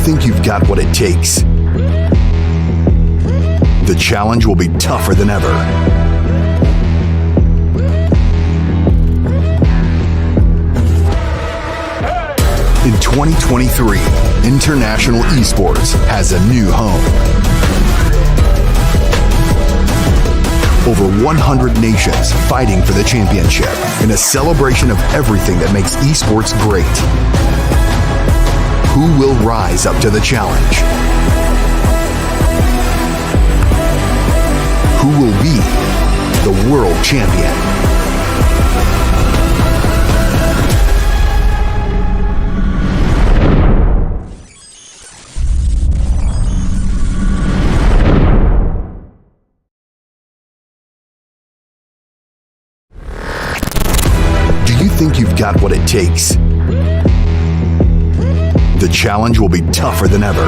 think you've got what it takes? The challenge will be tougher than ever. In 2023, international esports has a new home. Over 100 nations fighting for the championship in a celebration of everything that makes esports great. Who will rise up to the challenge? Who will be the world champion? Do you think you've got what it takes? The challenge will be tougher than ever.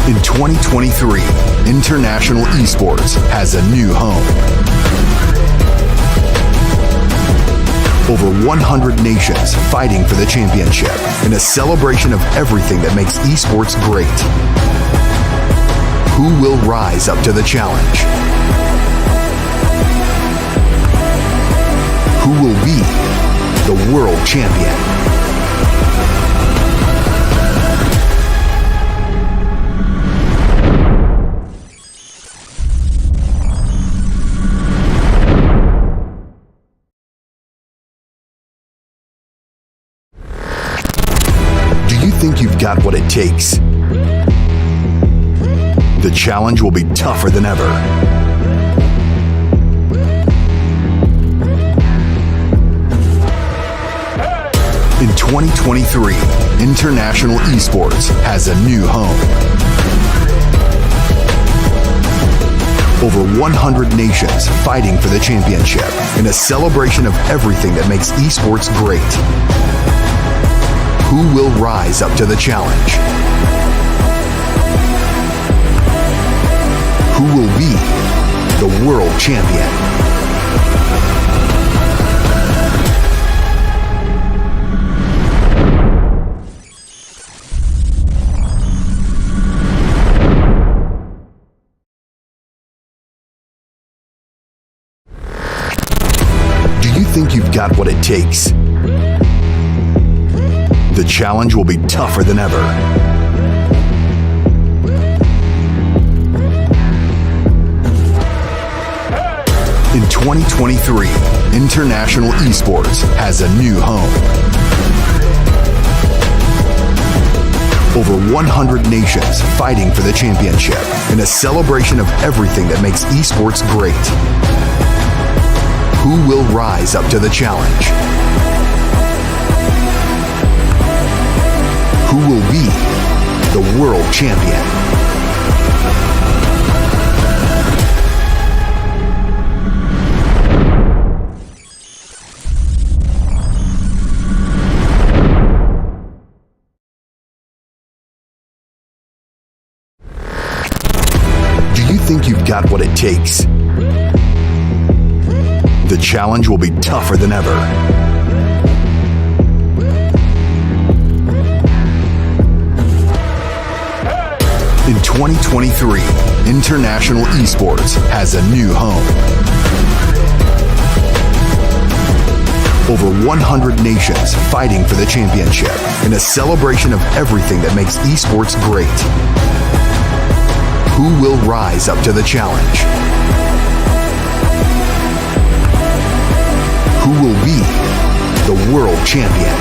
In 2023, international esports has a new home. Over 100 nations fighting for the championship in a celebration of everything that makes esports great. Who will rise up to the challenge? Who will be the world champion? Do you think you've got what it takes? The challenge will be tougher than ever. In 2023, international esports has a new home. Over 100 nations fighting for the championship in a celebration of everything that makes esports great. Who will rise up to the challenge? Who will be the world champion? Do you think you've got what it takes? The challenge will be tougher than ever. In 2023, international esports has a new home. Over 100 nations fighting for the championship in a celebration of everything that makes esports great. Who will rise up to the challenge? Who will be the world champion? Do you think you've got what it takes? The challenge will be tougher than ever. In 2023, international esports has a new home. Over 100 nations fighting for the championship in a celebration of everything that makes esports great. Who will rise up to the challenge? Who will be the world champion?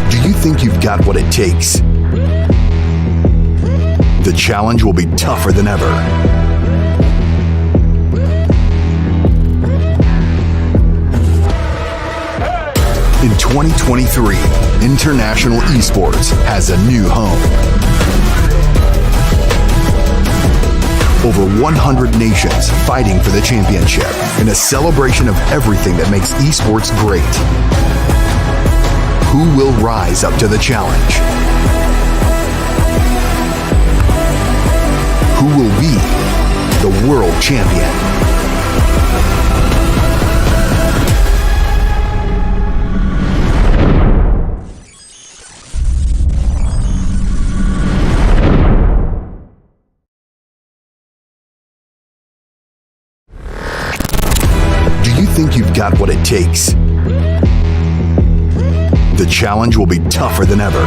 Do you think you've got what it takes? The challenge will be tougher than ever. In 2023, international esports has a new home. Over 100 nations fighting for the championship in a celebration of everything that makes esports great. Who will rise up to the challenge? Who will be the world champion? Do you think you've got what it takes? The challenge will be tougher than ever.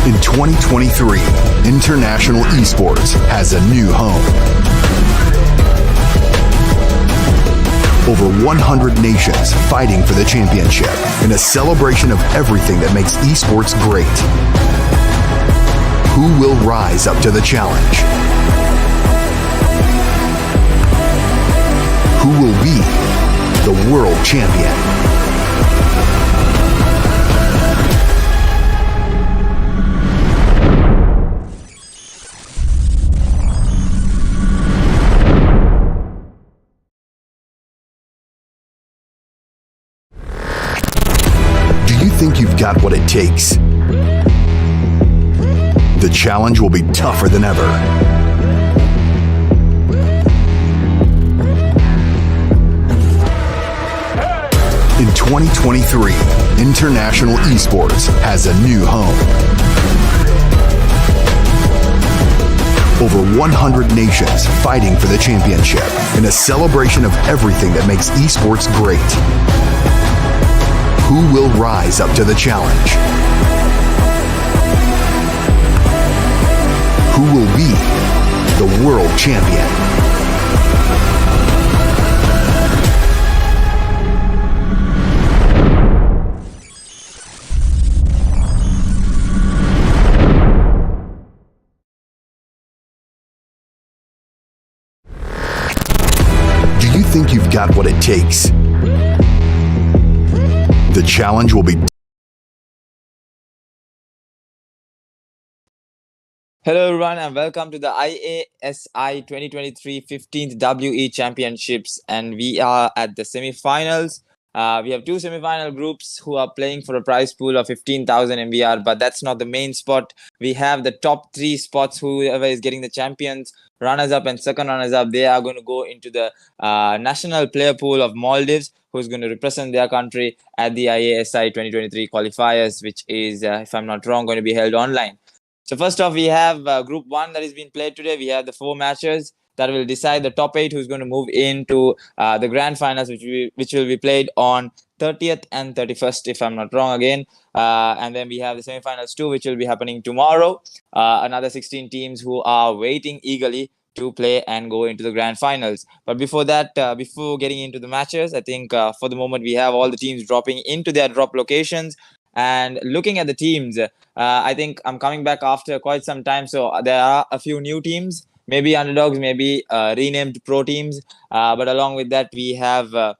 In 2023, international esports has a new home. Over 100 nations fighting for the championship in a celebration of everything that makes esports great. Who will rise up to the challenge? Who will be the world champion? Do you think you've got what it takes? The challenge will be tougher than ever. In 2023, international esports has a new home. Over 100 nations fighting for the championship in a celebration of everything that makes esports great. Who will rise up to the challenge? Who will be the world champion? Do you think you've got what it takes? The challenge will be. Hello everyone and welcome to the IASI 2023 15th WE Championships, and we are at the semi-finals. We have two semi-final groups who are playing for a prize pool of 15,000 MVR, but that's not the main spot. We have the top three spots. Whoever is getting the champions, runners-up and second runners-up, they are going to go into the national player pool of Maldives, who's going to represent their country at the IASI 2023 qualifiers, which is, if I'm not wrong, going to be held online. So first off, we have Group 1 that is being played today. We have the 4 matches that will decide the top 8 who's going to move into the grand finals, which will be played on 30th and 31st, if I'm not wrong again. And then we have the semifinals 2, which will be happening tomorrow. Another 16 teams who are waiting eagerly to play and go into the grand finals. But before that, before getting into the matches, I think for the moment we have all the teams dropping into their drop locations. And looking at the teams, I think I'm coming back after quite some time. So there are a few new teams, maybe underdogs, maybe renamed pro teams. But along with that, we have a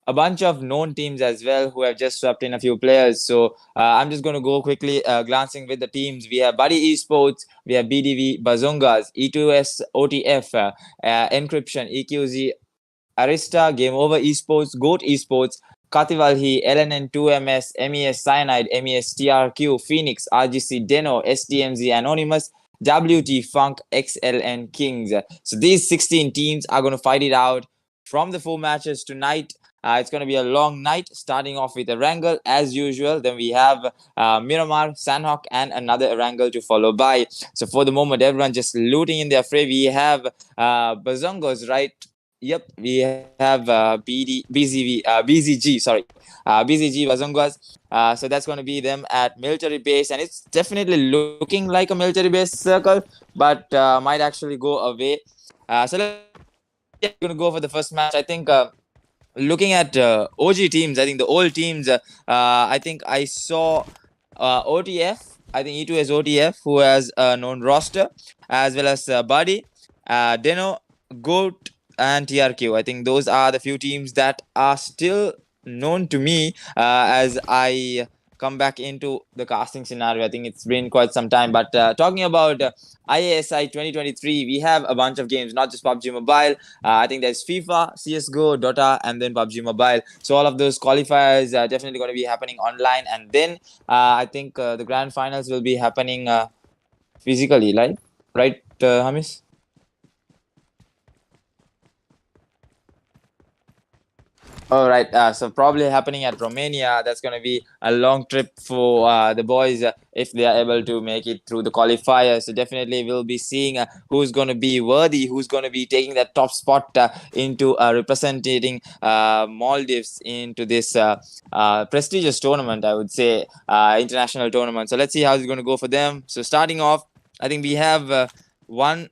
bunch of known teams as well who have just swept in a few players. So I'm just going to go quickly glancing with the teams. We have BADI Esports, we have BDVZ Bazongas, E2SOTF, ENCRYPTION, EQZxARISTA, GAMEOVR Esports, GOAT Esports, KATHIVALHI, LNN2MS, MES CYANIDE, MES TRQ, Phoenix, RGC, DENO, SDMZ, Anonymous, WTFUNK, XLN Kings. So these 16 teams are going to fight it out from the 4 matches tonight. It's going to be a long night, starting off with Erangel as usual. Then we have Miramar, Sandhawk, and another Erangel to follow by. So for the moment, everyone just looting in their fray. We have Bazongas, right? Yep, we have BZG Bazongas. So that's going to be them at military base, and it's definitely looking like a military base circle, but might actually go away. So let's going to go for the first match. I think looking at OG teams, I think the old teams, I think I saw OTF, I think E2 is OTF, who has a known roster, as well as BADI, DENO, GOAT, and TRQ. I think those are the few teams that are still known to me, as I come back into the casting scenario. I think it's been quite some time. But talking about IASI 2023, we have a bunch of games, not just PUBG Mobile. I think there's FIFA, CSGO, Dota, and then PUBG Mobile. So all of those qualifiers are definitely going to be happening online. And then I think the grand finals will be happening physically, right, Hamis? All right, so probably happening at Romania. That's going to be a long trip for the boys if they are able to make it through the qualifier. So definitely we'll be seeing who's going to be worthy, who's going to be taking that top spot into representing Maldives into this prestigious tournament, I would say, international tournament. So let's see how it's going to go for them. So starting off, I think we have one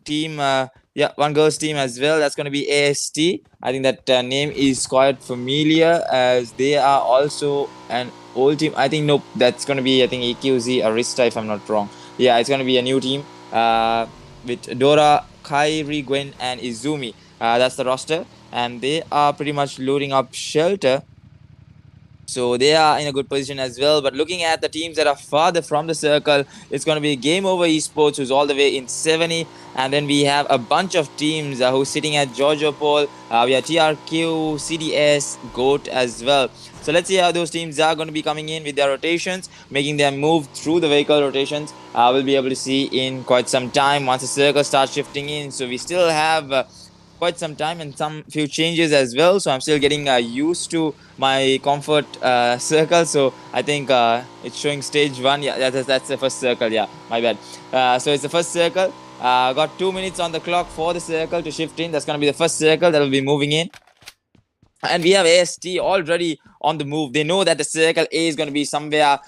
team, one girls team as well. That's going to be AST. I think that name is quite familiar as they are also an old team. I think nope, that's going to be, I think, EQZxARISTA, if I'm not wrong. Yeah, it's going to be a new team with Dora, Kairi, Gwen, and Izumi. That's the roster, and they are pretty much loading up shelter. So they are in a good position as well. But looking at the teams that are farther from the circle, it's going to be GAMEOVR Esports, who's all the way in 70. And then we have a bunch of teams who's sitting at Giorgio Pol. We have TRQ, CDS, GOAT as well. So let's see how those teams are going to be coming in with their rotations, making them move through the vehicle rotations. We'll be able to see in quite some time once the circle starts shifting in. So we still have quite some time and some few changes as well. So I'm still getting used to my comfort circle. So I think it's showing stage 1. Yeah, that's the first circle. Yeah, my bad. So it's the first circle. Got 2 minutes on the clock for the circle to shift in. That's going to be the first circle that will be moving in. And we have AST already on the move. They know that the circle A is going to be somewhere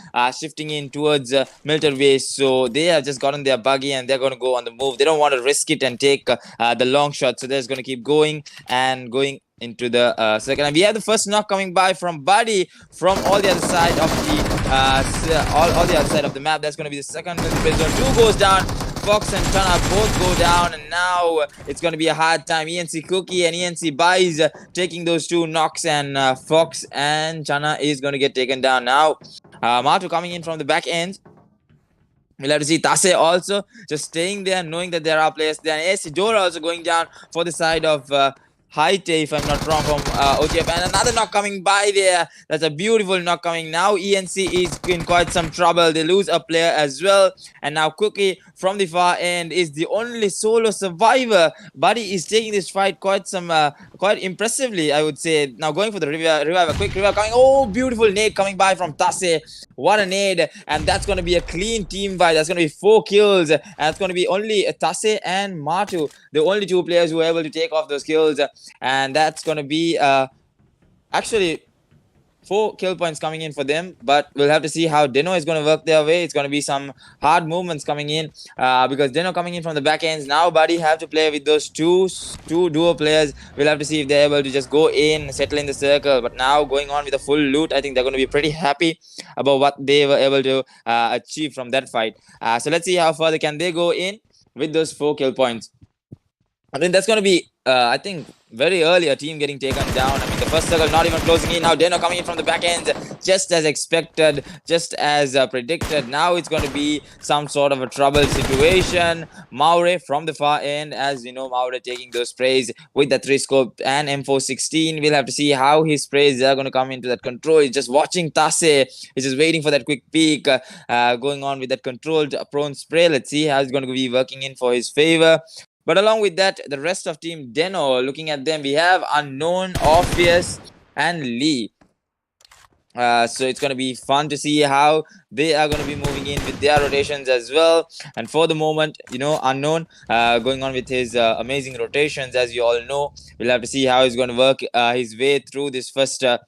shifting in towards Milton Way. So they have just gotten their buggy and they're going to go on the move. They don't want to risk it and take the long shot. So they're just going to keep going and going into the circle. And we have the first knock coming by from BADI from all the other side of the all the other side of the map. That's going to be the second military zone. 2 goes down. Fox and Chana both go down, and now it's going to be a hard time. ENC Cookie and ENC Buys taking those 2 knocks, and Fox and Chana is going to get taken down. Now, Matu coming in from the back end. We'll have to see Tase also just staying there, knowing that there are players there. And AC Dora also going down for the side of Haite, if I'm not wrong, from OTF. And another knock coming by there. That's a beautiful knock coming. Now ENC is in quite some trouble. They lose a player as well. And now Cookie from the far end is the only solo survivor. BADI is taking this fight quite impressively, I would say. Now going for the revive, a quick revive coming. Oh, beautiful nade coming by from Tase. What a nade. And that's going to be a clean team fight. That's going to be 4 kills. And it's going to be only Tase and Matu, the only 2 players who are able to take off those kills. And that's going to be actually 4 kill points coming in for them, but we'll have to see how DENO is going to work their way. It's going to be some hard movements coming in because DENO coming in from the back ends. Now BADI have to play with those two duo players. We'll have to see if they're able to just go in, settle in the circle. But now going on with a full loot, I think they're going to be pretty happy about what they were able to achieve from that fight. So let's see how further can they go in with those 4 kill points. I think that's going to be, I think, very early a team getting taken down. I mean, the first circle not even closing in. Now DENO coming in from the back end, just as expected, just as predicted. Now it's going to be some sort of a trouble situation. Maure from the far end, as you know, Maure taking those sprays with the 3-scope and M416. We'll have to see how his sprays are going to come into that control. He's just watching Tase. He's just waiting for that quick peek, going on with that controlled prone spray. Let's see how it's going to be working in for his favor. But along with that, the rest of team DENO, looking at them, we have Unknown, Orpheus, and Lee. So it's going to be fun to see how they are going to be moving in with their rotations as well. And for the moment, you know, Unknown going on with his amazing rotations, as you all know. We'll have to see how he's going to work his way through this first a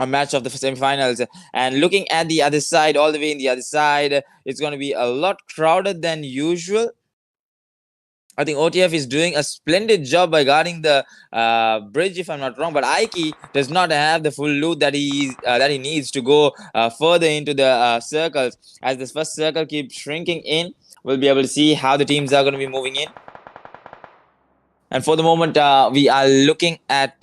match of the semifinals. And looking at the other side, all the way in the other side, it's going to be a lot crowded than usual. I think OTF is doing a splendid job by guarding the bridge, if I'm not wrong. But Aiki does not have the full loot that he needs to go further into the circles. As this first circle keeps shrinking in, we'll be able to see how the teams are going to be moving in. And for the moment, we are looking at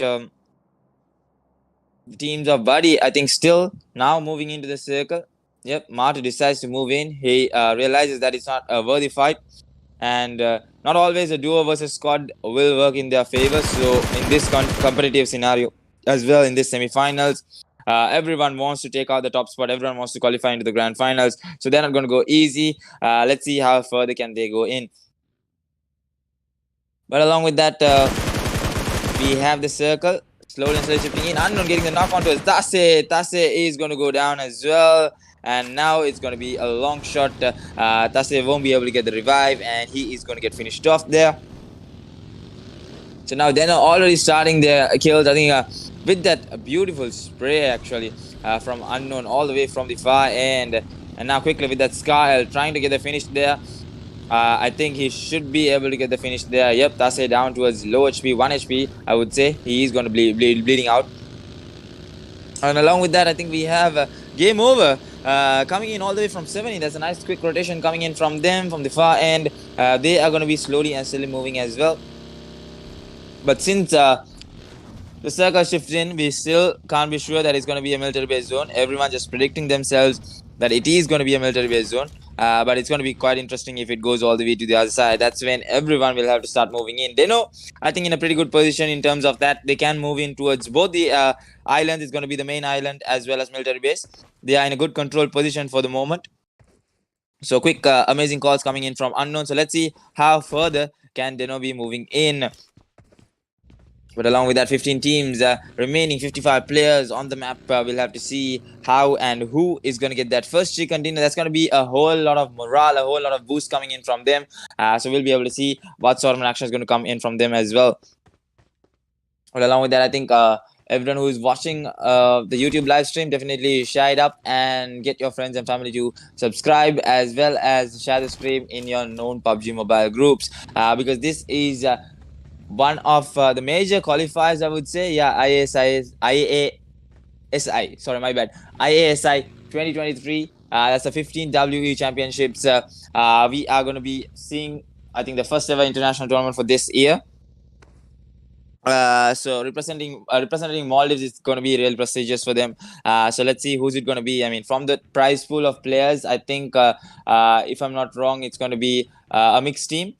the teams of BADI, I think, still now moving into the circle. Yep, Marta decides to move in. He realizes that it's not a worthy fight, and not always a duo versus squad will work in their favor. So in this competitive scenario as well, in this semi-finals, everyone wants to take out the top spot. Everyone wants to qualify into the grand finals. So they're not going to go easy. Let's see how further can they go in. But along with that, we have the circle slowly and slowly shifting in. Unknown getting the knock onto Tase. Tase is going to go down as well. And now it's going to be a long shot. Tase won't be able to get the revive, and he is going to get finished off there. So now DENO already starting their kills. I think with that beautiful spray actually from Unknown all the way from the far end. And now quickly with that Sky trying to get the finish there. I think he should be able to get the finish there. Yep, Tase down towards low HP, 1 HP, I would say. He is going to be bleeding out. And along with that, I think we have Game Over coming in all the way from 70. That's a nice quick rotation coming in from them, from the far end. They are going to be slowly and steadily moving as well. But since the circle shifts in, we still can't be sure that it's going to be a military-based zone. Everyone just predicting themselves that it is going to be a military-based zone. But it's going to be quite interesting if it goes all the way to the other side. That's when everyone will have to start moving in. DENO, I think, in a pretty good position in terms of that. They can move in towards both the islands. It's going to be the main island as well as military base. They are in a good control position for the moment. So quick, amazing calls coming in from Unknown. So let's see how further can DENO be moving in. But along with that, 15 teams, remaining 55 players on the map, we'll have to see how and who is going to get that first G container. That's going to be a whole lot of morale, a whole lot of boost coming in from them. So we'll be able to see what sort of an action is going to come in from them as well. But along with that, I think everyone who is watching the YouTube live stream, definitely share it up and get your friends and family to subscribe, as well as share the stream in your known PUBG Mobile groups, because this is one of the major qualifiers, I would say. Yeah, IASI, sorry, my bad. IASI 2023. That's the 15th WE Championships. We are going to be seeing, I think, the first ever international tournament for this year. So representing Maldives is going to be real prestigious for them. So let's see who's it going to be. I mean, from the prize pool of players, I think, if I'm not wrong, it's going to be a mixed team.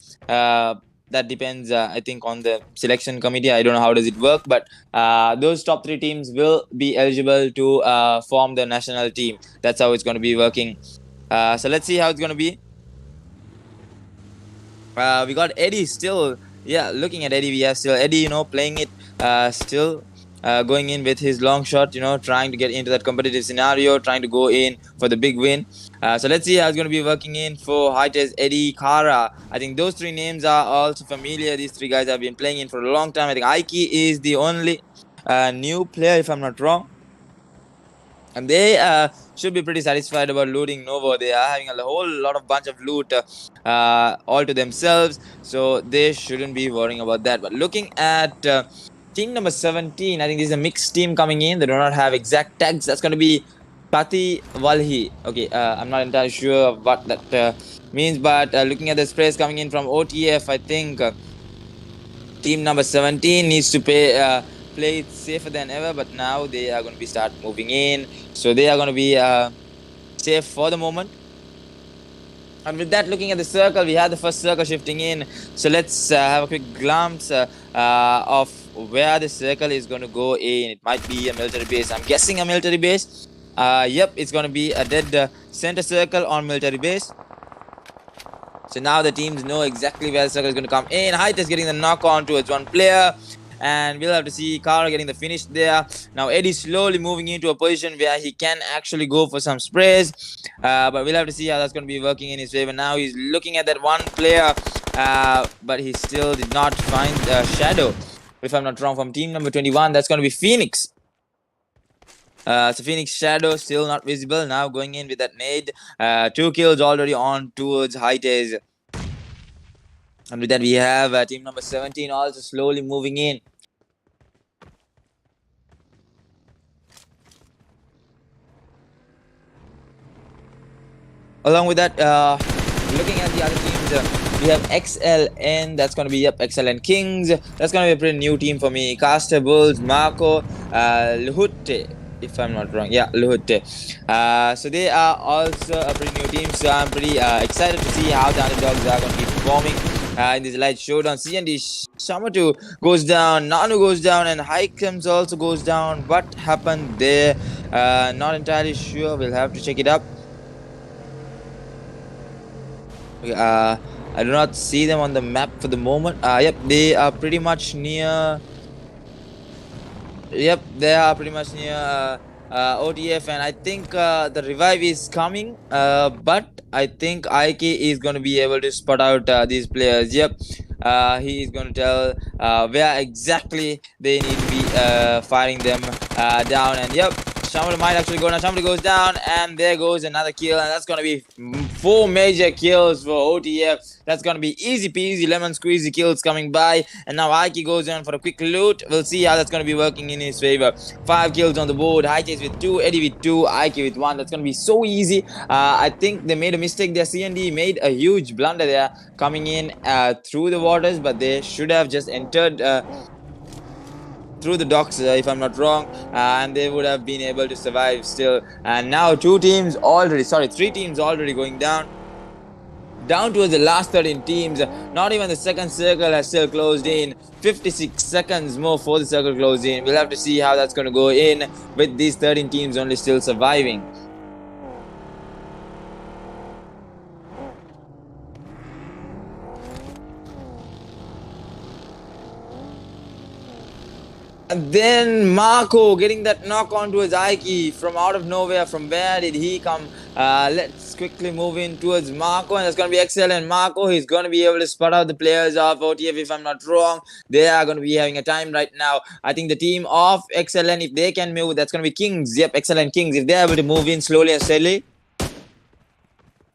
That depends, I think, on the selection committee. I don't know how does it work, but those top 3 teams will be eligible to form the national team. That's how it's going to be working. So let's see how it's going to be. We got Eddie still. Yeah, looking at Eddie, we have still Eddie, playing it still. Going in with his long shot, trying to get into that competitive scenario, trying to go in for the big win. So let's see how it's going to be working in for Hightes, Eddie, Kara. I think those 3 names are also familiar. These 3 guys have been playing in for a long time. I think Aiki is the only new player, if I'm not wrong. And they should be pretty satisfied about looting Novo. They are having a whole lot of bunch of loot all to themselves. So they shouldn't be worrying about that. But looking at team number 17, I think this is a mixed team coming in. They do not have exact tags. That's going to be KATHIVALHI. Okay, I'm not entirely sure what that means. But looking at the sprays coming in from OTF, I think team number 17 needs to play it safer than ever, but now they are going to be start moving in, so they are going to be safe for the moment. And with that, looking at the circle, we have the first circle shifting in. So let's have a quick glance of where the circle is going to go in. It might be a military base. I'm guessing a military base. Yep, it's going to be a dead center circle on military base. So now the teams know exactly where the circle is going to come in. Height is getting the knock on towards one player. And we'll have to see Kara getting the finish there. Now Eddie slowly moving into a position where he can actually go for some sprays. But we'll have to see how that's going to be working in his favor. Now he's looking at that one player. But he still did not find Shadow. If I'm not wrong, from team number 21, that's going to be Phoenix. So Phoenix Shadow still not visible. Now going in with that nade. 2 kills already on towards Hightes. And with that, we have team number 17 also slowly moving in. Along with that, looking at the other teams, we have XLN. That's going to be XLN Kings. That's going to be a pretty new team for me. Caster Bulls, Marco, Luhute, if I'm not wrong. Yeah, Luhute. So they are also a pretty new team. So I'm pretty excited to see how the underdogs are going to be performing in this light showdown. CND Shamatu goes down, Nanu goes down, and Hikems also goes down. What happened there? Not entirely sure. We'll have to check it up. I do not see them on the map for the moment. Yep, they are pretty much near. Yep, they are pretty much near OTF, and I think the revive is coming. But I think Ike is going to be able to spot out these players. Yep, he is going to tell where exactly they need to be firing them down. And yep, Shamali might actually go down. Shamali goes down, and there goes another kill, and that's going to be 4 major kills for OTF. That's going to be easy peasy lemon squeezy kills coming by. And now Aiki goes in for a quick loot. We'll see how that's going to be working in his favor. 5 kills on the board. High-Chase with 2, Eddie with 2, Aiki with 1. That's going to be so easy. I think they made a mistake there. CND made a huge blunder there coming in through the waters, but they should have just entered through the docks, if I'm not wrong, and they would have been able to survive still. And now 3 teams already going down towards the last 13 teams. Not even the second circle has still closed in. 56 seconds more for the circle close in. We'll have to see how that's going to go in with these 13 teams only still surviving. And then Marco getting that knock onto his Ike from out of nowhere. From where did he come? Let's quickly move in towards Marco, and it's going to be excellent. Marco, he's going to be able to spot out the players of OTF, if I'm not wrong. They are going to be having a time right now. I think the team of XLN, if they can move, that's going to be Kings. Yep, XLN Kings. If they're able to move in slowly and steadily,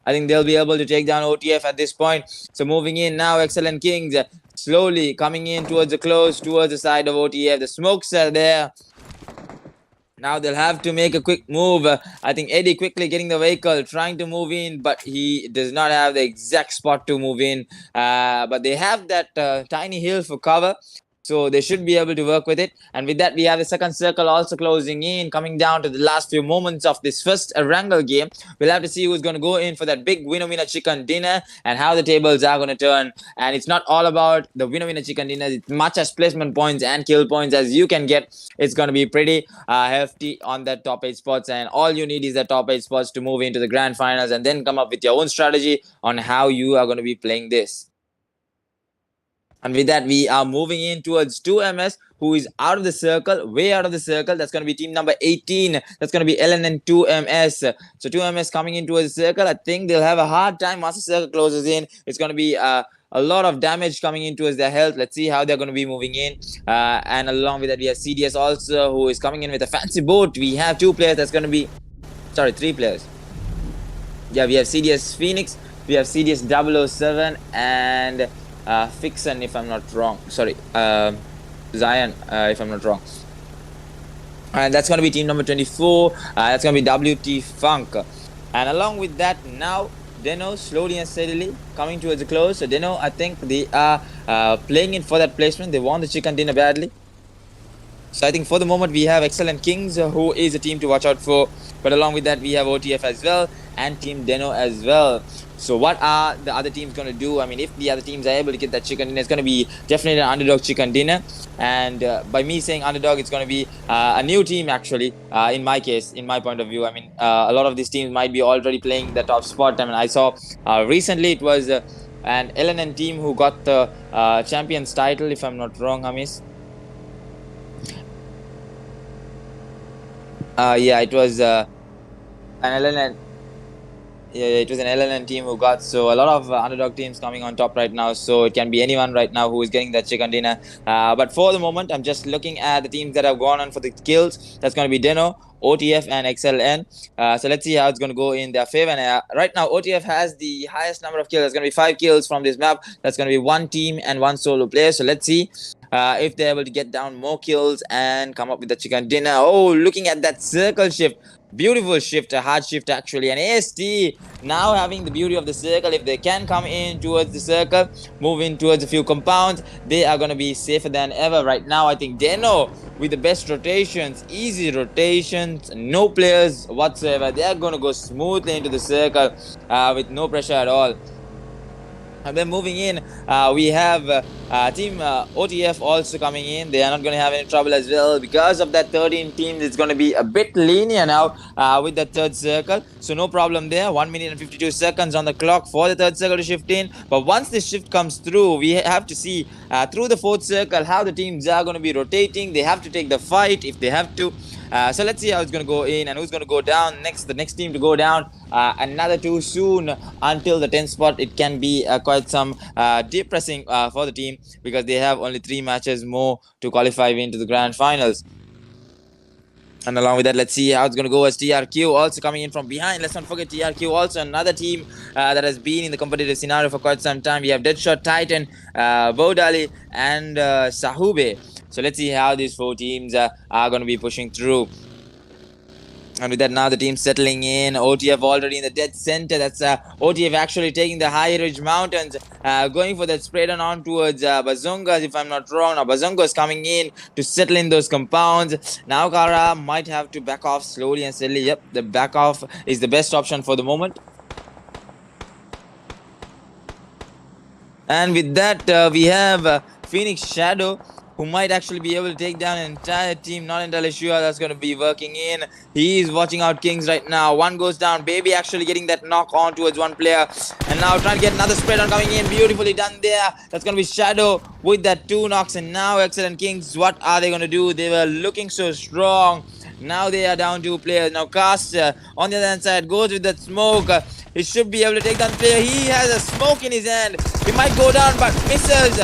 I think they'll be able to take down OTF at this point. So moving in now, XLN Kings slowly coming in towards the close, towards the side of OTF. The smokes are there. Now they'll have to make a quick move. I think Eddie quickly getting the vehicle, trying to move in, but he does not have the exact spot to move in. But they have that tiny hill for cover. So they should be able to work with it. And with that, we have the second circle also closing in, coming down to the last few moments of this first wrangle game. We'll have to see who's going to go in for that big winner-winner chicken dinner and how the tables are going to turn. And it's not all about the winner-winner chicken dinner. It's much as placement points and kill points as you can get. It's going to be pretty hefty on that top 8 spots. And all you need is the top 8 spots to move into the grand finals and then come up with your own strategy on how you are going to be playing this. And with that, we are moving in towards 2MS, who is out of the circle, way out of the circle. That's going to be team number 18. That's going to be LN and 2MS. So 2MS coming in towards the circle. I think they'll have a hard time once the circle closes in. It's going to be a lot of damage coming in towards their health. Let's see how they're going to be moving in. And along with that, we have CDS also, who is coming in with a fancy boat. We have 2 players. That's going to be... Sorry, 3 players. Yeah, we have CDS Phoenix. We have CDS 007 and... Fixen, if I'm not wrong. Sorry, Zion, if I'm not wrong. And that's going to be team number 24. That's going to be WTFUNK. And along with that, now DENO slowly and steadily coming towards the close. So DENO, I think they are playing in for that placement. They won the chicken dinner badly. So I think for the moment we have XLN Kings, who is a team to watch out for. But along with that, we have OTF as well and Team DENO as well. So what are the other teams going to do? I mean, if the other teams are able to get that chicken dinner, it's going to be definitely an underdog chicken dinner. And by me saying underdog, it's going to be a new team actually, in my case, in my point of view. I mean, a lot of these teams might be already playing the top spot. I mean, I saw recently it was an LNN team who got the champions title, if I'm not wrong, Hamis. Yeah, it was an LNN. Yeah, it was an LNN team who got, so a lot of underdog teams coming on top right now. So it can be anyone right now who is getting that chicken dinner. But for the moment, I'm just looking at the teams that have gone on for the kills. That's going to be DENO, OTF, and XLN. So let's see how it's going to go in their favor. And right now, OTF has the highest number of kills. There's going to be 5 kills from this map. That's going to be 1 team and 1 solo player. So let's see if they're able to get down more kills and come up with the chicken dinner. Oh, looking at that circle shift. Beautiful shift, a hard shift actually. And AST now having the beauty of the circle. If they can come in towards the circle, move in towards a few compounds, they are going to be safer than ever right now. I think DENO with the best rotations, easy rotations, no players whatsoever. They are going to go smoothly into the circle with no pressure at all. And then moving in, we have team OTF also coming in. They are not going to have any trouble as well. Because of that 13 teams, it's going to be a bit linear now with the third circle. So no problem there. 1 minute and 52 seconds on the clock for the third circle to shift in. But once this shift comes through, we have to see through the fourth circle how the teams are going to be rotating. They have to take the fight if they have to. So let's see how it's going to go in and who's going to go down next. The next team to go down, another too soon until the 10th spot. It can be quite some depressing for the team because they have only 3 matches more to qualify into the grand finals. And along with that, let's see how it's going to go as TRQ also coming in from behind. Let's not forget TRQ also another team that has been in the competitive scenario for quite some time. We have Deadshot, Titan, Bodali and Sahube. So let's see how these 4 teams are going to be pushing through. And with that, now the team settling in. OTF already in the dead center. That's OTF actually taking the High Ridge Mountains, going for that spread on towards Bazongas, if I'm not wrong. Now Bazongas coming in to settle in those compounds. Now Kara might have to back off slowly and steadily. Yep, the back off is the best option for the moment. And with that, we have Phoenix Shadow, who might actually be able to take down an entire team. Not entirely sure that's going to be working in. He is watching out Kings right now. One goes down. Baby actually getting that knock on towards one player. And now trying to get another spread on coming in. Beautifully done there. That's going to be Shadow with that 2 knocks. And now Excellent Kings, what are they going to do? They were looking so strong. Now they are down 2 players. Now Caster on the other hand side goes with that smoke. He should be able to take down the player. He has a smoke in his hand. He might go down but misses.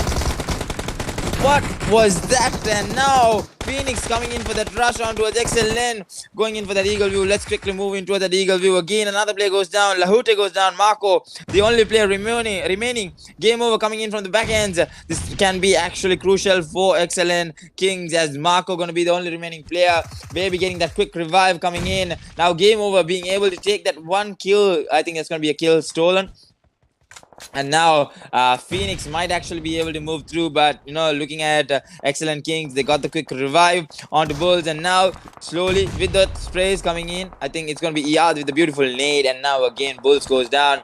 What was that? And now Phoenix coming in for that rush on towards XLN, going in for that Eagle View. Let's quickly move into that Eagle View again. Another player goes down. Lahute goes down. Marco, the only player remaining. Game over coming in from the back ends. This can be actually crucial for XLN Kings as Marco going to be the only remaining player. Baby getting that quick revive coming in. Now game over, being able to take that 1 kill. I think that's going to be a kill stolen. And now Phoenix might actually be able to move through, but you know, looking at Excellent Kings, they got the quick revive onto Bulls, and now slowly with the sprays coming in, I think it's going to be Iyad with the beautiful nade, and now again Bulls goes down.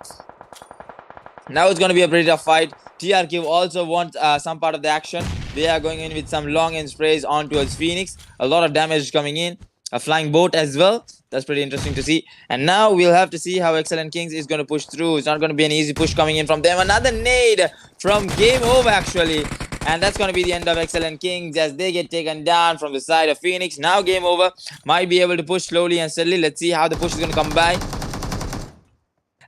Now it's going to be a pretty tough fight. TRQ also wants some part of the action. They are going in with some long end sprays on towards Phoenix. A lot of damage coming in. A flying boat as well. That's pretty interesting to see. And now we'll have to see how Excellent Kings is going to push through. It's not going to be an easy push coming in from them. Another nade from Game Over actually. And that's going to be the end of Excellent Kings as they get taken down from the side of Phoenix. Now Game Over might be able to push slowly and steadily. Let's see how the push is going to come by.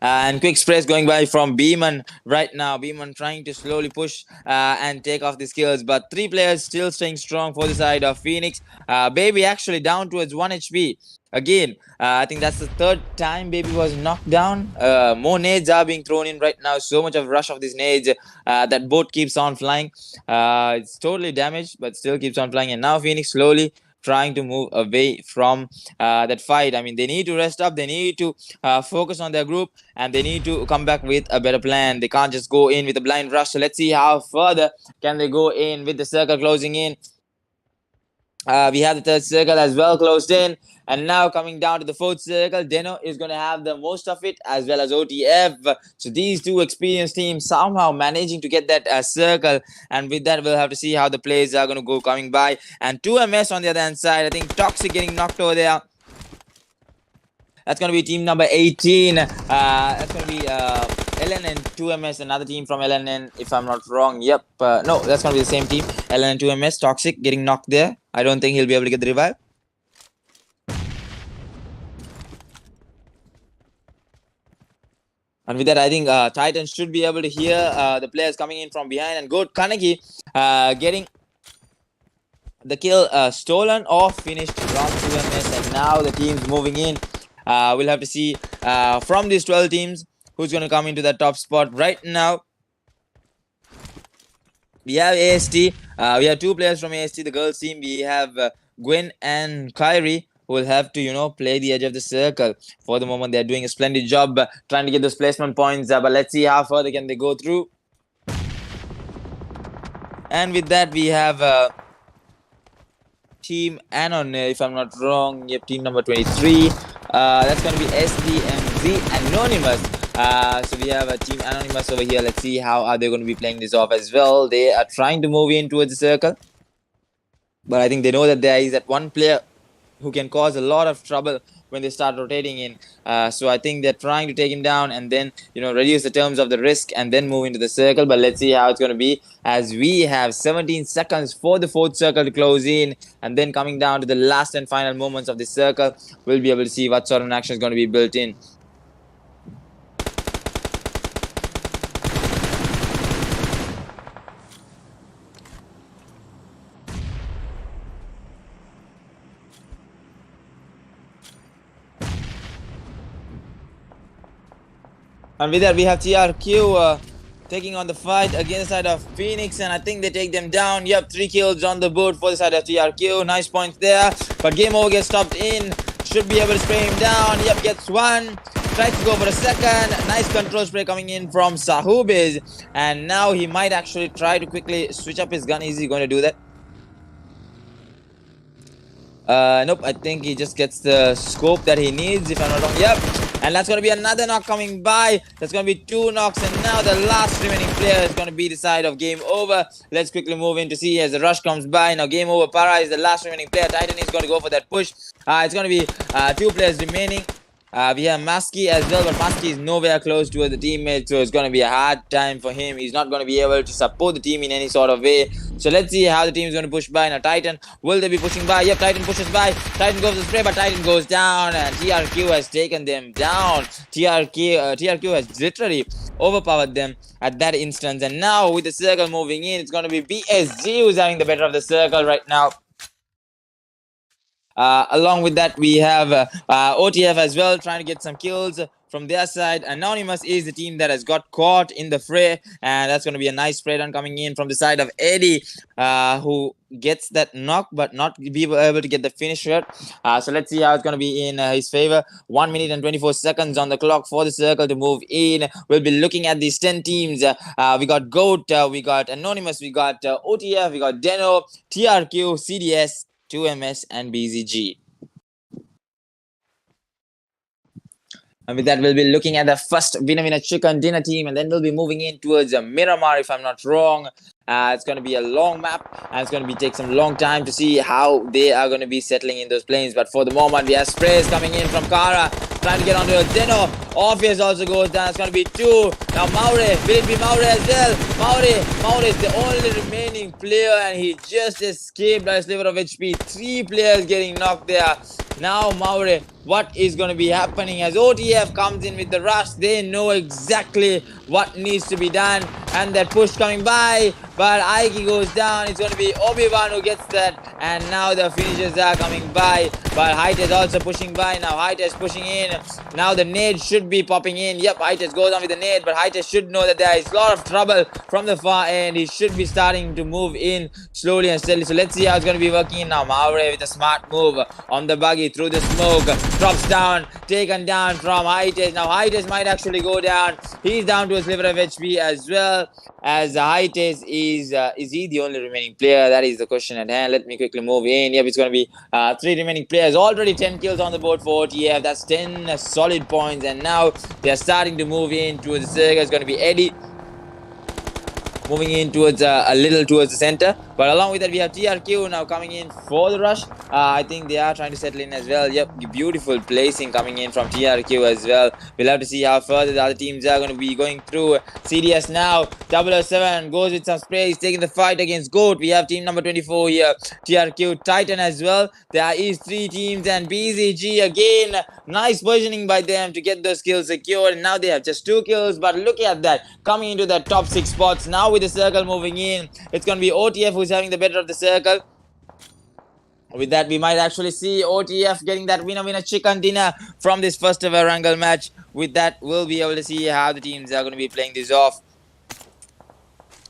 And quick sprays going by from Beeman right now. Beeman trying to slowly push and take off the skills. But 3 players still staying strong for the side of Phoenix. Baby actually down towards 1 HP. Again, I think that's the 3rd time Baby was knocked down. More nades are being thrown in right now. So much of rush of these nades. That boat keeps on flying. It's totally damaged, but still keeps on flying. And now Phoenix slowly trying to move away from that fight. I mean, they need to rest up. They need to focus on their group, and they need to come back with a better plan. They can't just go in with a blind rush. So let's see how further can they go in with the circle closing in. We have the 3rd circle as well closed in. And now coming down to the 4th circle, DENO is going to have the most of it as well as OTF. So these 2 experienced teams somehow managing to get that circle. And with that, we'll have to see how the plays are going to go coming by. And 2MS on the other hand side. I think Toxic getting knocked over there. That's going to be team number 18. That's going to be LN and 2MS, another team from LNN, if I'm not wrong. Yep. No, that's going to be the same team. LN and 2MS. Toxic getting knocked there. I don't think he'll be able to get the revive. And with that, I think Titan should be able to hear the players coming in from behind. And Goat Kaneki getting the kill stolen or finished from 2MS. And now the teams moving in. We'll have to see from these 12 teams who's going to come into that top spot right now. We have AST. We have 2 players from AST, the girls team. We have Gwen and Kyrie, will have to, play the edge of the circle. For the moment, they're doing a splendid job trying to get those placement points. But let's see how further can they go through. And with that, we have Team Anon, if I'm not wrong. Yep, team number 23. That's going to be SDMZ Anonymous. So we have a Team Anonymous over here. Let's see how are they going to be playing this off as well. They are trying to move in towards the circle. But I think they know that there is that one player who can cause a lot of trouble when they start rotating in. So I think they're trying to take him down and then, reduce the terms of the risk and then move into the circle. But let's see how it's going to be, as we have 17 seconds for the fourth circle to close in. And then coming down to the last and final moments of this circle, we'll be able to see what sort of an action is going to be built in. And with that, we have TRQ taking on the fight against the side of Phoenix, and I think they take them down. Yep, 3 kills on the board for the side of TRQ. Nice points there, but Game Over gets stopped in. Should be able to spray him down. Yep, gets one. Tries to go for a second. Nice control spray coming in from Sahubiz, and now he might actually try to quickly switch up his gun. Is he going to do that? Nope, I think he just gets the scope that he needs, if I'm not wrong. Yep, and that's going to be another knock coming by. That's going to be 2 knocks, and now the last remaining player is going to be the side of Game Over. Let's quickly move in to see as the rush comes by. Now Game Over, Para is the last remaining player. Titan is going to go for that push. It's going to be 2 players remaining. We have Maski as well, but Maski is nowhere close to the teammate, so it's going to be a hard time for him. He's not going to be able to support the team in any sort of way. So let's see how the team is going to push by. Now Titan, will they be pushing by? Yep, Titan pushes by. Titan goes to spray, but Titan goes down, and TRQ has taken them down. TRQ has literally overpowered them at that instance, and now with the circle moving in, it's going to be BSG who's having the better of the circle right now. Along with that, we have OTF as well, trying to get some kills from their side. Anonymous is the team that has got caught in the fray, and that's going to be a nice spray down coming in from the side of Eddie, who gets that knock but not be able to get the finish shot. So let's see how it's going to be in his favor. 1 minute and 24 seconds on the clock for the circle to move in. We'll be looking at these 10 teams. We got GOAT, we got Anonymous, we got OTF, we got DENO, TRQ, CDS, 2MS, and BZG. And with that, we'll be looking at the first Winner Chicken Dinner team, and then we'll be moving in towards Miramar, if I'm not wrong. It's going to be a long map, and it's going to take some long time to see how they are going to be settling in those planes. But for the moment, we have sprays coming in from Kara, trying to get onto a DENO. Orpheus also goes down. It's going to be 2. Now Maure, will it be Maure as well? Maure is the only remaining player, and he just escaped by a sliver of HP. 3 players getting knocked there. Now Maure, what is going to be happening as OTF comes in with the rush? They know exactly what needs to be done, and that push coming by, but Aiki goes down. It's going to be Obi-Wan who gets that, and now the finishers are coming by, but Height is also pushing by. Now Height is pushing in. Now the nade should be popping in. Yep, Height goes on with the nade, but Height should know that there is a lot of trouble from the far end. He should be starting to move in slowly and steadily. So let's see how it's going to be working now. Maure with a smart move on the buggy through the smoke, drops down, taken down from Height. Now Height might actually go down. He's down to a sliver of HP as well. As Height is he the only remaining player? That is the question at hand. Let me quickly move in. Yep, it's going to be 3 remaining players. Already 10 kills on the board for OTF. That's 10 solid points, and now they're starting to move in towards the circle. It's going to be Eddie moving in towards a little towards the center, but along with that we have TRQ now coming in for the rush. I think they are trying to settle in as well. Yep, beautiful placing coming in from TRQ as well. We'll have to see how further the other teams are going to be going through. CDS now 007 goes with some spray. He's taking the fight against GOAT. We have team number 24 here, TRQ, Titan as well. There is 3 teams, and BZG again, nice positioning by them to get those kills secured, and now they have just 2 kills. But look at that, coming into the top 6 spots now with the circle moving in. It's going to be OTF who's having the better of the circle. With that, we might actually see OTF getting that winner chicken dinner from this first ever Wrangle match. With that, we'll be able to see how the teams are going to be playing this off.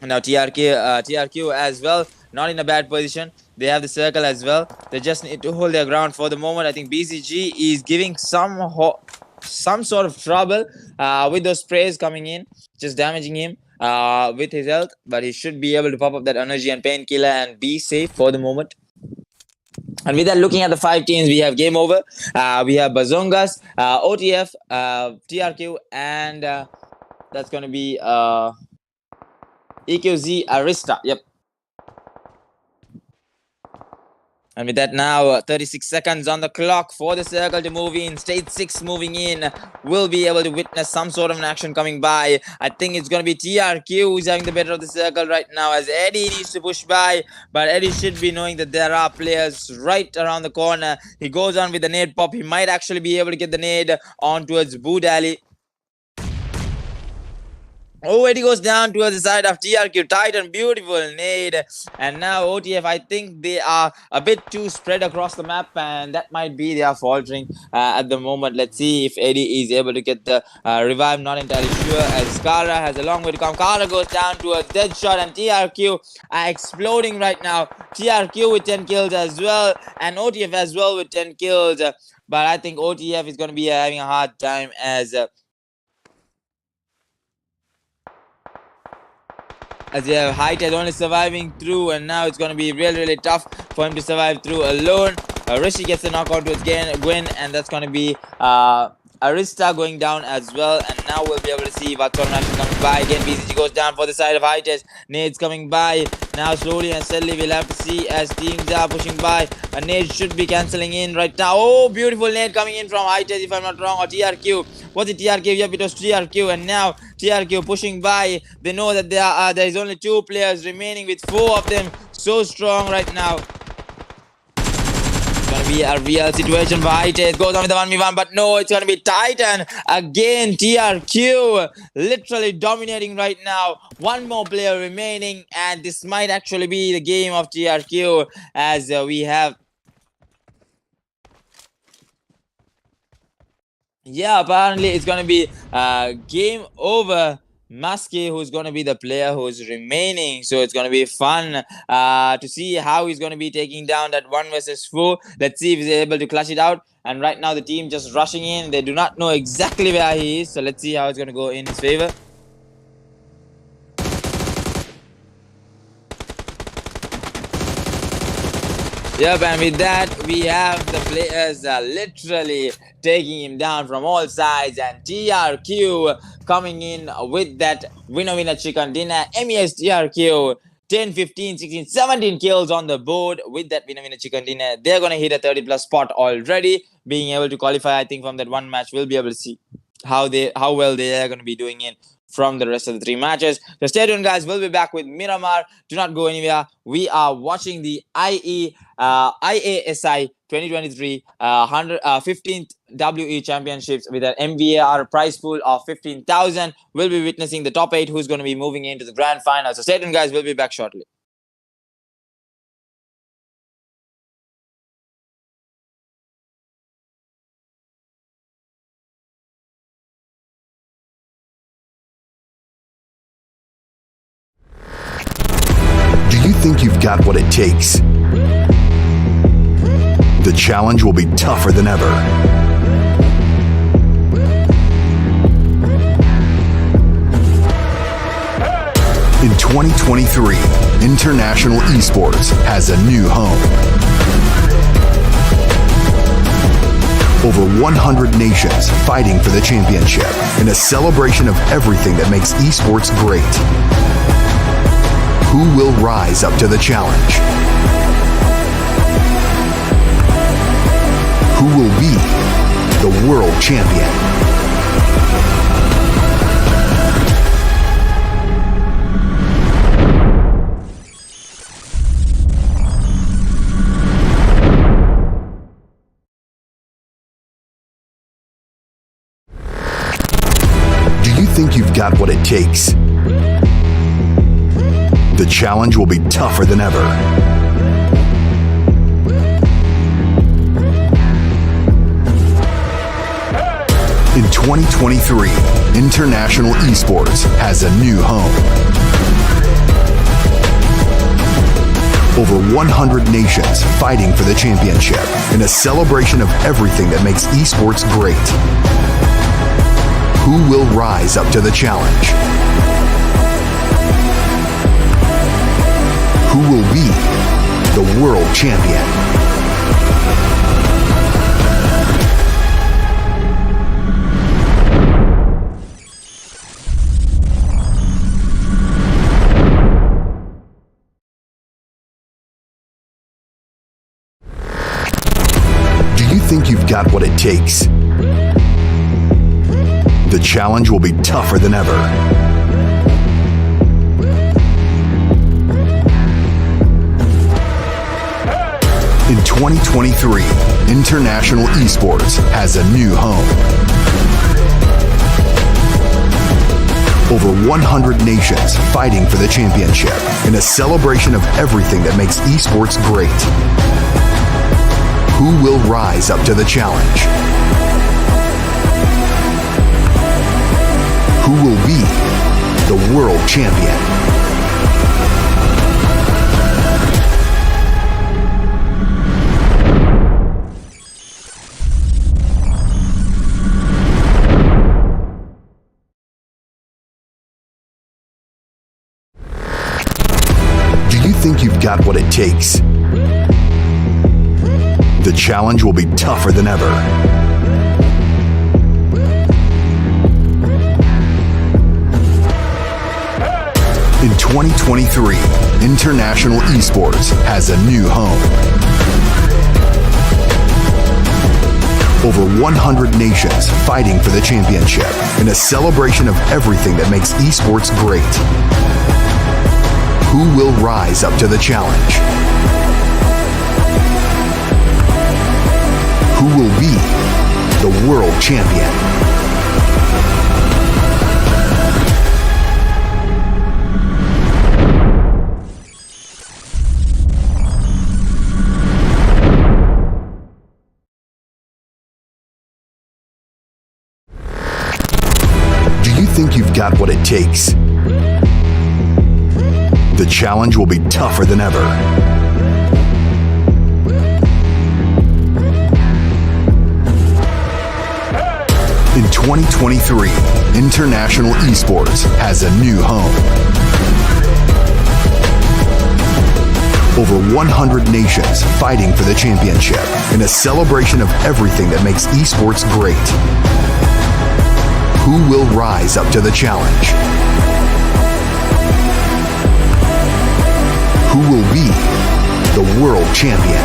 Now TRQ as well, not in a bad position. They have the circle as well. They just need to hold their ground for the moment. I think BCG is giving some sort of trouble with those sprays coming in, just damaging him with his health. But he should be able to pop up that energy and painkiller and be safe for the moment. And with that, looking at the 5 teams, we have Game Over, we have Bazongas, OTF, TRQ, and that's going to be EQZxARISTA. Yep. And with that now, 36 seconds on the clock for the circle to move in. Stage 6 moving in. We'll be able to witness some sort of an action coming by. I think it's going to be TRQ who's having the better of the circle right now, as Eddie needs to push by. But Eddie should be knowing that there are players right around the corner. He goes on with the nade pop. He might actually be able to get the nade on towards BDVZ. Oh, Eddie goes down towards the side of TRQ. Titan, beautiful nade. And now OTF, I think they are a bit too spread across the map, and that might be they are faltering at the moment. Let's see if Eddie is able to get the revive. Not entirely sure, as Kara has a long way to come. Kara goes down towards Deadshot, and TRQ are exploding right now. TRQ with 10 kills as well, and OTF as well with 10 kills. But I think OTF is going to be having a hard time, as you have Height is only surviving through, and now it's going to be really tough for him to survive through alone. Rishi gets the knockout towards Gwen, and that's going to be Arista going down as well. And now we'll be able to see what's on action coming by. Again, BCG goes down for the side of Height. Nades coming by. Now slowly and steadily we'll have to see as teams are pushing by. A nade should be cancelling in right now. Oh, beautiful nade coming in from Height, if I'm not wrong, or TRQ. Was it TRQ? Yep, it was TRQ. And now TRQ pushing by. They know that there is only 2 players remaining with 4 of them. So strong right now. It's going to be a real situation for Height. Goes on with the 1v1, but no, it's going to be Titan. Again, TRQ literally dominating right now. 1 more player remaining, and this might actually be the game of TRQ, as we have... Yeah, apparently it's going to be Game Over Maski, who's going to be the player who's remaining. So it's going to be fun to see how he's going to be taking down that 1 versus 4. Let's see if he's able to clutch it out. And right now the team just rushing in. They do not know exactly where he is. So let's see how it's going to go in his favor. Yep, and with that, we have the players literally taking him down from all sides, and TRQ coming in with that winner chicken dinner. MES TRQ, 10, 15, 16, 17 kills on the board with that winner chicken dinner. They're going to hit a 30+ spot already, being able to qualify. I think from that 1 match, we'll be able to see how well they are going to be doing in from the rest of the 3 matches. So stay tuned, guys. We'll be back with Miramar. Do not go anywhere. We are watching the IASI 2023 15th WE Championships with an MVAR prize pool of 15,000. We'll be witnessing the top 8 who's going to be moving into the grand final. So stay tuned, guys. We'll be back shortly. Do you think you've got what it takes? The challenge will be tougher than ever. In 2023, international esports has a new home. Over 100 nations fighting for the championship in a celebration of everything that makes esports great. Who will rise up to the challenge? Who will be the world champion? Do you think you've got what it takes? The challenge will be tougher than ever. In 2023, international esports has a new home. Over 100 nations fighting for the championship in a celebration of everything that makes esports great. Who will rise up to the challenge? Who will be the world champion? Do you think you've got what it takes? The challenge will be tougher than ever. In 2023, international esports has a new home. Over 100 nations fighting for the championship in a celebration of everything that makes esports great. Who will rise up to the challenge? Who will be the world champion? Do you think you've got what it takes? The challenge will be tougher than ever. In 2023, international esports has a new home. Over 100 nations fighting for the championship in a celebration of everything that makes esports great. Who will rise up to the challenge? Who will be the world champion? Do you think you've got what it takes? The challenge will be tougher than ever. In 2023, international esports has a new home. Over 100 nations fighting for the championship in a celebration of everything that makes esports great. Who will rise up to the challenge? Who will be the world champion?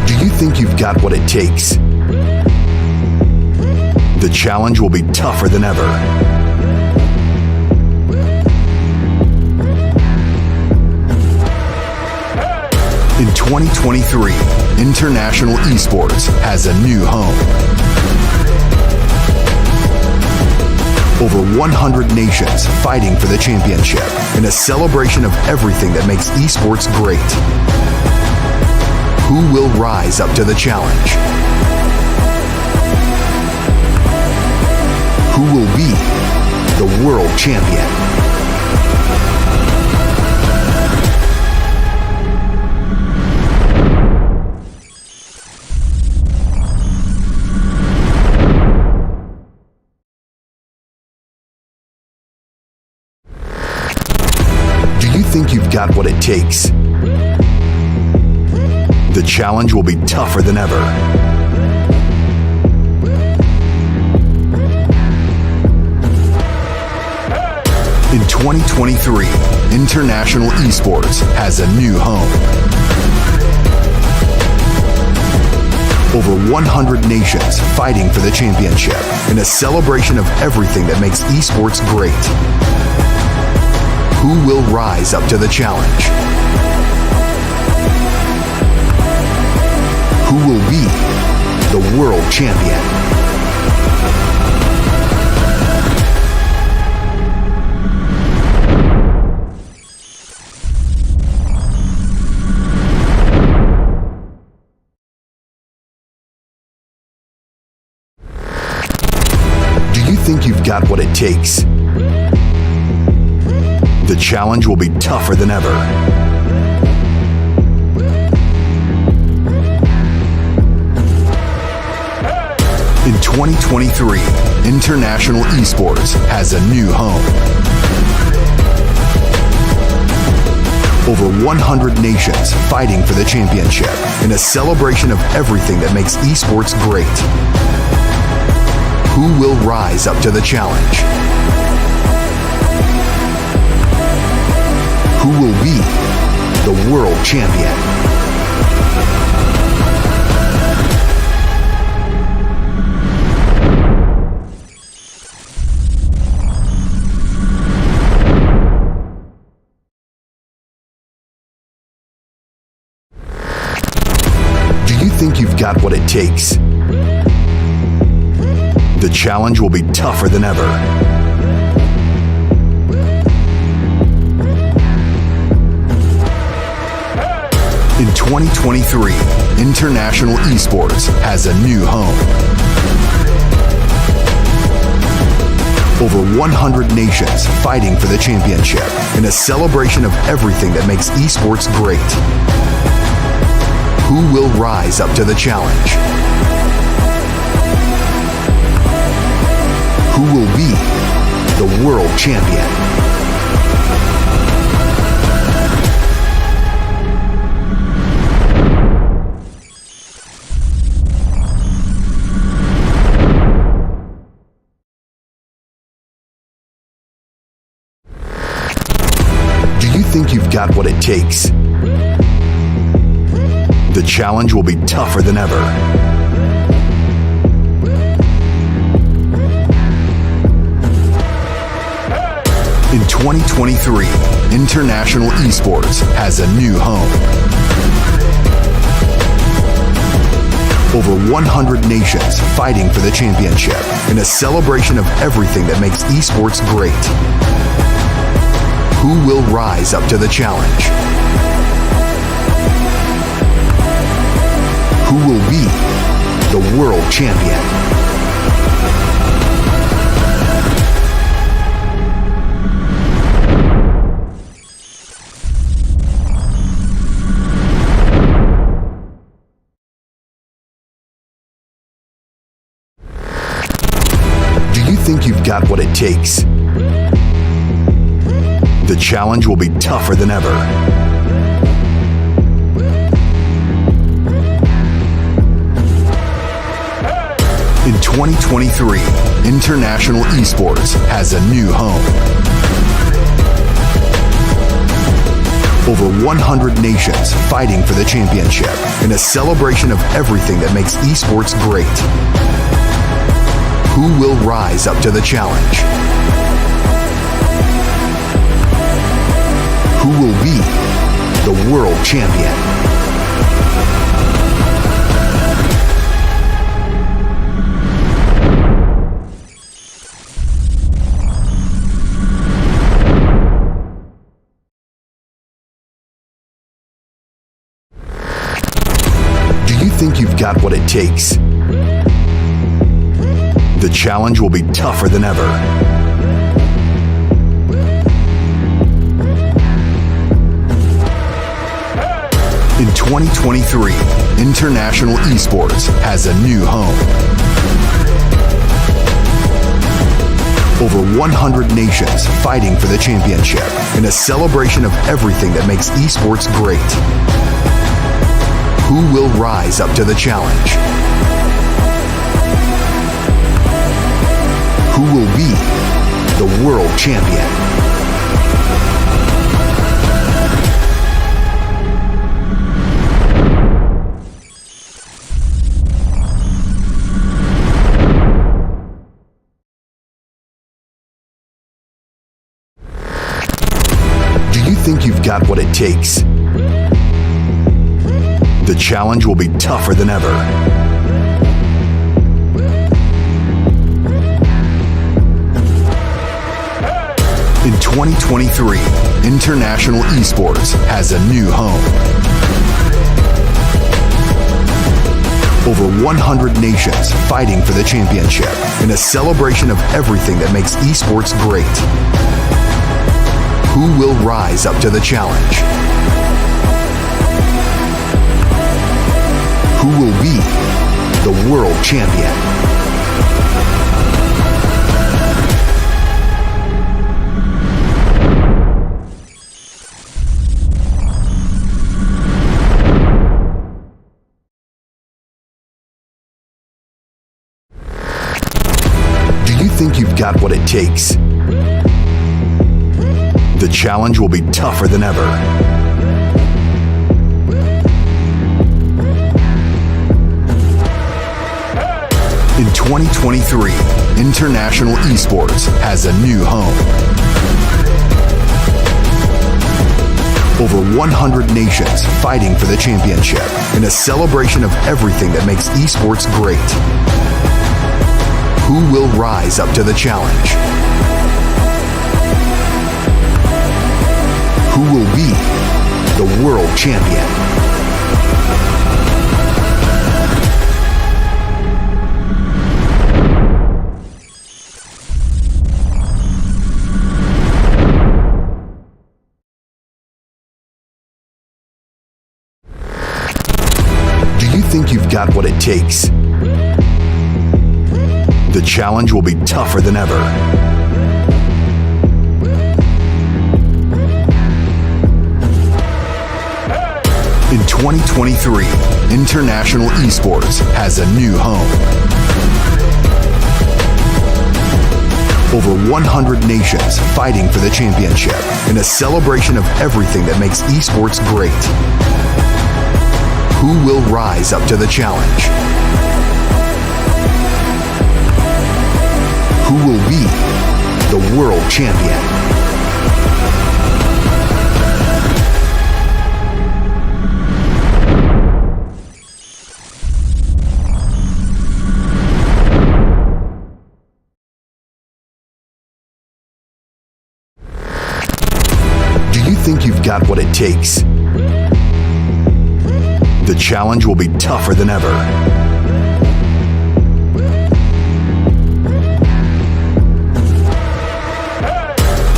Do you think you've got what it takes? The challenge will be tougher than ever. In 2023, international esports has a new home. Over 100 nations fighting for the championship in a celebration of everything that makes esports great. Who will rise up to the challenge? Who will be the world champion? Do you think you've got what it takes? The challenge will be tougher than ever. In 2023, international esports has a new home. Over 100 nations fighting for the championship in a celebration of everything that makes esports great. Who will rise up to the challenge? Who will be the world champion? you've got what it takes? The challenge will be tougher than ever. In 2023, international esports has a new home. Over 100 nations fighting for the championship in a celebration of everything that makes esports great. Who will rise up to the challenge? Who will be the world champion? Do you think you've got what it takes? The challenge will be tougher than ever. In 2023, international esports has a new home. Over 100 nations fighting for the championship in a celebration of everything that makes esports great. Who will rise up to the challenge? Who will be the world champion? Do you think you've got what it takes? The challenge will be tougher than ever. In 2023, international esports has a new home. Over 100 nations fighting for the championship in a celebration of everything that makes esports great. Who will rise up to the challenge? Who will be the world champion? Do you think you've got what it takes? The challenge will be tougher than ever. In 2023, international esports has a new home. Over 100 nations fighting for the championship in a celebration of everything that makes esports great. Who will rise up to the challenge? Who will be the world champion? Do you think you've got what it takes? The challenge will be tougher than ever. In 2023, international esports has a new home. Over 100 nations fighting for the championship in a celebration of everything that makes esports great. Who will rise up to the challenge? Who will be the world champion? Do you think you've got what it takes? The challenge will be tougher than ever. In 2023, international esports has a new home. Over 100 nations fighting for the championship in a celebration of everything that makes esports great. Who will rise up to the challenge? Who will be the world champion? Do you think you've got what it takes? The challenge will be tougher than ever. In 2023, international esports has a new home. Over 100 nations fighting for the championship in a celebration of everything that makes esports great. Who will rise up to the challenge? Who will be the world champion? Do you think you've got what it takes? The challenge will be tougher than ever. In 2023, international esports has a new home. Over 100 nations fighting for the championship in a celebration of everything that makes esports great. Who will rise up to the challenge? Who will be the world champion? Do you think you've got what it takes? The challenge will be tougher than ever.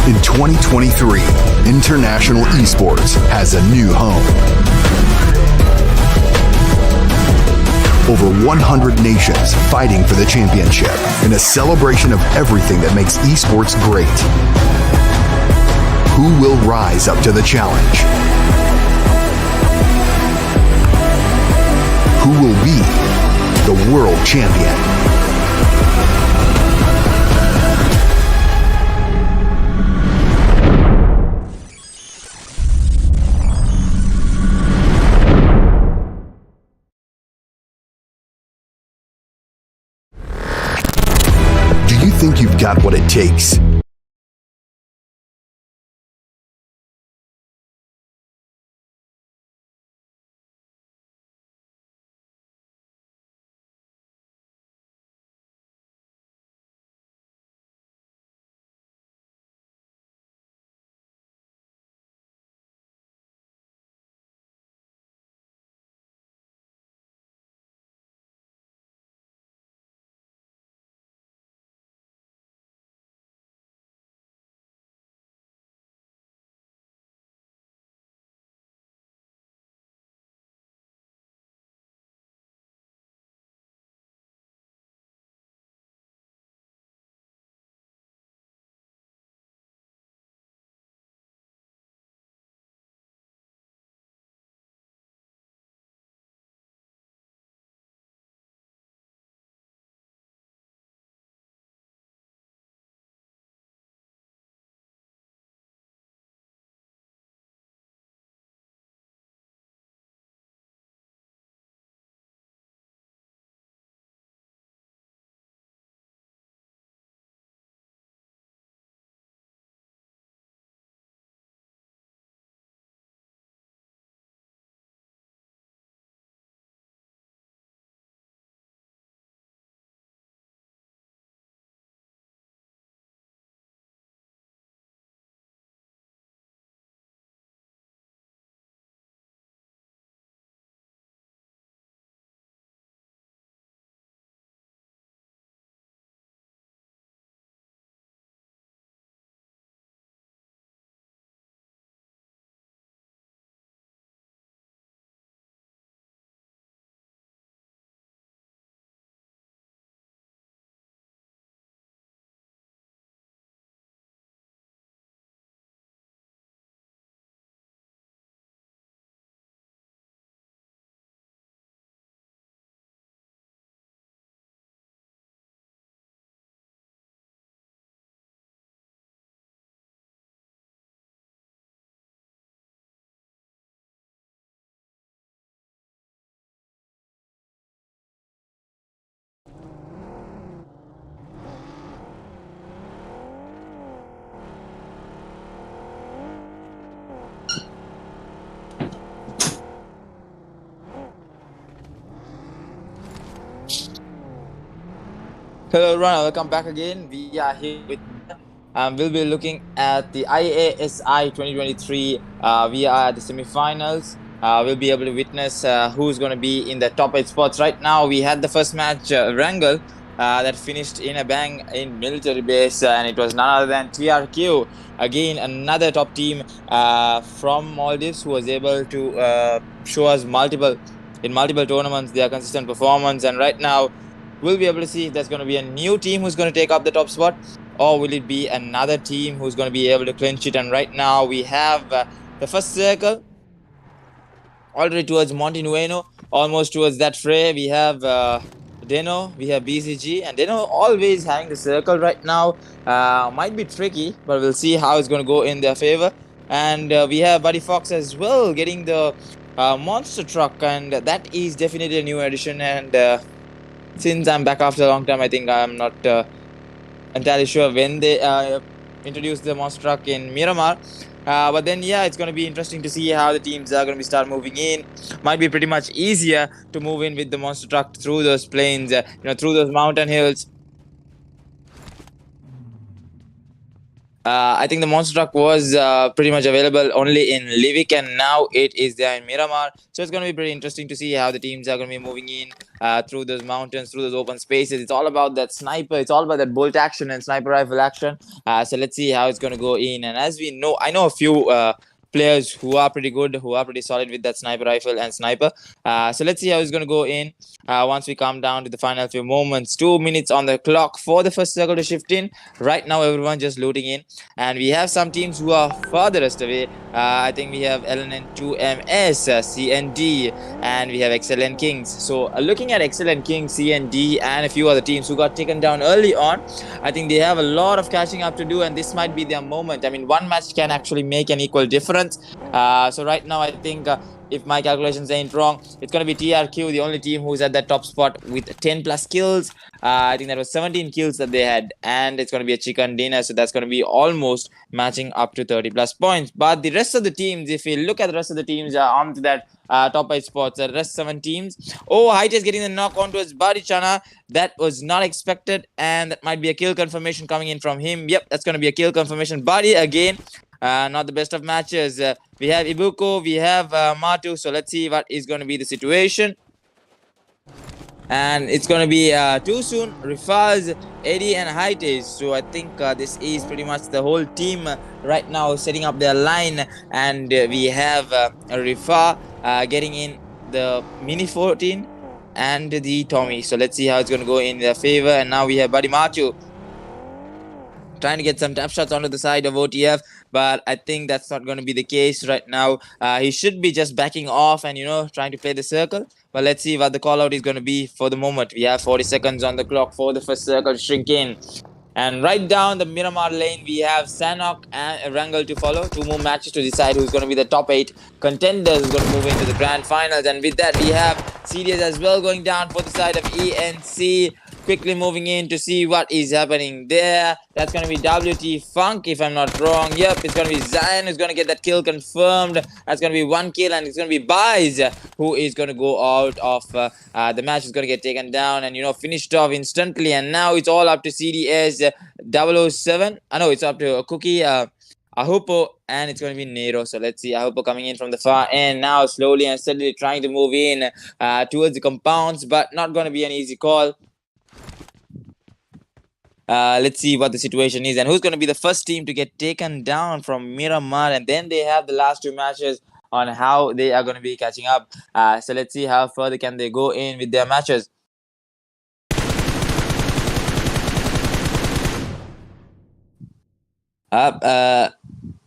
In 2023, international esports has a new home. Over 100 nations fighting for the championship in a celebration of everything that makes esports great. Who will rise up to the challenge? Who will be the world champion? Do you think you've got what it takes? Hello everyone, welcome back again. We are here with we'll be looking at the IASI 2023. We are at the semi-finals. We'll be able to witness who's going to be in the top 8 spots. Right now, we had the first match, Wrangle, that finished in a bang in military base, and it was none other than TRQ. Again, another top team from Maldives who was able to show us multiple tournaments their consistent performance. And right now, we'll be able to see if there's going to be a new team who's going to take up the top spot, or will it be another team who's going to be able to clinch it. And right now we have the first circle already towards Montinueno, almost towards that fray. We have DENO, we have BCG, and DENO always having the circle right now. Might be tricky, but we'll see how it's going to go in their favor. And we have Buddy Fox as well getting the monster truck, and that is definitely a new addition. And since I'm back after a long time, I think I'm not entirely sure when they introduced the monster truck in Miramar. But then, yeah, it's going to be interesting to see how the teams are going to be start moving in. Might be pretty much easier to move in with the monster truck through those plains, through those mountain hills. I think the monster truck was pretty much available only in Livik, and now it is there in Miramar. So it's going to be pretty interesting to see how the teams are going to be moving in through those mountains, through those open spaces. It's all about that sniper. It's all about that bolt action and sniper rifle action. So let's see how it's going to go in. And as we know, I know a few players who are pretty good, who are pretty solid with that sniper rifle and sniper. So let's see how it's going to go in once we come down to the final few moments. 2 minutes on the clock for the first circle to shift in. Right now, everyone just looting in. And we have some teams who are furthest away. I think we have LNN2MS, CND, and we have Excellent Kings. So looking at Excellent Kings, CND, and a few other teams who got taken down early on, I think they have a lot of catching up to do, and this might be their moment. I mean, one match can actually make an equal difference. So right now, I think if my calculations ain't wrong, it's going to be TRQ, the only team who's at that top spot with 10 plus kills. I think that was 17 kills that they had, and it's going to be a chicken dinner. So that's going to be almost matching up to 30 plus points. But the rest of the teams, if we look at the rest of the teams on to that top 8 spots, the rest 7 teams. Oh, Height is getting the knock on towards BADI Chana. That was not expected, and that might be a kill confirmation coming in from him. Yep, that's going to be a kill confirmation. BADI again. Not the best of matches. We have Ibuko, we have Matu. So let's see what is going to be the situation. And it's going to be too soon. Rifaz, Eddie, and Haites. So I think this is pretty much the whole team right now setting up their line. And we have Rifa getting in the Mini 14 and the Tommy. So let's see how it's going to go in their favor. And now we have Buddy Matu trying to get some tap shots onto the side of OTF, but I think that's not going to be the case right now. He should be just backing off and, trying to play the circle. But let's see what the call out is going to be for the moment. We have 40 seconds on the clock for the first circle to shrink in. And right down the Miramar lane, we have Sanok and Wrangle to follow. 2 more matches to decide who's going to be the top 8 contenders who's going to move into the grand finals. And with that, we have CDS as well going down for the side of ENC. Quickly moving in to see what is happening there. That's going to be WTFUNK, if I'm not wrong. Yep, it's going to be Zion who's going to get that kill confirmed. That's going to be 1 kill, and it's going to be Bize who is going to go out of the match. Is going to get taken down and, finished off instantly. And now it's all up to CDS 007. I know it's up to Cookie, Ahupo, and it's going to be Nero. So let's see Ahupo coming in from the far end now, slowly and steadily trying to move in towards the compounds, but not going to be an easy call. Let's see what the situation is and who's going to be the first team to get taken down from Miramar. And then they have the last 2 matches on how they are going to be catching up. So let's see how further can they go in with their matches.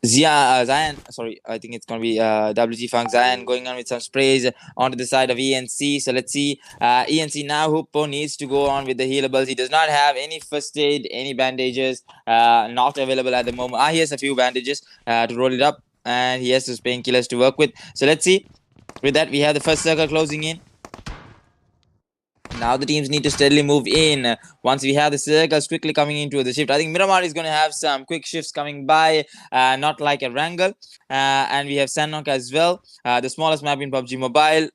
Zion, sorry, I think it's going to be WTFUNK Zion going on with some sprays onto the side of ENC. So let's see. ENC now, Huppo needs to go on with the healables. He does not have any first aid, any bandages, not available at the moment. He has a few bandages to roll it up, and he has those painkillers to work with. So let's see. With that, we have the first circle closing in. Now the teams need to steadily move in. Once we have the circles quickly coming into the shift, I think Miramar is going to have some quick shifts coming by, not like a Wrangle. And we have Sanok as well, the smallest map in PUBG Mobile.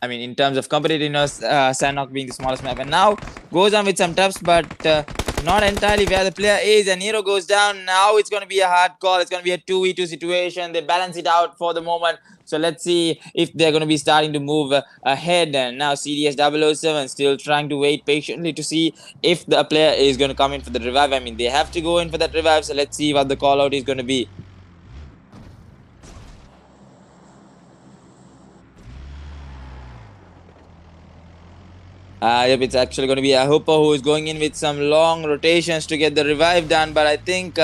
I mean, in terms of competitiveness, Sanok being the smallest map, and now goes on with some toughs, but not entirely where the player is, and Nero goes down. Now it's going to be a hard call. It's going to be a 2v2 situation. They balance it out for the moment. So let's see if they're going to be starting to move ahead. And now CDS 007 still trying to wait patiently to see if the player is going to come in for the revive. I mean, they have to go in for that revive. So let's see what the call out is going to be. Yep, it's actually going to be a Hooper who is going in with some long rotations to get the revive done. But I think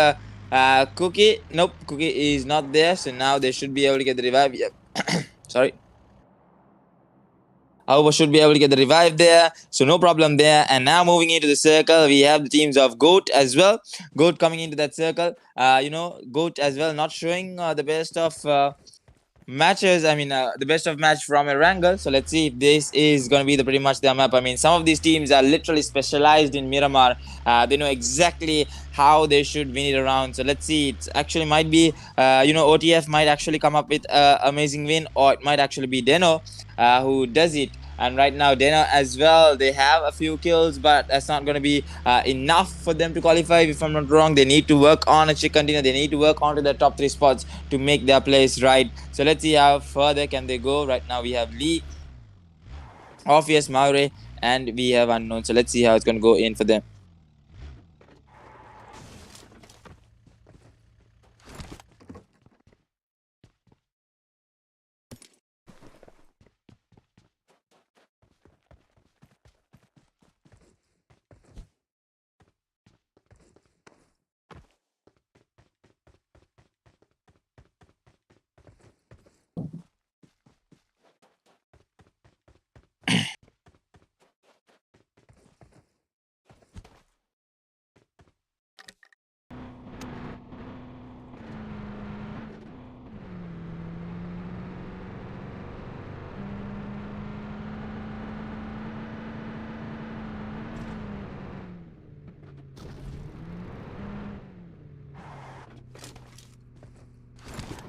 Cookie, nope, Cookie is not there. So now they should be able to get the revive. Yep. Sorry. Hooper should be able to get the revive there. So no problem there. And now moving into the circle, we have the teams of Goat as well. Goat coming into that circle. Goat as well not showing the best of matches. I mean, the best of match from Erangel. So let's see if this is going to be the pretty much their map. I mean, some of these teams are literally specialized in Miramar. They know exactly how they should win it around. So let's see. It actually might be, OTF might actually come up with an amazing win, or it might actually be DENO who does it. And right now, DENO as well, they have a few kills, but that's not going to be enough for them to qualify. If I'm not wrong, they need to work on a chicken dinner. They need to work onto the top 3 spots to make their place right. So let's see how further can they go. Right now, we have Lee, Orpheus, Maure, and we have Unknown. So let's see how it's going to go in for them.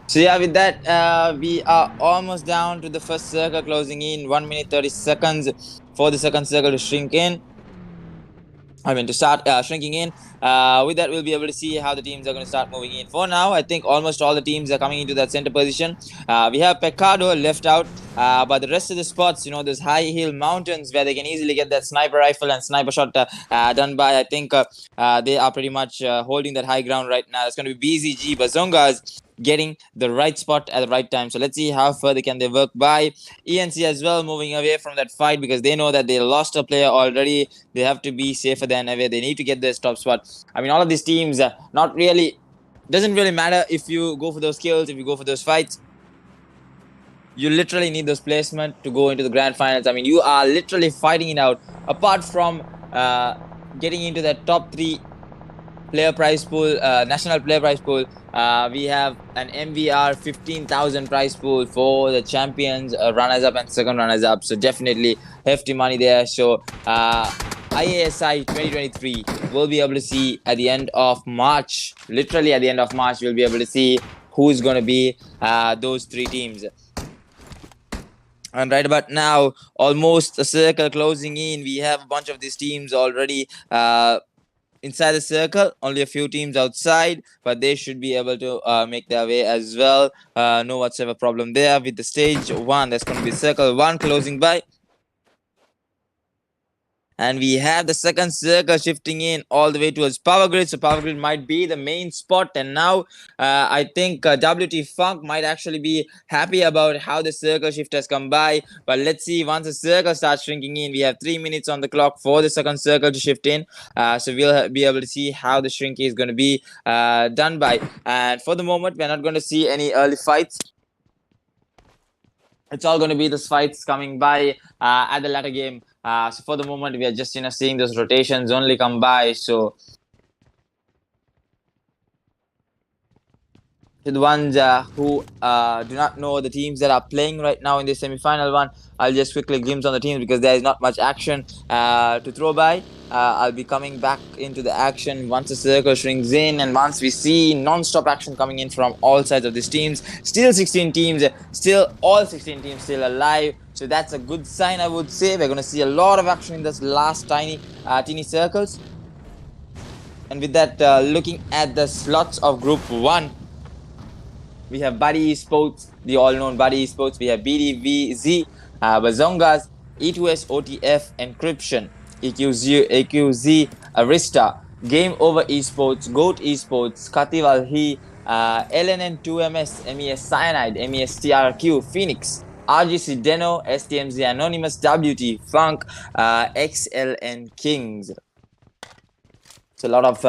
So yeah, with that, we are almost down to the first circle, closing in 1 minute 30 seconds for the second circle to shrink in. I mean, to start shrinking in. With that, we'll be able to see how the teams are going to start moving in. For now, I think almost all the teams are coming into that center position. We have Pecado left out, but the rest of the spots, those high hill mountains where they can easily get that sniper rifle and sniper shot done by, I think they are pretty much holding that high ground right now. It's going to be BZG Bazongas getting the right spot at the right time. So let's see how further can they work by. ENC as well moving away from that fight because they know that they lost a player already. They have to be safer than ever. They need to get their top spot. I mean, all of these teams not really, doesn't really matter if you go for those kills, if you go for those fights. You literally need those placement to go into the grand finals. I mean, you are literally fighting it out. Apart from getting into that top 3 player prize pool, national player prize pool, we have an MVR 15,000 prize pool for the champions, runners up and second runners up. So definitely hefty money there. So IASI 2023 we'll be able to see at the end of March. Literally at the end of March, we'll be able to see who's going to be those 3 teams. And right about now, almost a circle closing in. We have a bunch of these teams already inside the circle, only a few teams outside, but they should be able to make their way as well. No whatsoever problem there with the stage 1. That's going to be circle 1 closing by. And we have the second circle shifting in all the way towards Power Grid. So Power Grid might be the main spot. And now I think WTFUNK might actually be happy about how the circle shift has come by. But let's see, once the circle starts shrinking in, we have 3 minutes on the clock for the second circle to shift in. So we'll be able to see how the shrink is going to be done by. And for the moment, we're not going to see any early fights. It's all going to be those fights coming by at the latter game. So for the moment, we are just seeing those rotations only come by. So to the ones who do not know the teams that are playing right now in the semi-final one, I'll just quickly glimpse on the teams because there is not much action to throw by. I'll be coming back into the action once the circle shrinks in and once we see non-stop action coming in from all sides of these teams. Still 16 teams, still all 16 teams still alive. So that's a good sign, I would say. We're going to see a lot of action in this last teeny circles. And with that, looking at the slots of Group 1, we have BADI ESPORTS, the all-known BADI ESPORTS. We have BDVZ Bazongas, E2SOTF ENCRYPTION, EQZxARISTA, GAMEOVR Esports, GOAT Esports, KATHIVALHI, LNN2MS, MES CYANIDE, MES TRQ, Phoenix, RGC DENO, SDMZ Anonymous, WTFUNK, XLN Kings. So a lot of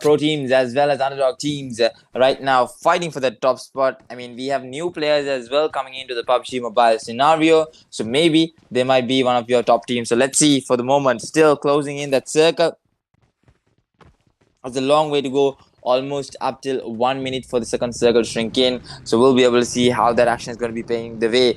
pro teams as well as underdog teams right now fighting for that top spot. I mean, we have new players as well coming into the PUBG Mobile scenario. So maybe they might be one of your top teams. So let's see. For the moment, still closing in that circle. It's a long way to go. Almost up till 1 minute for the second circle to shrink in. So we'll be able to see how that action is going to be paying the way.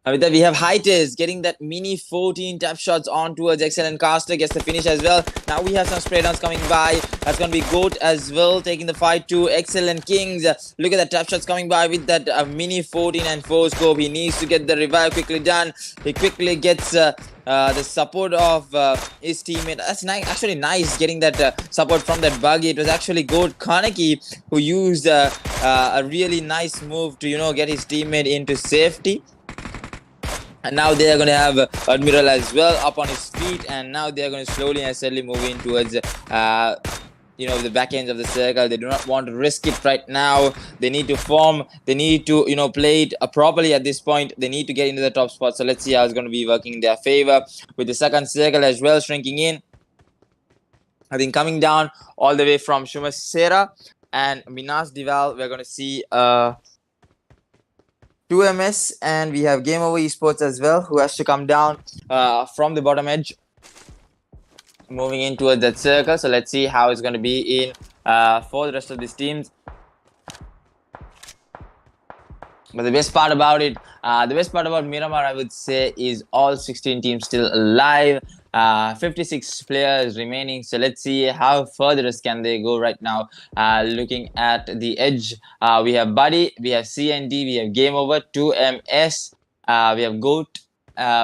With that, we have Hightails getting that mini 14 tap shots on towards Excellent Caster, gets the finish as well. Now we have some spray downs coming by. That's going to be GOAT as well, taking the fight to Excellent Kings. Look at the tap shots coming by with that mini 14 and 4 scope. He needs to get the revive quickly done. He quickly gets the support of his teammate. That's nice, actually nice getting that support from that buggy. It was actually GOAT Kaneki who used a really nice move to, get his teammate into safety. And now they are going to have Admiral as well up on his feet. And now they are going to slowly and steadily move in towards, the back ends of the circle. They do not want to risk it right now. They need to form. They need to, play it properly at this point. They need to get into the top spot. So let's see how it's going to be working in their favor. With the second circle as well shrinking in. I think coming down all the way from Shumasera and Minas Dival, we're going to see 2MS, and we have GameOver Esports as well, who has to come down from the bottom edge, moving in towards that circle. So let's see how it's going to be in for the rest of these teams. But the best part about Miramar, I would say, is all 16 teams still alive. 56 players remaining. So let's see how further can they go right now. Looking at the edge, we have BADI, we have CND, we have GameOver, 2MS, we have GOAT,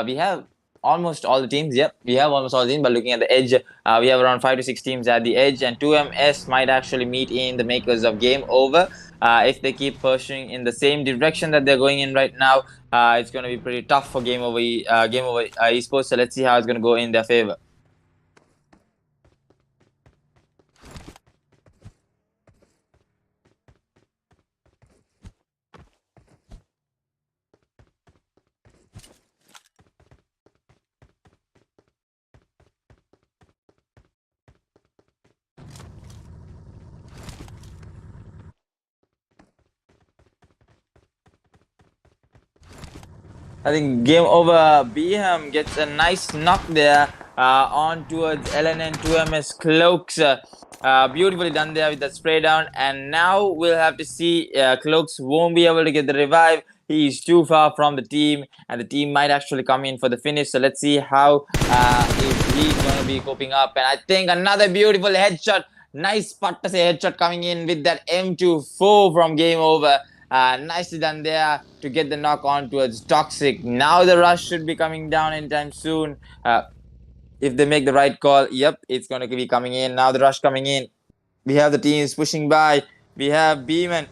we have almost all the teams. Yep, we have almost all the teams. But looking at the edge, we have around 5 to 6 teams at the edge, and 2MS might actually meet in the makers of GameOver. If they keep pushing in the same direction that they're going in right now, it's going to be pretty tough for GameOver Esports. So let's see how it's going to go in their favor. I think GameOver Bhim gets a nice knock there on towards LNN2MS Cloaks. Beautifully done there with the spray down. And now we'll have to see Cloaks won't be able to get the revive. He's too far from the team, and the team might actually come in for the finish. So let's see how if he's going to be coping up. And I think another beautiful headshot. Nice Pattase headshot coming in with that M24 from GameOver. Nicely done there to get the knock on towards Toxic. Now the rush should be coming down anytime soon. If they make the right call, yep, it's going to be coming in. Now the rush coming in. We have the teams pushing by. We have Beeman.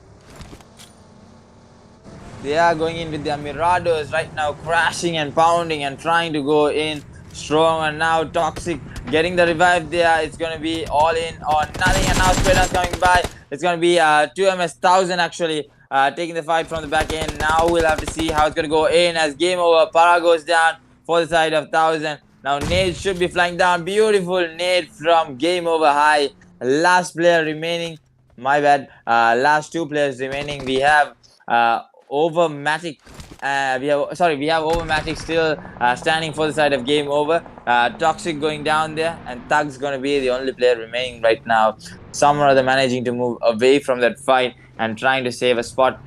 They are going in with their Mirados right now, crashing and pounding and trying to go in strong. And now Toxic getting the revive there. It's going to be all in or nothing. And now Spreader's coming by. It's going to be 2MS1000 actually taking the fight from the back end. Now we'll have to see how it's going to go in as game over. Para goes down for the side of 1000. Now Nade should be flying down. Beautiful Nade from game over high. Last player remaining. My bad. Last two players remaining. We have Overmatic. We have Overmatic still standing for the side of game over. Toxic going down there, and Thug's gonna be the only player remaining right now. Some or other managing to move away from that fight and trying to save a spot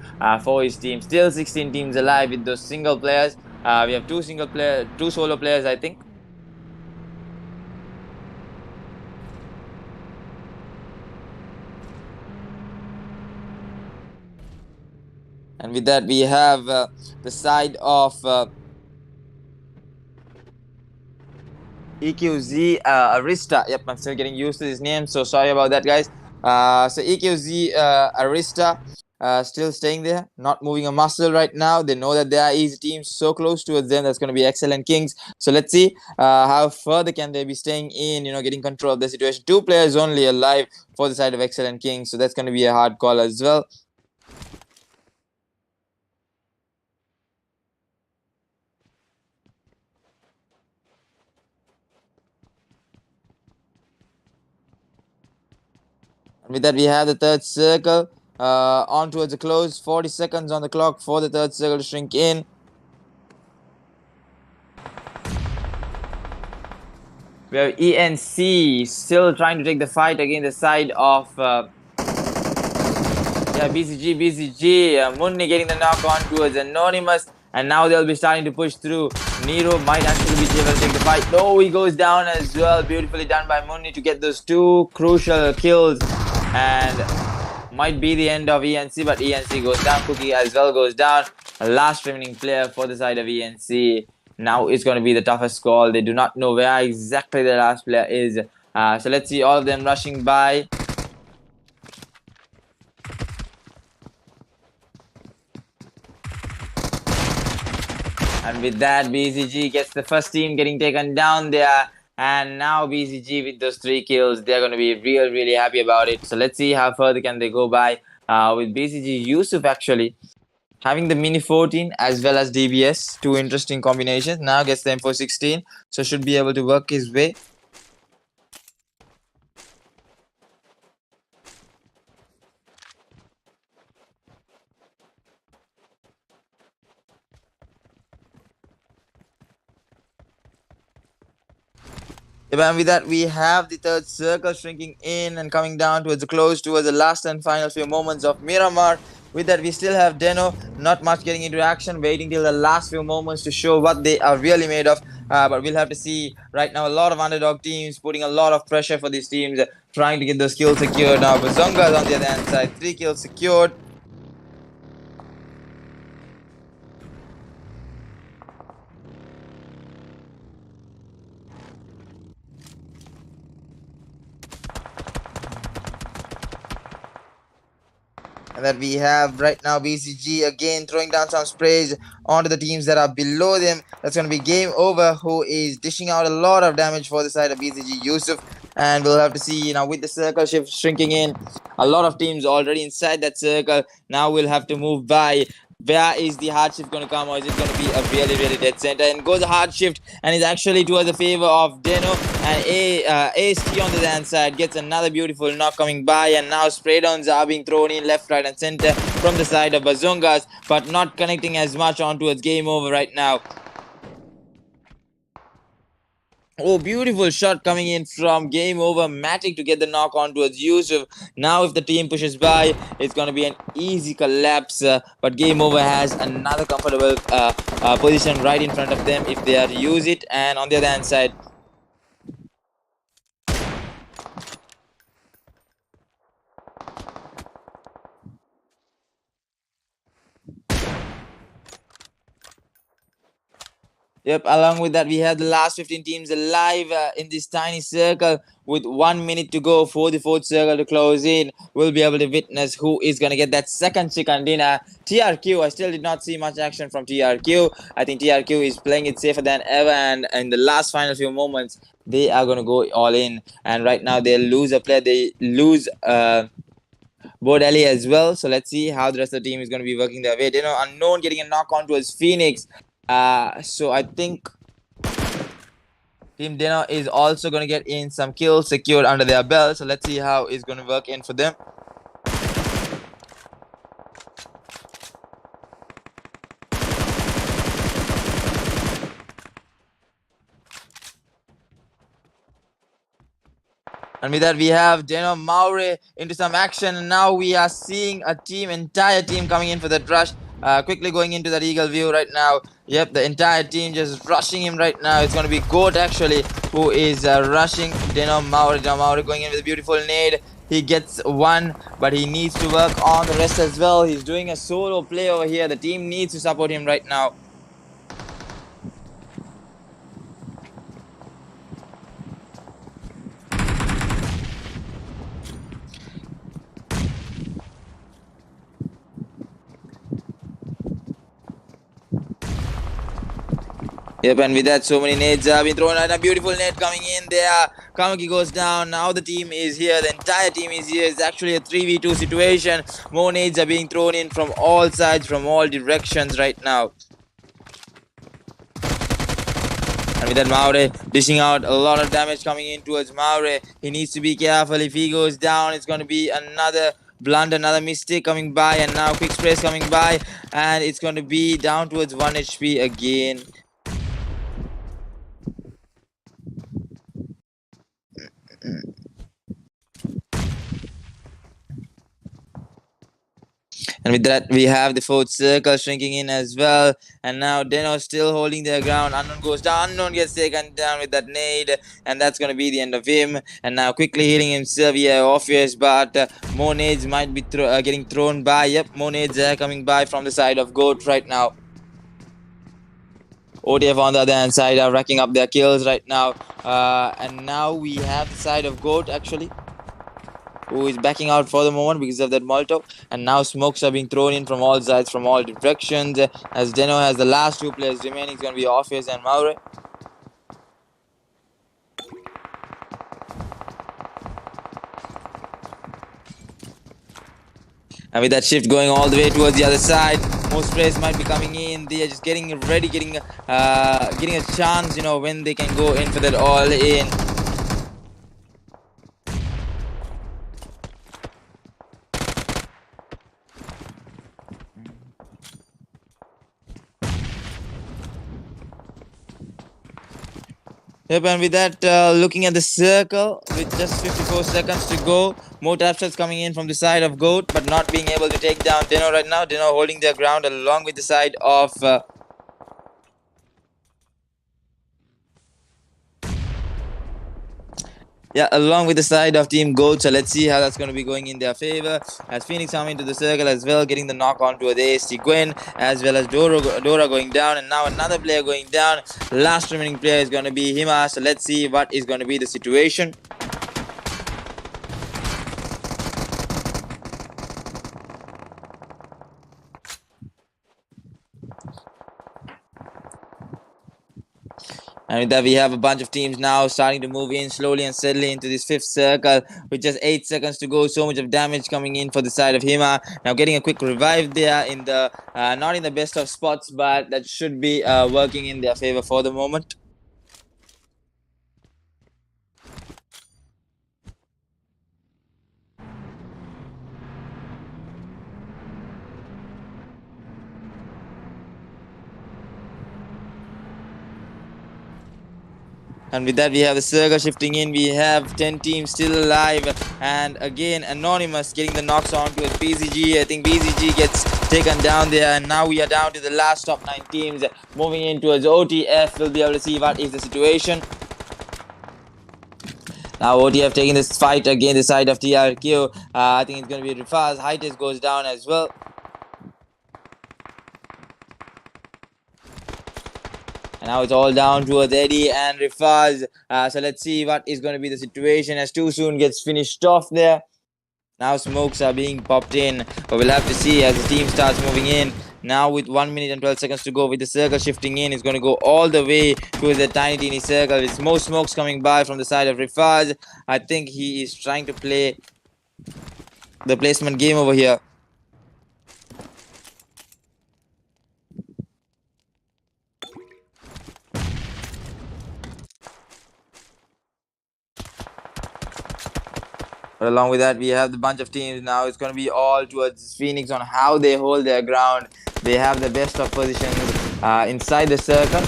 for his team. Still 16 teams alive with those single players. We have two solo players, I think. And with that, we have the side of EQZxARISTA. Yep, I'm still getting used to this name, so sorry about that, guys. So EQZxARISTA still staying there, not moving a muscle right now. They know that there is a team so close towards them that's going to be Excellent Kings. So let's see how further can they be staying in, getting control of the situation. Two players only alive for the side of Excellent Kings, so that's going to be a hard call as well. With that, we have the third circle on towards the close. 40 seconds on the clock for the third circle to shrink in. We have ENC still trying to take the fight against the side of BCG. Munni getting the knock on towards Anonymous. And now they'll be starting to push through. Nero might actually be able to take the fight. No, he goes down as well. Beautifully done by Munni to get those two crucial kills. And might be the end of ENC, but ENC goes down. Cookie as well goes down. Last remaining player for the side of ENC. Now it's going to be the toughest call. They do not know where exactly the last player is. So let's see all of them rushing by. And with that, BCG gets the first team getting taken down there. And now BCG with those 3 kills, they're going to be really happy about it. So let's see how further can they go by with BCG. Yusuf actually having the Mini 14 as well as DBS. 2 interesting combinations. Now gets the M416. So should be able to work his way. And with that, we have the third circle shrinking in and coming down towards the close, towards the last and final few moments of Miramar. With that, we still have DENO, not much getting into action, waiting till the last few moments to show what they are really made of. But we'll have to see right now a lot of underdog teams putting a lot of pressure for these teams, trying to get those kills secured. Now, Bazongas on the other hand side, 3 kills secured. And that we have right now BCG again throwing down some sprays onto the teams that are below them. That's going to be game over, who is dishing out a lot of damage for the side of BCG. Yusuf. And we'll have to see with the circle shift shrinking in, a lot of teams already inside that circle. Now we'll have to move by. Where is the hard shift going to come, or is it going to be a really dead center? And goes a hard shift, and is actually towards the favor of DENO. And AST on the hand side gets another beautiful knock coming by, and now spray downs are being thrown in left, right, and center from the side of Bazongas, but not connecting as much on towards game over right now. Oh, beautiful shot coming in from game over Matic to get the knock on towards Yusuf. Now if the team pushes by, it's going to be an easy collapse. But game over has another comfortable position right in front of them if they are to use it. And on the other hand side, Yep, along with that, we have the last 15 teams alive in this tiny circle with 1 minute to go for the fourth circle to close in. We'll be able to witness who is going to get that second chicken dinner. TRQ, I still did not see much action from TRQ. I think TRQ is playing it safer than ever, and in the last final few moments, they are going to go all in. And right now, they lose a player. They lose BDVZ as well. So let's see how the rest of the team is going to be working their way. DENO unknown getting a knock on towards Phoenix. So I think Team DENO is also going to get in some kills secured under their belt. So let's see how it's going to work in for them. And with that, we have DENO Maure into some action. And now we are seeing a entire team coming in for that rush. Quickly going into that eagle view right now. Yep, the entire team just rushing him right now. It's going to be GOAT actually who is rushing DENO Maure. DENO Maure going in with a beautiful nade. He gets one, but he needs to work on the rest as well. He's doing a solo play over here. The team needs to support him right now. Yep, and with that, so many nades have been thrown out. A beautiful net coming in there. Kamaki goes down. Now the team is here. The entire team is here. It's actually a 3v2 situation. More nades are being thrown in from all sides, from all directions right now. And with that, Maure dishing out a lot of damage coming in towards Maure. He needs to be careful. If he goes down, it's going to be another blunder, another mistake coming by. And now quick sprays coming by. And it's going to be down towards 1 HP again. And with that, we have the fourth circle shrinking in as well. And now DENO still holding their ground. Unknown goes down. Unknown gets taken down with that nade. And that's going to be the end of him. And now quickly healing himself. Yeah, obvious. But more nades might be getting thrown by. Yep, more nades are coming by from the side of GOAT right now. OTF on the other hand side are racking up their kills right now. And now we have the side of GOAT actually, who is backing out for the moment because of that Molotov. And now smokes are being thrown in from all sides, from all directions. As DENO has the last two players remaining, it's going to be Orpheus and Maure. And with that shift going all the way towards the other side, more sprays might be coming in. They are just getting ready, getting a chance, you know, when they can go in for that all in. Yep, and with that, looking at the circle, with just 54 seconds to go, more tap shots coming in from the side of GOAT, but not being able to take down DENO right now. DENO holding their ground along with the side of along with the side of Team GOAT. So let's see how that's going to be going in their favor. As Phoenix come into the circle as well, getting the knock on to the AC Gwen, as well as Dora going down, and now another player going down. Last remaining player is going to be Hima. So let's see what is going to be the situation. And with that, we have a bunch of teams now starting to move in slowly and steadily into this fifth circle with just 8 seconds to go. So much of damage coming in for the side of Hima. Now getting a quick revive there in the not in the best of spots, but that should be working in their favor for the moment. And with that, we have the circle shifting in. We have 10 teams still alive. And again, Anonymous getting the knocks on to BZG. I think BZG gets taken down there. And now we are down to the last top 9 teams. Moving in towards OTF. We'll be able to see what is the situation. Now OTF taking this fight again, the side of TRQ. I think it's going to be fast. Hightest goes down as well. And Now it's all down towards Eddie and Rifaz. So let's see what is going to be the situation as Too Soon gets finished off there. Now smokes are being popped in, but we'll have to see as the team starts moving in. Now with 1 minute and 12 seconds to go, with the circle shifting in, it's going to go all the way towards the tiny teeny circle. With more smokes coming by from the side of Rifaz. I think he is trying to play the placement game over here. But along with that, we have the bunch of teams now. It's going to be all towards Phoenix on how they hold their ground. They have the best of positions inside the circle.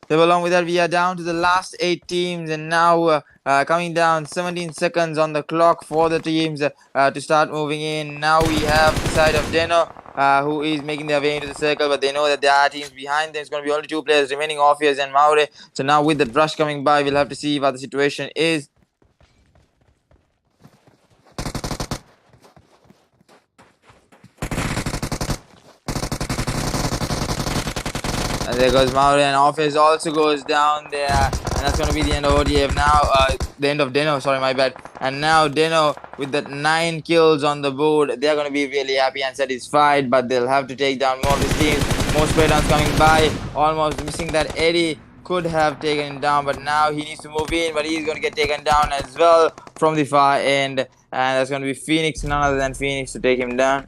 So along with that, we are down to the last 8 teams, and now coming down 17 seconds on the clock for the teams to start moving in. Now we have the side of DENO, who is making their way into the circle, but they know that there are teams behind them. It's going to be only 2 players remaining, Orpheus and Maure. So now with the rush coming by, we'll have to see what the situation is. And there goes Maure, and Orpheus also goes down there. And that's going to be the end of ODF now. The end of DENO, sorry, my bad. And now DENO with that 9 kills on the board. They're going to be really happy and satisfied, but they'll have to take down more of these teams. More spray downs coming by. Almost missing that Eddie. Could have taken him down, but now he needs to move in, but he's going to get taken down as well from the far end. And that's going to be Phoenix, none other than Phoenix, to take him down.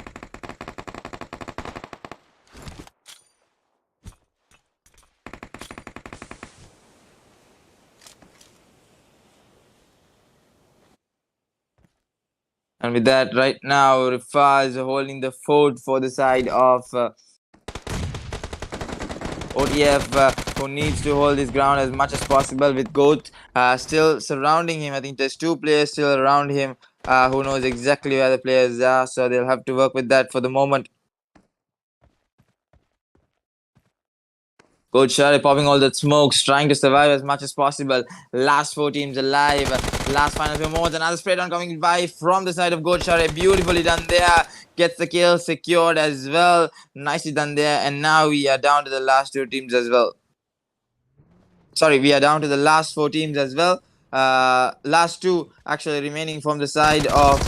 And with that, right now, Rifaz is holding the fort for the side of OTF, who needs to hold his ground as much as possible, with Goat still surrounding him. I think there's 2 players still around him who knows exactly where the players are, so they'll have to work with that for the moment. GAMEOVR popping all that smokes, trying to survive as much as possible. Last 4 teams alive. Last final few moments. Another spray down coming by from the side of GAMEOVR. Beautifully done there. Gets the kill secured as well. Nicely done there. And now we are down to the last 2 teams as well. Sorry, we are down to the last 4 teams as well. Last 2 actually remaining from the side of...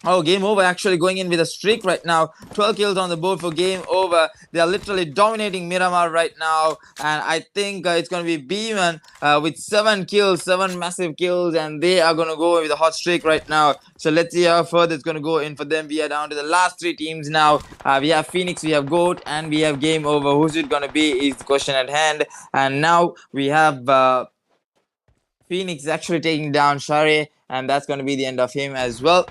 Oh, GAMEOVR actually going in with a streak right now. 12 kills on the board for GAMEOVR. They are literally dominating Miramar right now. And I think it's going to be Beeman with 7 kills, 7 massive kills. And they are going to go with a hot streak right now. So let's see how further it's going to go in for them. We are down to the last 3 teams now. We have Phoenix, we have GOAT, and we have GAMEOVR. Who's it going to be is the question at hand. And now we have Phoenix actually taking down Share. And that's going to be the end of him as well.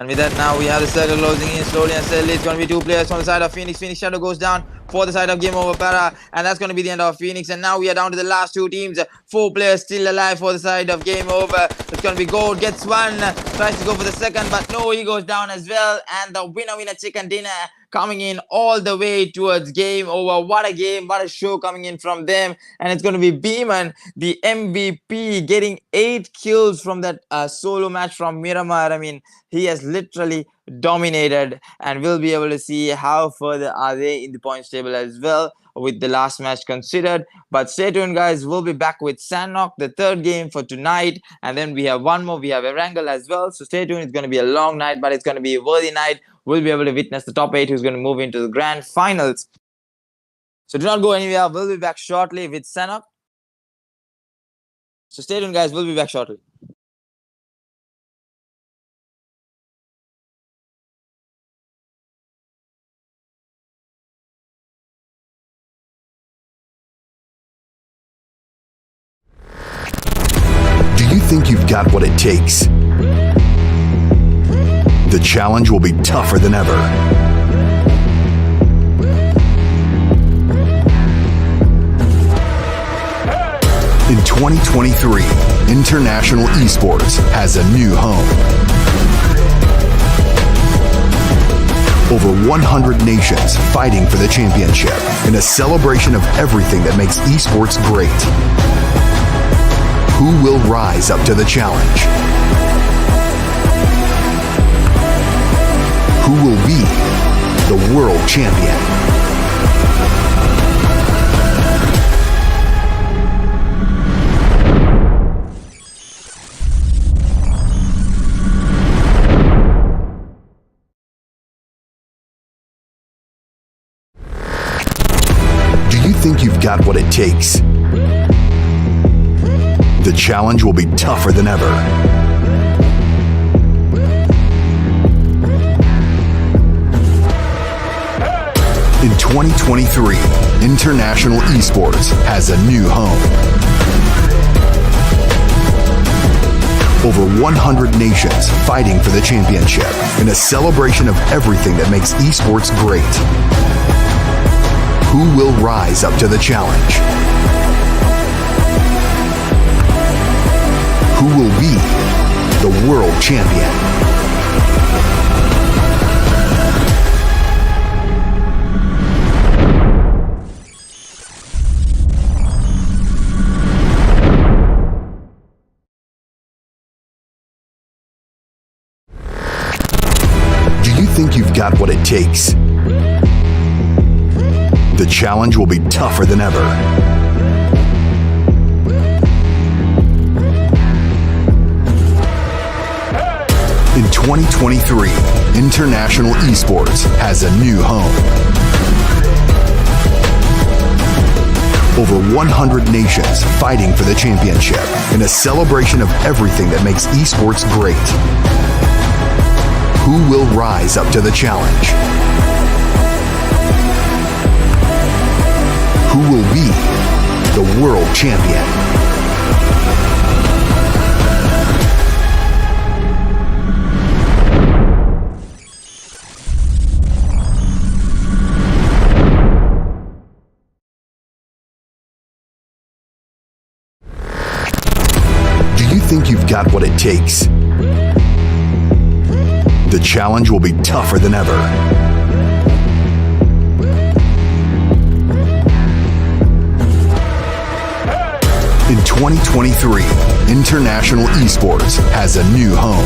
And with that, now we have the circle closing in slowly and steadily. It's going to be 2 players from the side of Phoenix. Phoenix Shadow goes down for the side of GAMEOVR Para. And that's going to be the end of Phoenix. And now we are down to the last 2 teams. 4 players still alive for the side of GAMEOVR. It's going to be Gold. Gets 1. Tries to go for the second. But no, he goes down as well. And the winner chicken dinner coming in all the way towards GAMEOVR. What a game. What a show coming in from them. And it's going to be Beeman, the MVP, getting 8 kills from that solo match from Miramar. I mean, he has literally dominated, and we'll be able to see how further are they in the points table as well with the last match considered. But stay tuned, guys. We'll be back with Sandknock, the 3rd game for tonight, and then we have one more. We have Erangel as well, so stay tuned. It's going to be a long night, but it's going to be a worthy night. We'll be able to witness the top 8 who's going to move into the grand finals. So do not go anywhere. We'll be back shortly with Sandknock. So stay tuned, guys. We'll be back shortly. Do you think you've got what it takes? The challenge will be tougher than ever. In 2023, international esports has a new home. Over 100 nations fighting for the championship in a celebration of everything that makes esports great. Who will rise up to the challenge? Who will be the world champion? Think you've got what it takes? The challenge will be tougher than ever. In 2023, international esports has a new home. Over 100 nations fighting for the championship in a celebration of everything that makes esports great. Who will rise up to the challenge? Who will be the world champion? Do you think you've got what it takes? The challenge will be tougher than ever. In 2023, international esports has a new home. Over 100 nations fighting for the championship in a celebration of everything that makes esports great. Who will rise up to the challenge? Who will be the world champion? Do you think you've got what it takes? The challenge will be tougher than ever. In 2023, international esports has a new home.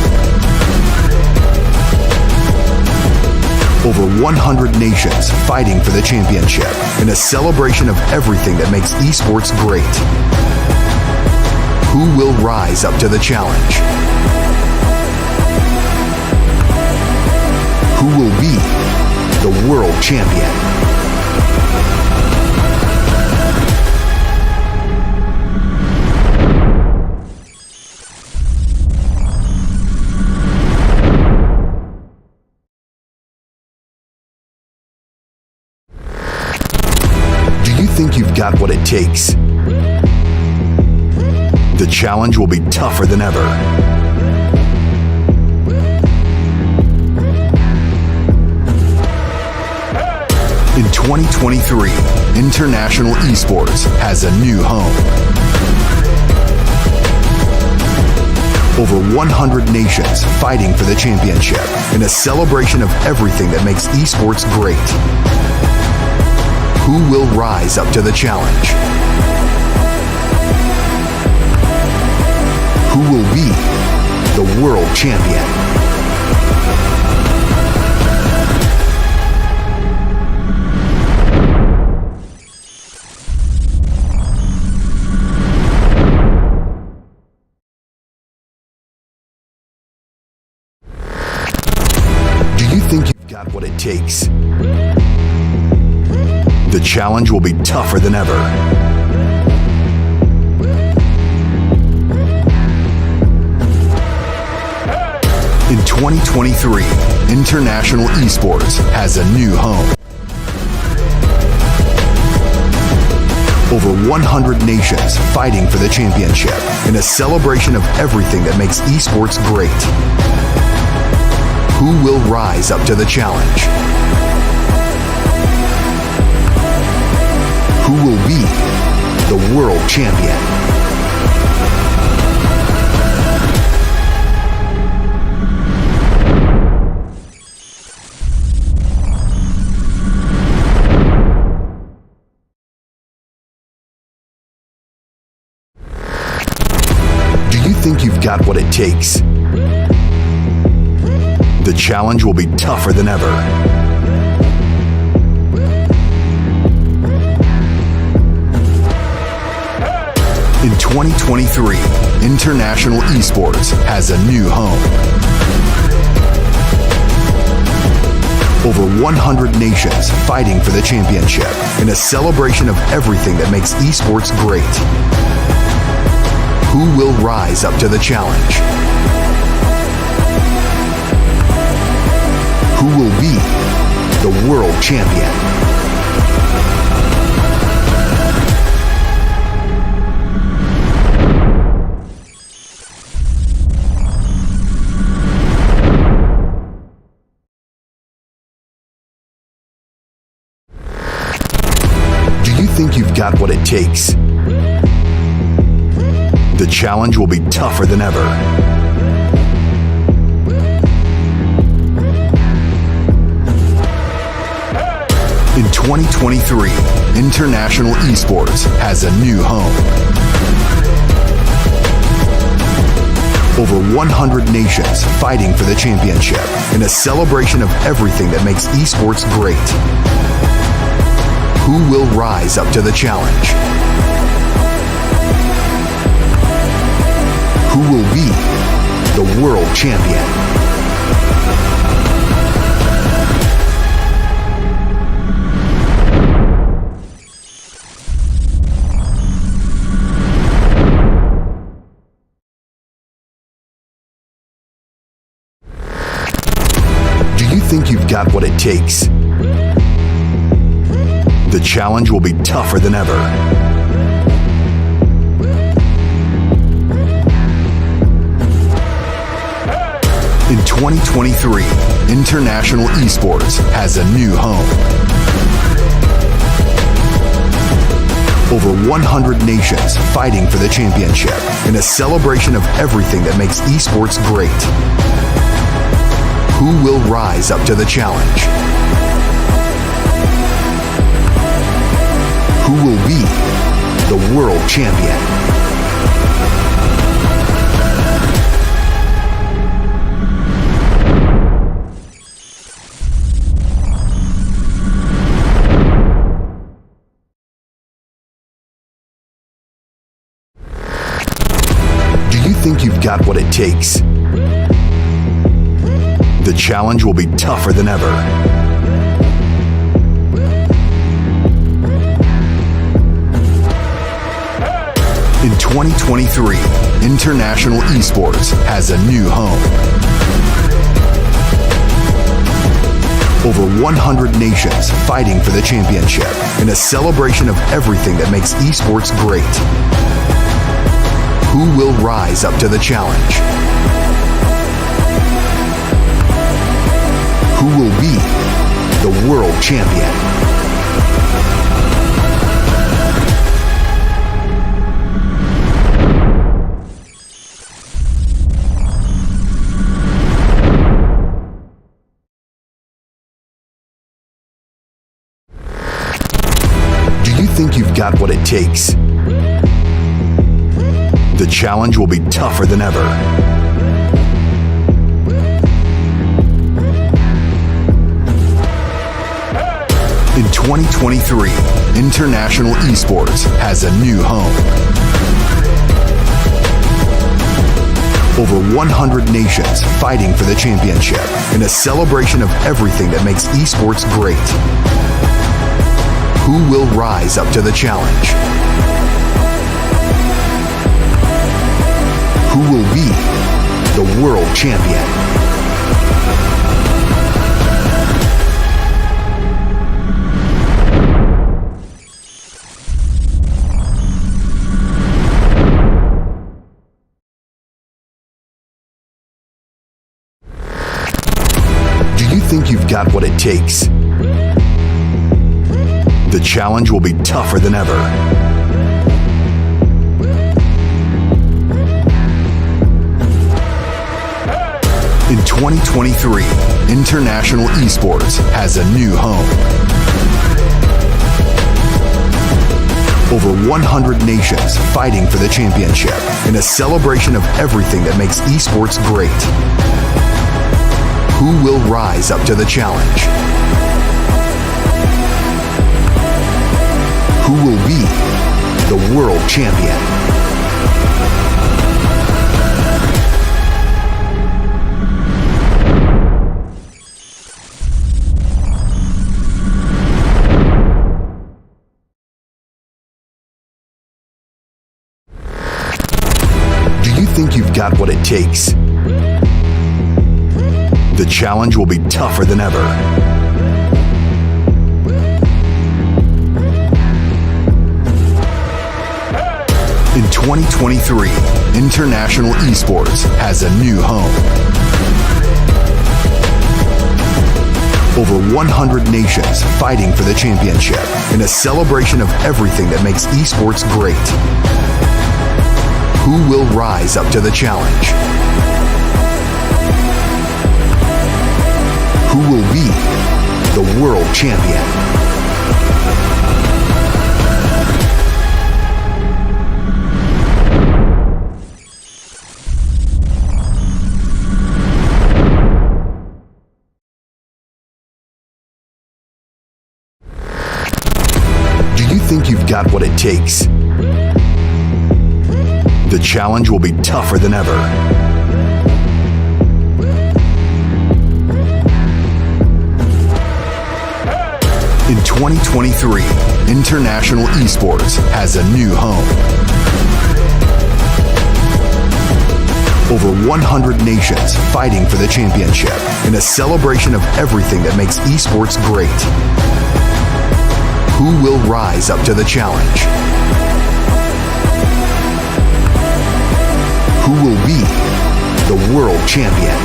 Over 100 nations fighting for the championship in a celebration of everything that makes esports great. Who will rise up to the challenge? Who will be the world champion? Think you've got what it takes? The challenge will be tougher than ever. In 2023, international esports has a new home. Over 100 nations fighting for the championship in a celebration of everything that makes esports great. Who will rise up to the challenge? Who will be the world champion? Do you think you've got what it takes? The challenge will be tougher than ever. In 2023, international esports has a new home. Over 100 nations fighting for the championship in a celebration of everything that makes esports great. Who will rise up to the challenge? Who will be the world champion? Do you think you've got what it takes? The challenge will be tougher than ever. In 2023, international esports has a new home. Over 100 nations fighting for the championship in a celebration of everything that makes esports great. Who will rise up to the challenge? Who will be the world champion? Do you think you've got what it takes? The challenge will be tougher than ever. In 2023, international esports has a new home. Over 100 nations fighting for the championship in a celebration of everything that makes esports great. Who will rise up to the challenge? Who will be the world champion? Do you think you've got what it takes? The challenge will be tougher than ever. In 2023, international esports has a new home. Over 100 nations fighting for the championship in a celebration of everything that makes esports great. Who will rise up to the challenge? Who will be the world champion? Do you think you've got what it takes? The challenge will be tougher than ever. In 2023, international esports has a new home. Over 100 nations fighting for the championship in a celebration of everything that makes esports great. Who will rise up to the challenge? Who will be the world champion? Do you think you've got what it takes? The challenge will be tougher than ever. In 2023, international esports has a new home. Over 100 nations fighting for the championship in a celebration of everything that makes esports great. Who will rise up to the challenge? Who will be the world champion? got what it takes. The challenge will be tougher than ever. In 2023, international esports has a new home. Over 100 nations fighting for the championship in a celebration of everything that makes esports great. Who will rise up to the challenge? Who will be the world champion? Do you think you've got what it takes? The challenge will be tougher than ever. In 2023, international esports has a new home. Over 100 nations fighting for the championship in a celebration of everything that makes esports great. Who will rise up to the challenge? Who will be the world champion? Do you think you've got what it takes? The challenge will be tougher than ever. In 2023, international esports has a new home. Over 100 nations fighting for the championship in a celebration of everything that makes esports great. Who will rise up to the challenge? Who will be the world champion?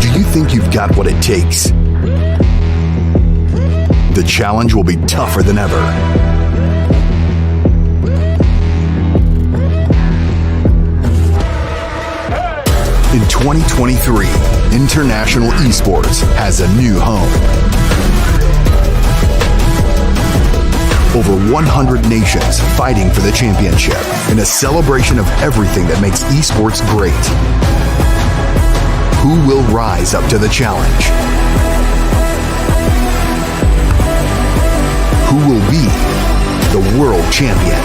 Do you think you've got what it takes? The challenge will be tougher than ever. In 2023, international esports has a new home. Over 100 nations fighting for the championship in a celebration of everything that makes esports great. Who will rise up to the challenge? Who will be the world champion?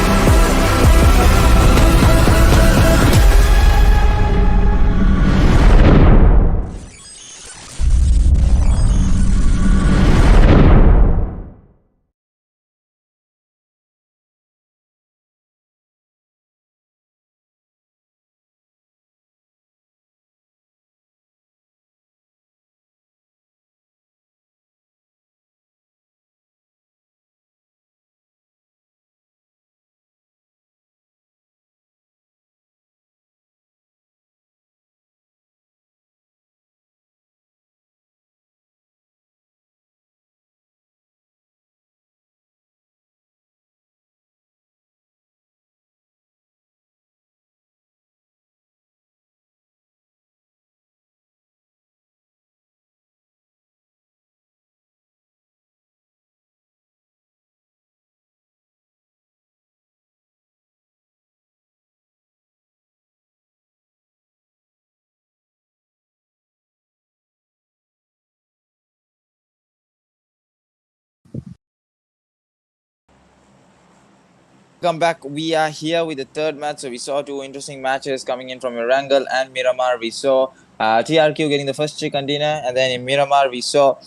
Welcome back. We are here with the third match. So we saw two interesting matches coming in from Erangel and Miramar. We saw TRQ getting the first chicken dinner, and then in Miramar we saw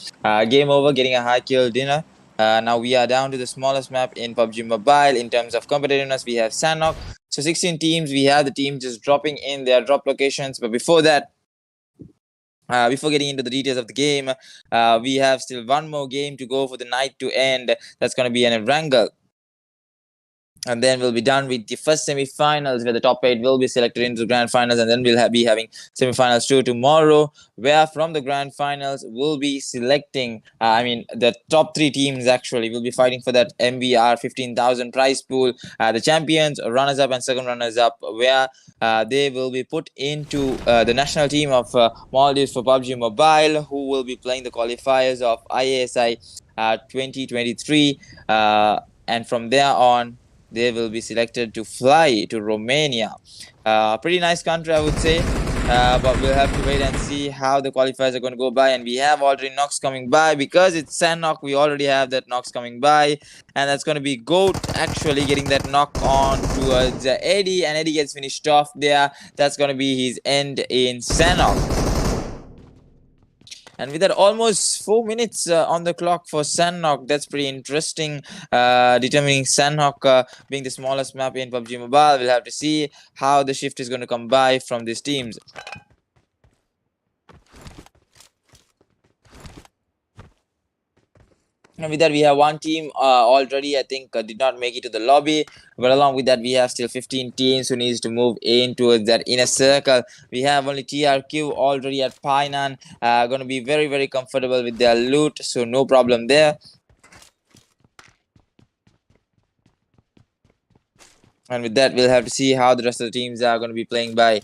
Game Over getting a high kill dinner. Now we are down to the smallest map in PUBG Mobile in terms of competitiveness. We have Sanok. So 16 teams. We have the team just dropping in their drop locations. But before that, Before getting into the details of the game, we have still one more game to go for the night to end. That's going to be an Wrangle. And then we'll be done with the first semi-finals, where the top 8 will be selected into the grand finals, and then we'll be having semi-finals 2 tomorrow, where from the grand finals we'll be selecting the top 3 teams actually will be fighting for that MVR 15,000 prize pool. The champions, runners-up and second runners-up, where they will be put into the national team of Maldives for PUBG Mobile, who will be playing the qualifiers of IASI 2023, and from there on they will be selected to fly to Romania. Pretty nice country, I would say. But we'll have to wait and see how the qualifiers are going to go by. And we have already knocks coming by. Because it's Sand knock, we already have that knocks coming by. And that's going to be Goat actually getting that knock on towards Eddie. And Eddie gets finished off there. That's going to be his end in Sand knock. And with that, almost 4 minutes on the clock for Sandhawk. That's pretty interesting. Determining Sandhawk being the smallest map in PUBG Mobile. We'll have to see how the shift is going to come by from these teams. And with that, we have one team already, I think, did not make it to the lobby. But along with that, we have still 15 teams who needs to move in towards that inner circle. We have only TRQ already at Painan. Going to be very, very comfortable with their loot. So no problem there. And with that, we'll have to see how the rest of the teams are going to be playing by.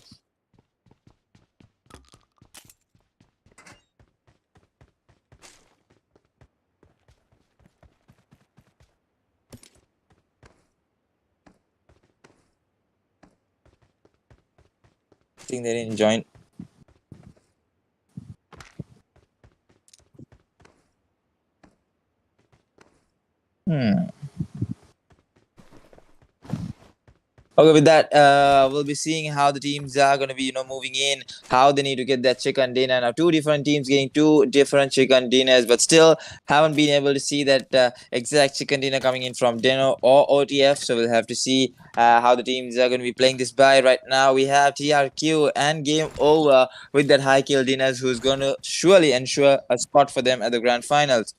I think they didn't join. Okay, with that, we'll be seeing how the teams are going to be, moving in, how they need to get that chicken dinner. Now, 2 different teams getting 2 different chicken dinners, but still haven't been able to see that exact chicken dinner coming in from DENO or OTF. So we'll have to see how the teams are going to be playing this by. Right now, we have TRQ and GAMEOVR with that high kill dinners, who's going to surely ensure a spot for them at the grand finals.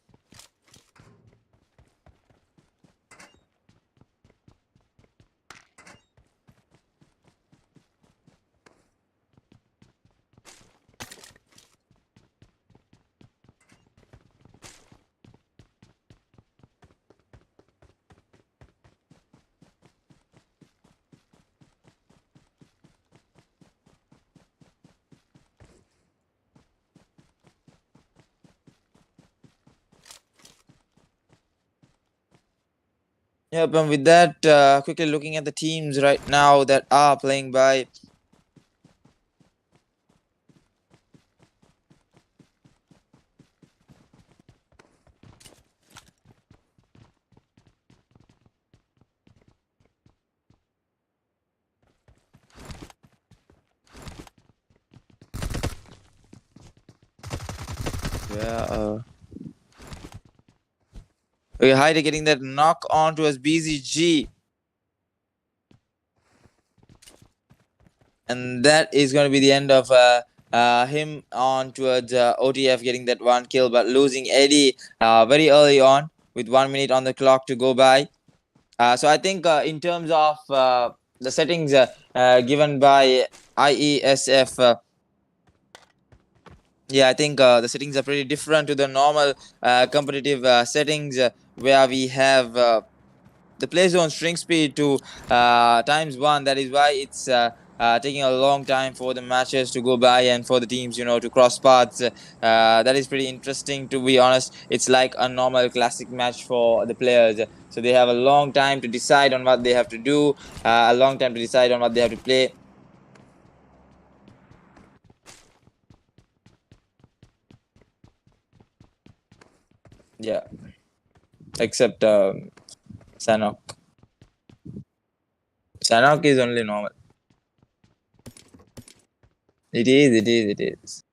Yep, and with that, quickly looking at the teams right now that are playing by. Yeah, okay, Heide getting that knock on towards BZG. And that is going to be the end of him on towards OTF getting that 1 kill, but losing Eddie very early on with 1 minute on the clock to go by. So I think in terms of the settings given by IESF, yeah, I think the settings are pretty different to the normal competitive settings where we have the play zone string speed to ×1. That is why it's taking a long time for the matches to go by and for the teams, to cross paths. That is pretty interesting, to be honest. It's like a normal classic match for the players. So they have a long time to decide on what they have to do, a long time to decide on what they have to play. Yeah, except Sanok. Sanok is only normal. It is.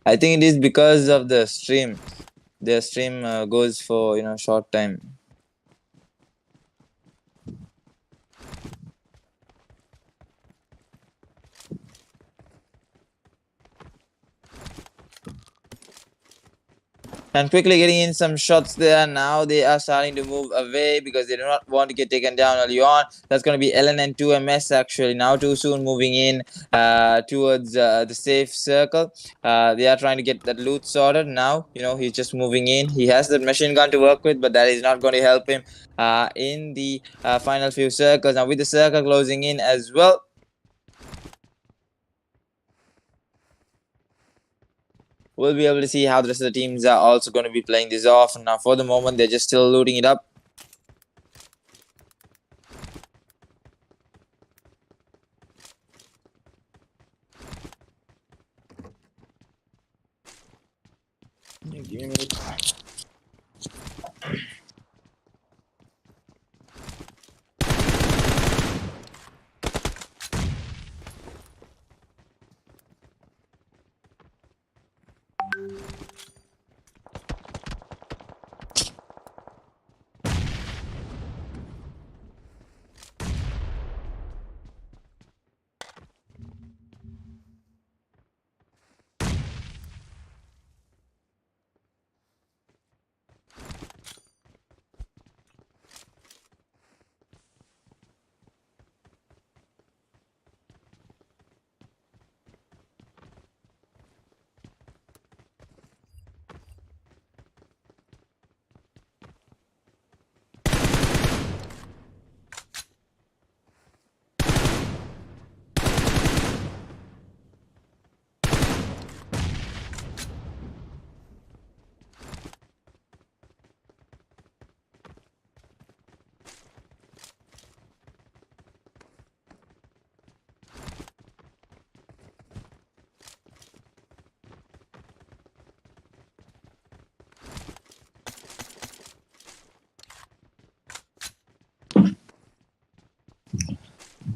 I think it is because of the stream. Their stream goes for short time. and quickly getting in some shots there. Now they are starting to move away because they do not want to get taken down early on. That's going to be LN and 2MS actually. Now too soon moving in towards the safe circle. They are trying to get that loot sorted now. He's just moving in. He has the machine gun to work with, but that is not going to help him in the final few circles. Now with the circle closing in as well, we'll be able to see how the rest of the teams are also going to be playing this off. Now for the moment, they're just still looting it up. Give me a minute.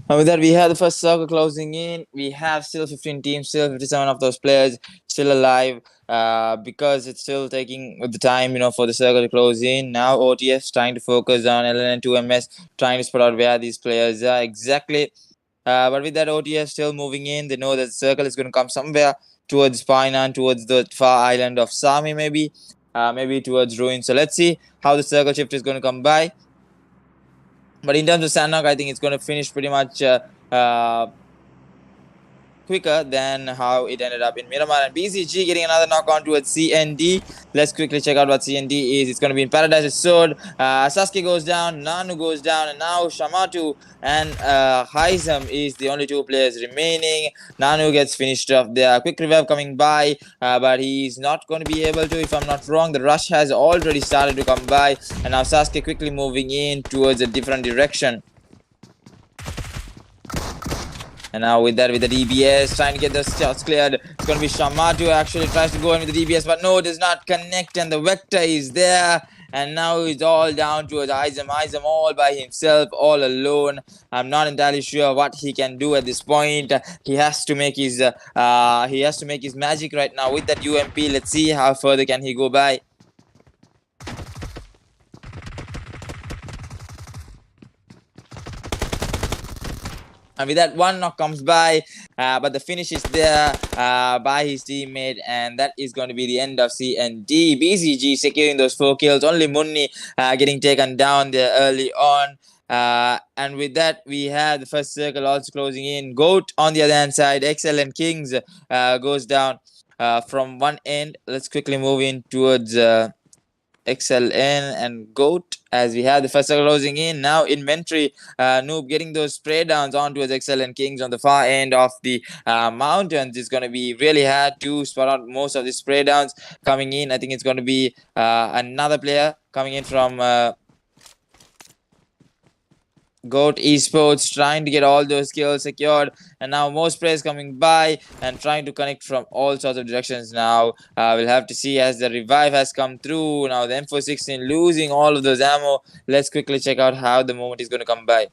And with that, we have the first circle closing in. We have still 15 teams, still 57 of those players still alive because it's still taking the time, for the circle to close in. Now OTF's trying to focus on LN and 2MS, trying to spot out where these players are exactly. But with that, OTF still moving in. They know that the circle is going to come somewhere towards Painan, towards the far island of Sami, maybe towards Ruin. So let's see how the circle shift is going to come by. But in terms of Sandnock, I think it's going to finish pretty much quicker than how it ended up in Miramar. And BCG getting another knock on towards CND. Let's quickly check out what CND is. It's going to be in Paradise's Sword. Sasuke goes down, Nanu goes down, and now Shamatu and Haizam is the only two players remaining. Nanu gets finished off there. Quick revive coming by, but he's not going to be able to, if I'm not wrong. The rush has already started to come by, and now Sasuke quickly moving in towards a different direction. And now with that, with the DBS, trying to get the shots cleared. It's going to be Shamatu actually tries to go in with the DBS, but no, it does not connect. And the Vector is there. And now it's all down to Haizam all by himself, all alone. I'm not entirely sure what he can do at this point. He has to make his magic right now with that UMP. Let's see how further can he go by. And with that, one knock comes by, but the finish is there by his teammate, and that is going to be the end of CND. BCG securing those 4 kills, only Munni getting taken down there early on. And with that, we have the first circle also closing in. Goat on the other hand side, XL and Kings goes down from one end. Let's quickly move in towards XLN and Goat as we have the first circle closing in. Now inventory, Noob getting those spray downs onto his XL and Kings on the far end of the mountains. It's going to be really hard to spot out most of the spray downs coming in. I think it's going to be another player coming in from Goat Esports, trying to get all those kills secured, and now more sprays coming by and trying to connect from all sorts of directions. Now we'll have to see as the revive has come through. Now the M416 losing all of those ammo. Let's quickly check out how the moment is going to come by.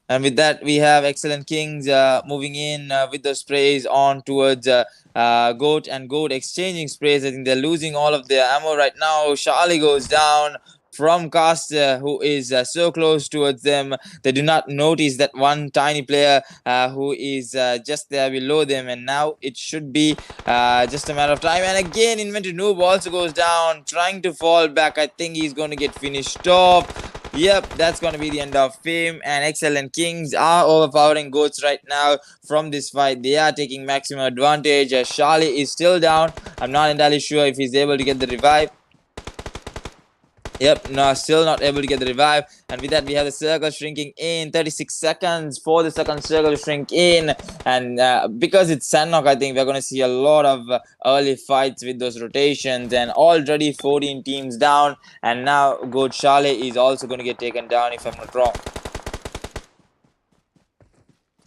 And with that, we have excellent Kings moving in with the sprays on towards Goat, and Goat exchanging sprays. I think they're losing all of their ammo right now. Charlie goes down from Caster, who is so close towards them. They do not notice that one tiny player who is just there below them, and now it should be just a matter of time. And again, Invented Noob also goes down, trying to fall back. I think he's going to get finished off. Yep, that's going to be the end of him. And Excel and Kings are overpowering Goats right now from this fight. They are taking maximum advantage. Charlie is still down. I'm not entirely sure if he's able to get the revive. Yep, no, still not able to get the revive. And with that, we have the circle shrinking in. 36 seconds for the second circle to shrink in. And because it's Sandknock, I think we're going to see a lot of early fights with those rotations. And already 14 teams down. And now Goat Charlie is also going to get taken down, if I'm not wrong.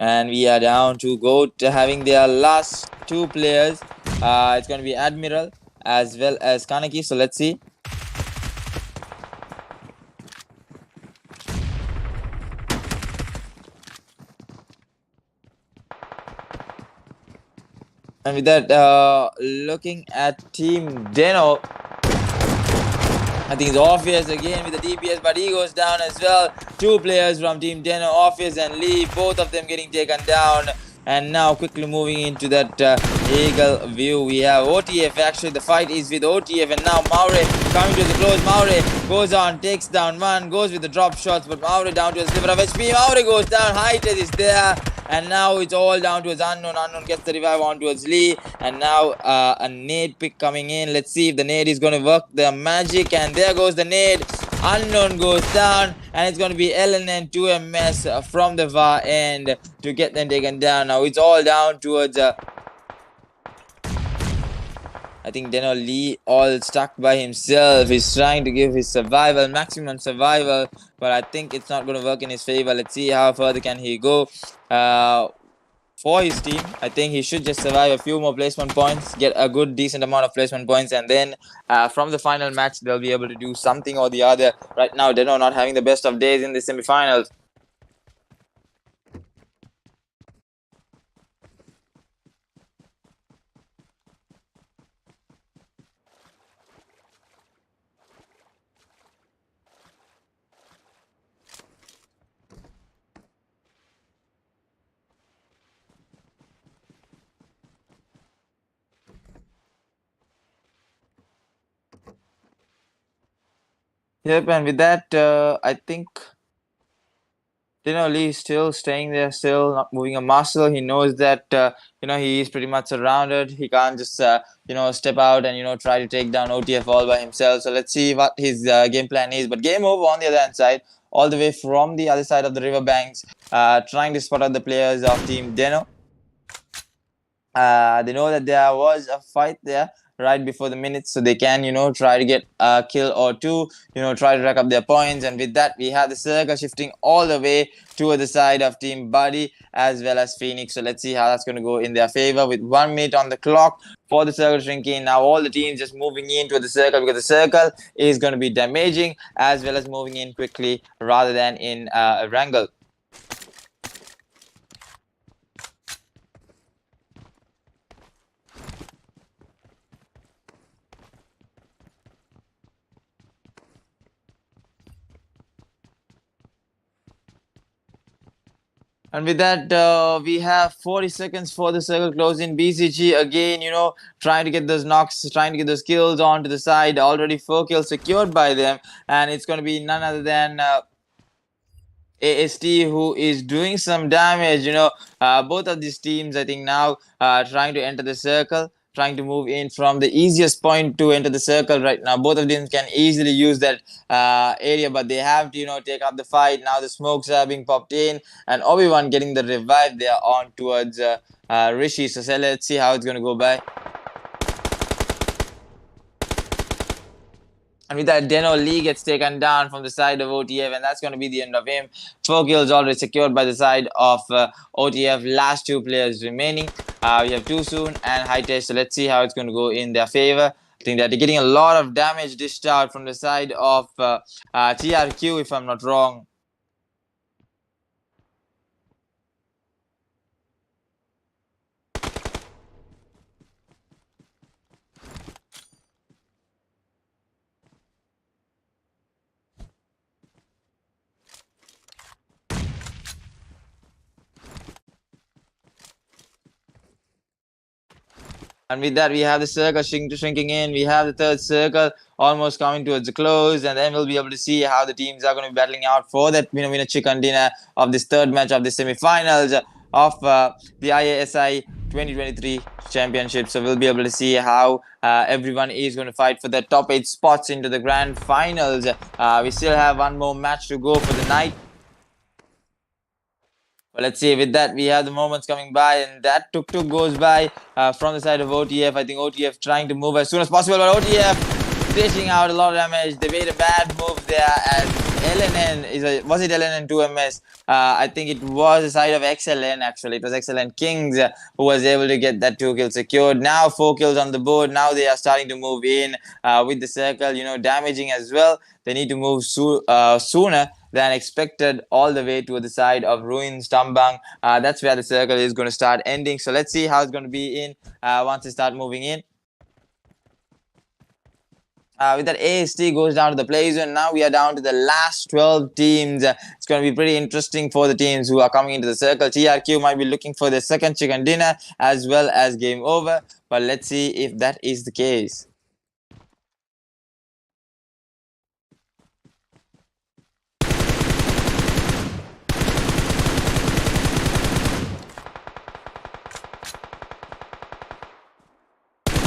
And we are down to Goat having their last two players. It's going to be Admiral as well as Kaneki. So let's see. And with that, looking at Team DENO, I think it's Orpheus again with the DPS, but he goes down as well. Two players from Team DENO, Orpheus and Lee, both of them getting taken down. And now quickly moving into that Eagle view, we have OTF. Actually, the fight is with OTF, and now Maure coming to the close. Maure goes on, takes down one, goes with the drop shots, but Maure down to a sliver of HP. Maure goes down, Hightech is there. And now it's all down to his Unknown. Unknown gets the revive on towards Lee. And now a nade pick coming in. Let's see if the nade is going to work the magic. And there goes the nade. Unknown goes down. And it's going to be LNN 2MS from the VAR end to get them taken down. Now it's all down towards... I think DENO Lee all stuck by himself. He's trying to give his survival, maximum survival, but I think it's not going to work in his favor. Let's see how further can he go for his team. I think he should just survive a few more placement points, get a good decent amount of placement points, and then from the final match, they'll be able to do something or the other. Right now, DENO not having the best of days in the semifinals. Yep, and with that, I think Lee is still staying there, still not moving a muscle. He knows that he is pretty much surrounded. He can't just step out and try to take down OTF all by himself. So let's see what his game plan is. But game over on the other hand side, all the way from the other side of the riverbanks, trying to spot out the players of Team DENO. They know that there was a fight there right before the minutes, so they can try to get a kill or two, try to rack up their points. And with that, we have the circle shifting all the way to the side of Team BADI as well as Phoenix. So let's see how that's going to go in their favor with 1 minute on the clock for the circle shrinking. Now all the teams just moving into the circle, because the circle is going to be damaging as well as moving in quickly rather than in a wrangle. And with that, we have 40 seconds for the circle closing. BCG again, trying to get those knocks, trying to get those kills onto the side. Already 4 kills secured by them. And it's going to be none other than AST who is doing some damage. Both of these teams, I think now, trying to enter the circle, trying to move in from the easiest point to enter the circle right now. Both of them can easily use that area, but they have to take up the fight. Now the smokes are being popped in, and Obi-Wan getting the revive there on towards Rishi. So let's see how it's going to go by. And with that, DENO Lee gets taken down from the side of OTF, and that's going to be the end of him. 4 kills already secured by the side of OTF. Last 2 players remaining. We have Too Soon and Hightech. So let's see how it's going to go in their favor. I think that they're getting a lot of damage dished out from the side of TRQ, if I'm not wrong. And with that, we have the circle shrinking in. We have the third circle almost coming towards the close. And then we'll be able to see how the teams are going to be battling out for that winner chicken dinner of this third match of the semi-finals of the IASI 2023 championship. So we'll be able to see how everyone is going to fight for the top 8 spots into the grand finals. We still have one more match to go for the night. Well, let's see. With that, we have the moments coming by, and that tuk-tuk goes by from the side of OTF. I think OTF trying to move as soon as possible, but OTF dishing out a lot of damage. They made a bad move there, and LNN was it LNN 2MS? I think it was the side of XLN actually. It was XLN Kings who was able to get that 2 kills secured. Now 4 kills on the board. Now they are starting to move in with the circle, damaging as well. They need to move sooner than expected all the way to the side of Ruins Tambang. That's where the circle is going to start ending. So let's see how it's going to be in once they start moving in. With that, AST goes down to the play zone. Now we are down to the last 12 teams. It's going to be pretty interesting for the teams who are coming into the circle. TRQ might be looking for their second chicken dinner as well as game over. But let's see if that is the case.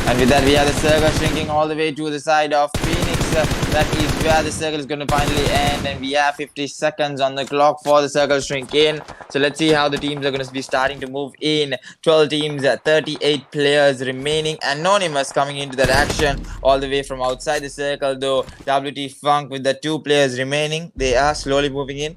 And with that, we have the circle shrinking all the way to the side of Phoenix. That is where the circle is going to finally end. And we have 50 seconds on the clock for the circle shrink in. So let's see how the teams are going to be starting to move in. 12 teams, 38 players remaining. Anonymous coming into that action all the way from outside the circle, though. WTFUNK with the 2 players remaining. They are slowly moving in.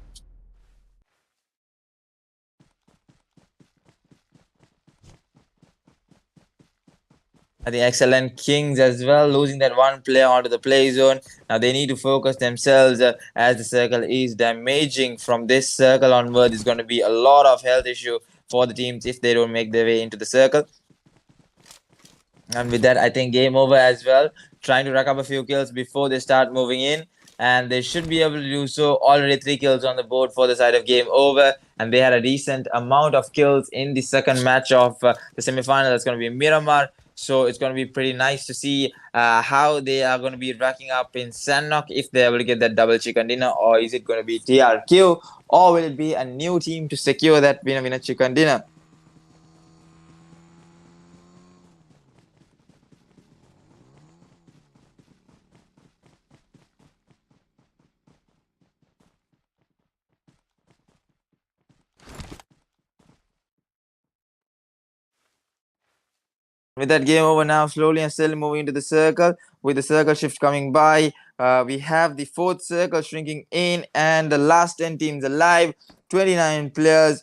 I think excellent Kings as well, losing that 1 player onto the play zone. Now they need to focus themselves as the circle is damaging. From this circle onwards, it's going to be a lot of health issue for the teams if they don't make their way into the circle. And with that, I think game over as well. Trying to rack up a few kills before they start moving in. And they should be able to do so. Already 3 kills on the board for the side of game over. And they had a decent amount of kills in the second match of the semi-final. That's going to be Miramar. So it's going to be pretty nice to see how they are going to be racking up in Sandnock if they're able to get that double chicken dinner, or is it going to be TRQ, or will it be a new team to secure that winner chicken dinner? With that game over now, slowly and steadily moving into the circle, with the circle shift coming by. We have the 4th circle shrinking in, and the last 10 teams alive, 29 players.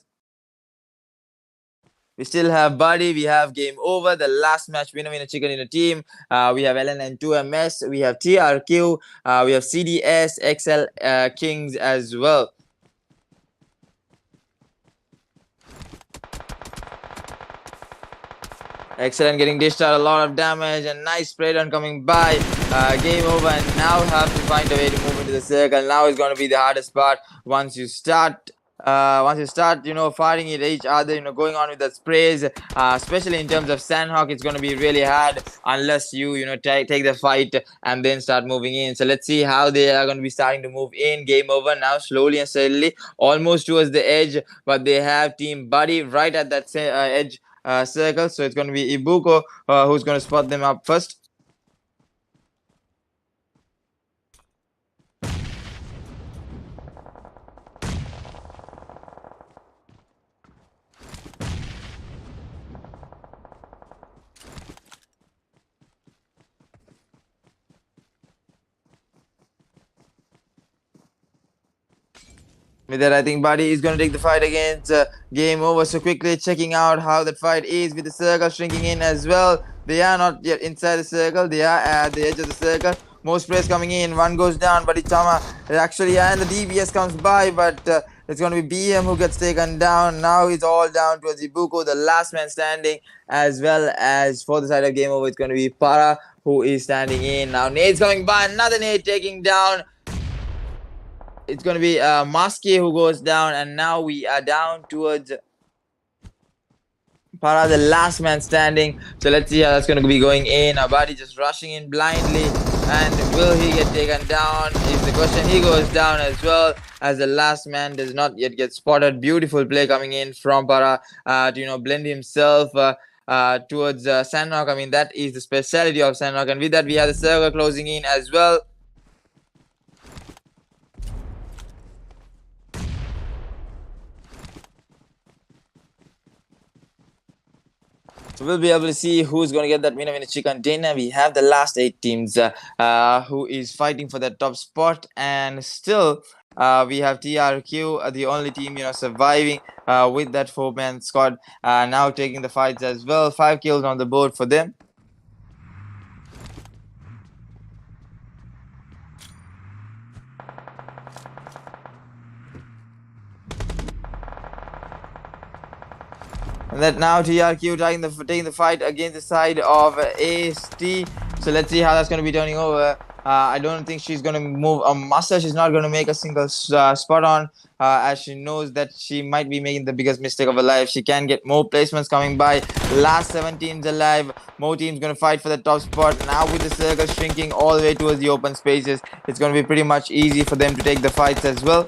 We still have BADI, we have game over, the last match winner chicken in a team. We have LN2MS, we have TRQ, we have CDS, Kings as well. Excellent, getting dished out a lot of damage, and nice spray down coming by. Game over, and now have to find a way to move into the circle. Now is going to be the hardest part. Once you start firing at each other, going on with the sprays, especially in terms of Sandhawk, it's going to be really hard unless you take the fight and then start moving in. So let's see how they are going to be starting to move in. Game over now, slowly and steadily, almost towards the edge, but they have team BADI right at that edge circle. So it's going to be Ibuko who's going to spot them up first. With that, I think BADI is going to take the fight against game over. So quickly checking out how that fight is, with the circle shrinking in as well. They are not yet inside the circle. They are at the edge of the circle. More sprays coming in. One goes down, but Ichama actually, and the DBS comes by, but it's going to be BM who gets taken down. Now it's all down towards Ibuko, the last man standing, as well as for the side of game over, it's going to be Para who is standing in. Now nade's coming by, another nade taking down. It's going to be Maski who goes down, and now we are down towards Para, the last man standing. So let's see how that's going to be going in. BADI just rushing in blindly. And will he get taken down is the question. He goes down as well, as the last man does not yet get spotted. Beautiful play coming in from Para to blend himself towards Sandrock. I mean, that is the speciality of Sandrock. And with that, we have the circle closing in as well. So we'll be able to see who's going to get that winner in a chicken dinner. We have the last 8 teams who is fighting for that top spot, and still we have TRQ, the only team surviving with that 4-man squad, now taking the fights as well. 5 kills on the board for them. And that now TRQ taking the fight against the side of AST. So let's see how that's going to be turning over. I don't think she's going to move a muscle. She's not going to make a single spot on, as she knows that she might be making the biggest mistake of her life. She can get more placements coming by. Last 7 teams alive. More teams going to fight for the top spot. Now with the circle shrinking all the way towards the open spaces, it's going to be pretty much easy for them to take the fights as well.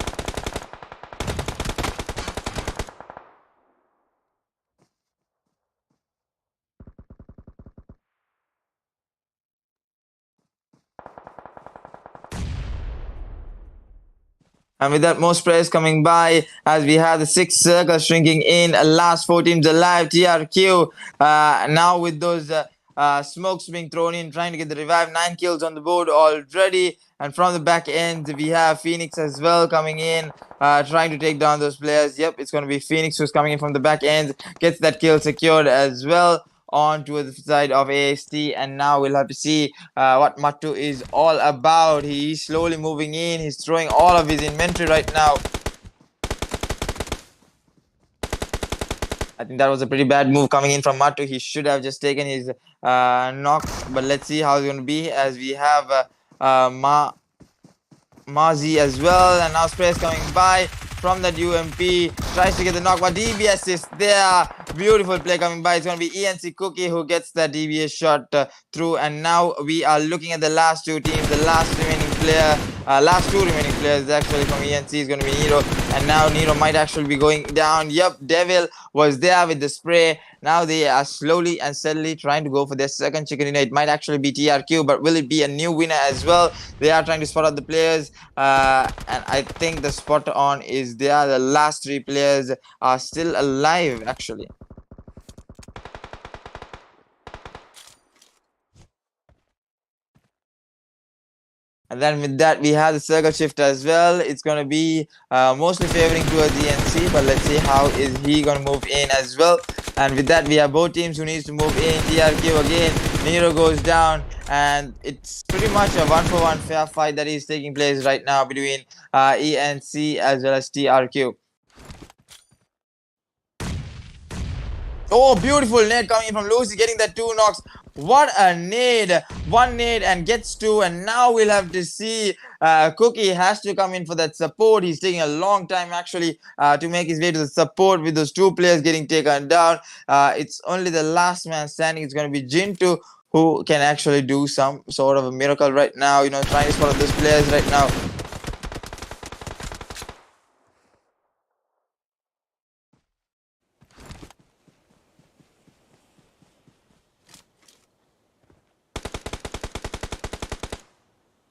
And with that, more sprays coming by as we have the 6 circles shrinking in. Last 4 teams alive. TRQ now with those smokes being thrown in, trying to get the revive. 9 kills on the board already. And from the back end, we have Phoenix as well coming in, trying to take down those players. Yep, it's going to be Phoenix who's coming in from the back end. Gets that kill secured as well on to the side of AST, and now we'll have to see what Mattu is all about. He's slowly moving in. He's throwing all of his inventory right now. I think that was a pretty bad move coming in from Mattu. He should have just taken his knock, but let's see how it's going to be, as we have Mazi as well, and now Sprays coming by from that UMP, tries to get the knock, but DBS is there. Beautiful play coming by. It's going to be ENC Cookie who gets that DBS shot through, and now we are looking at the last 2 teams. The last remaining player, last 2 remaining players actually from ENC is going to be Nero, and now Nero might actually be going down. Yep, Devil was there with the spray. Now they are slowly and steadily trying to go for their second chicken dinner. It might actually be TRQ, but will it be a new winner as well? They are trying to spot out the players, and I think the spot on is there. The last 3 players are still alive actually. And then with that, we have the circle shift as well. It's going to be mostly favoring towards the NC, but let's see how is he going to move in as well. And with that, we have both teams who needs to move in. TRQ again. Nero goes down, and it's pretty much a 1-for-1 fair fight that is taking place right now between ENC as well as TRQ. Oh, beautiful nade coming in from Lucy, getting that 2 knocks. What a nade. 1 nade and gets 2. And now we'll have to see Cookie has to come in for that support. He's taking a long time actually to make his way to the support with those 2 players getting taken down. It's only the last man standing. It's going to be Jintu who can actually do some sort of a miracle right now. Trying to spot those players right now.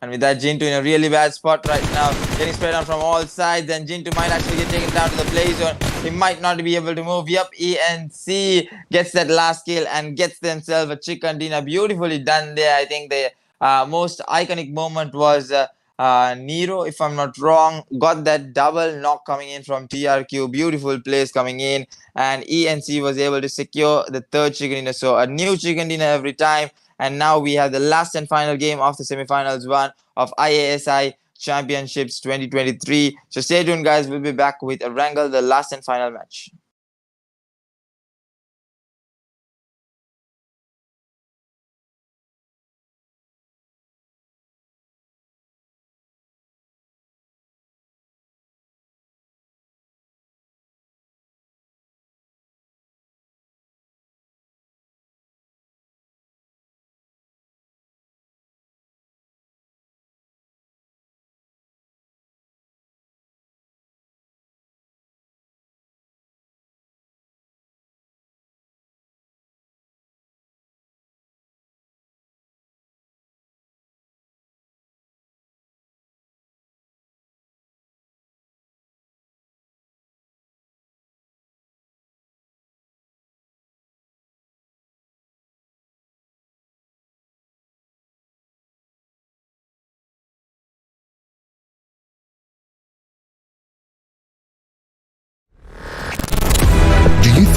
And with that, Jintu in a really bad spot right now, getting sprayed on from all sides, and Jintu might actually get taken down to the play zone. He might not be able to move. Yep, ENC gets that last kill and gets themselves a chicken dinner. Beautifully done there. I think the most iconic moment was Nero, if I'm not wrong, got that double knock coming in from TRQ. Beautiful plays coming in, and ENC was able to secure the 3rd chicken dinner. So a new chicken dinner every time. And now we have the last and final game of the semifinals one of IASI Championships 2023. So stay tuned, guys. We'll be back with a wrangle, the last and final match.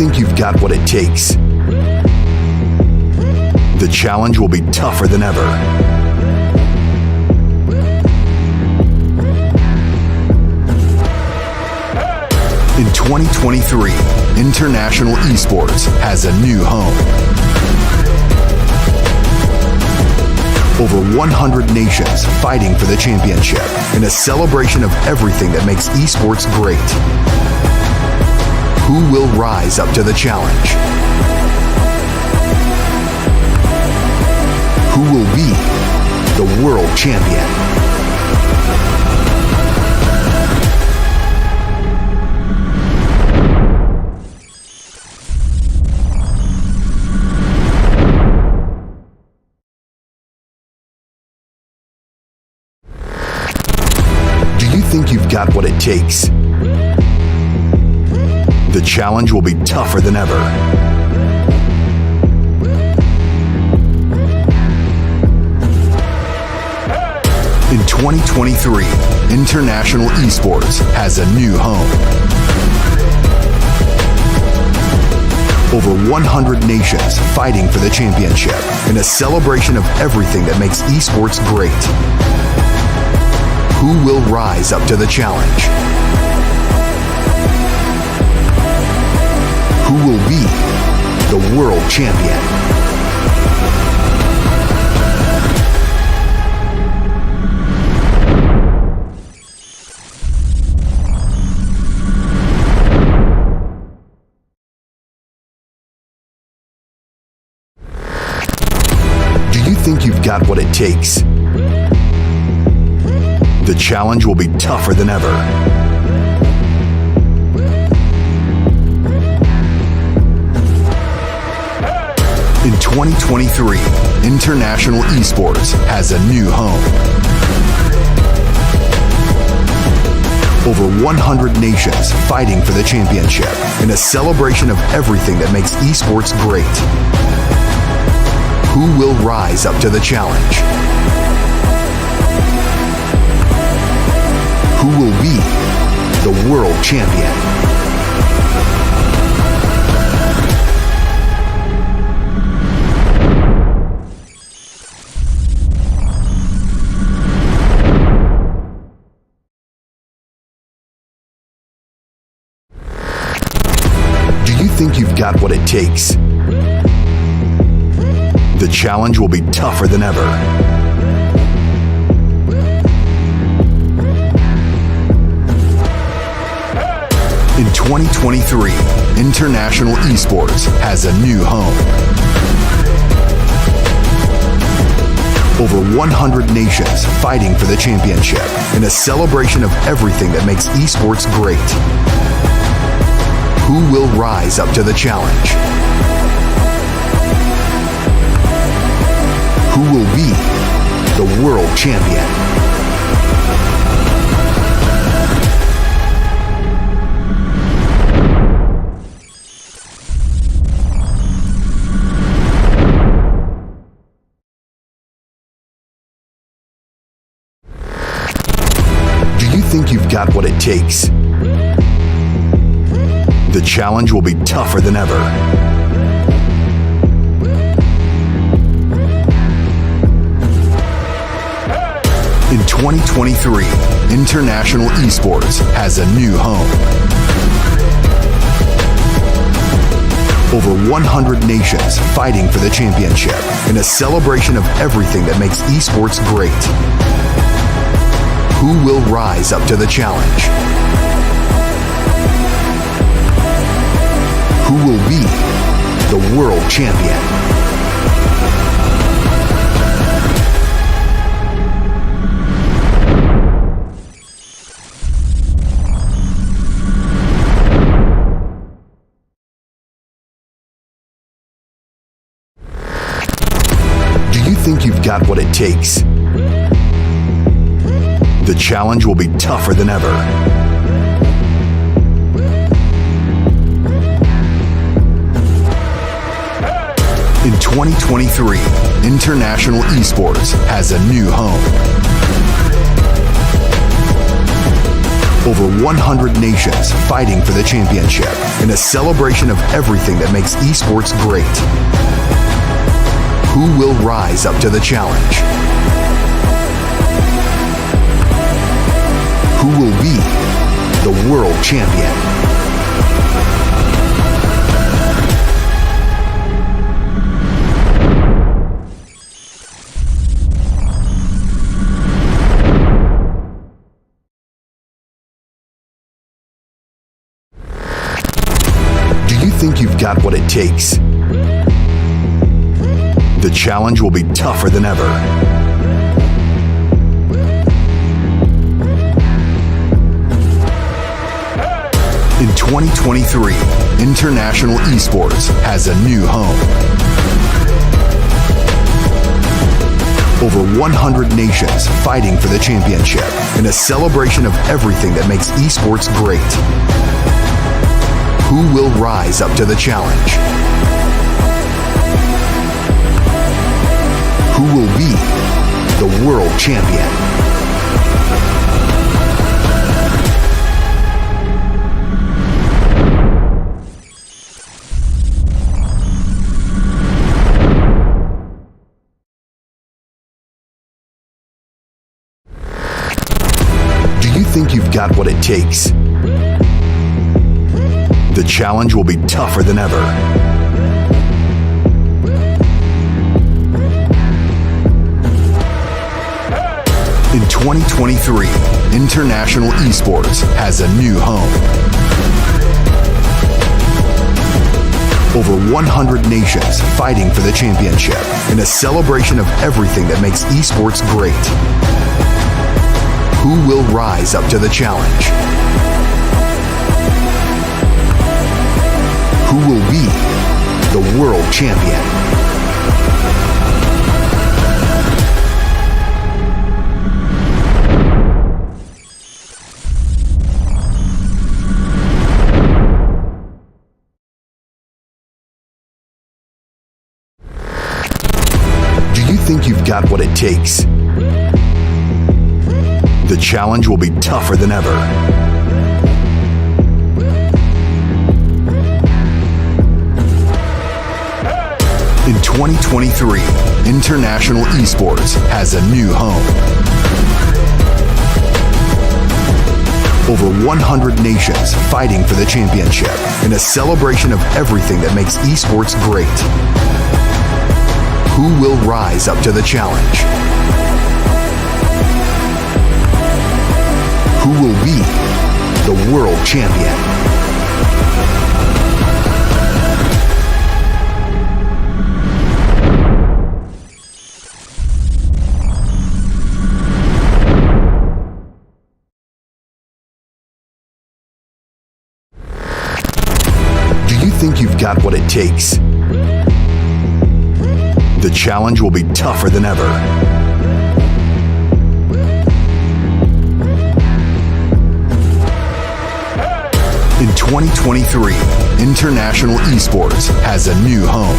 think you've got what it takes? The challenge will be tougher than ever. In 2023, international esports has a new home. Over 100 nations fighting for the championship in a celebration of everything that makes esports great. Who will rise up to the challenge? Who will be the world champion? Do you think you've got what it takes? The challenge will be tougher than ever. In 2023, international esports has a new home. Over 100 nations fighting for the championship in a celebration of everything that makes esports great. Who will rise up to the challenge? Who will be the world champion? Do you think you've got what it takes? The challenge will be tougher than ever. In 2023, international esports has a new home. Over 100 nations fighting for the championship in a celebration of everything that makes esports great. Who will rise up to the challenge? Who will be the world champion? Do you think you've got what it takes? The challenge will be tougher than ever. In 2023, international esports has a new home. Over 100 nations fighting for the championship in a celebration of everything that makes esports great. Who will rise up to the challenge? Who will be the world champion? Do you think you've got what it takes? The challenge will be tougher than ever. In 2023, international esports has a new home. Over 100 nations fighting for the championship in a celebration of everything that makes esports great. Who will rise up to the challenge? Who will be the world champion? Do you think you've got what it takes? The challenge will be tougher than ever. In 2023, international esports has a new home. Over 100 nations fighting for the championship in a celebration of everything that makes esports great. Who will rise up to the challenge? Who will be the world champion? Think you've got what it takes? The challenge will be tougher than ever. In 2023, international esports has a new home. Over 100 nations fighting for the championship in a celebration of everything that makes esports great. Who will rise up to the challenge? Who will be the world champion? Do you think you've got what it takes? The challenge will be tougher than ever. In 2023, international esports has a new home. Over 100 nations fighting for the championship in a celebration of everything that makes esports great. Who will rise up to the challenge? Who will be the world champion? Do you think you've got what it takes? The challenge will be tougher than ever. In 2023, international esports has a new home. Over 100 nations fighting for the championship in a celebration of everything that makes esports great. Who will rise up to the challenge? Who will be the world champion? Think you've got what it takes? The challenge will be tougher than ever. In 2023, international esports has a new home.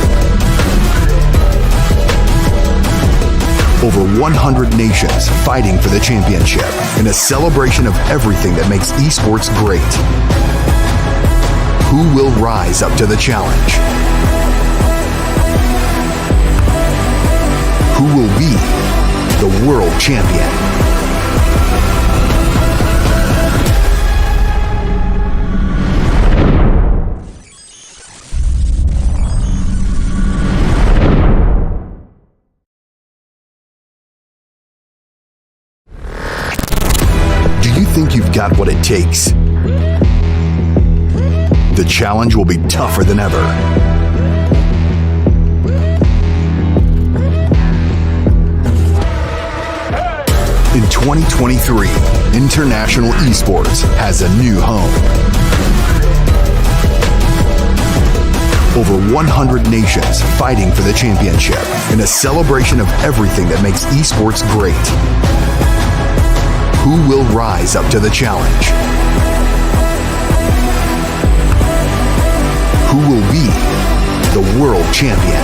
Over 100 nations fighting for the championship in a celebration of everything that makes esports great. Who will rise up to the challenge? Who will be the world champion? Do you think you've got what it takes? The challenge will be tougher than ever. In 2023, international esports has a new home. Over 100 nations fighting for the championship in a celebration of everything that makes esports great. Who will rise up to the challenge? Who will be the world champion?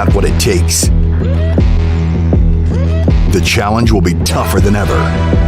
got what it takes. The challenge will be tougher than ever.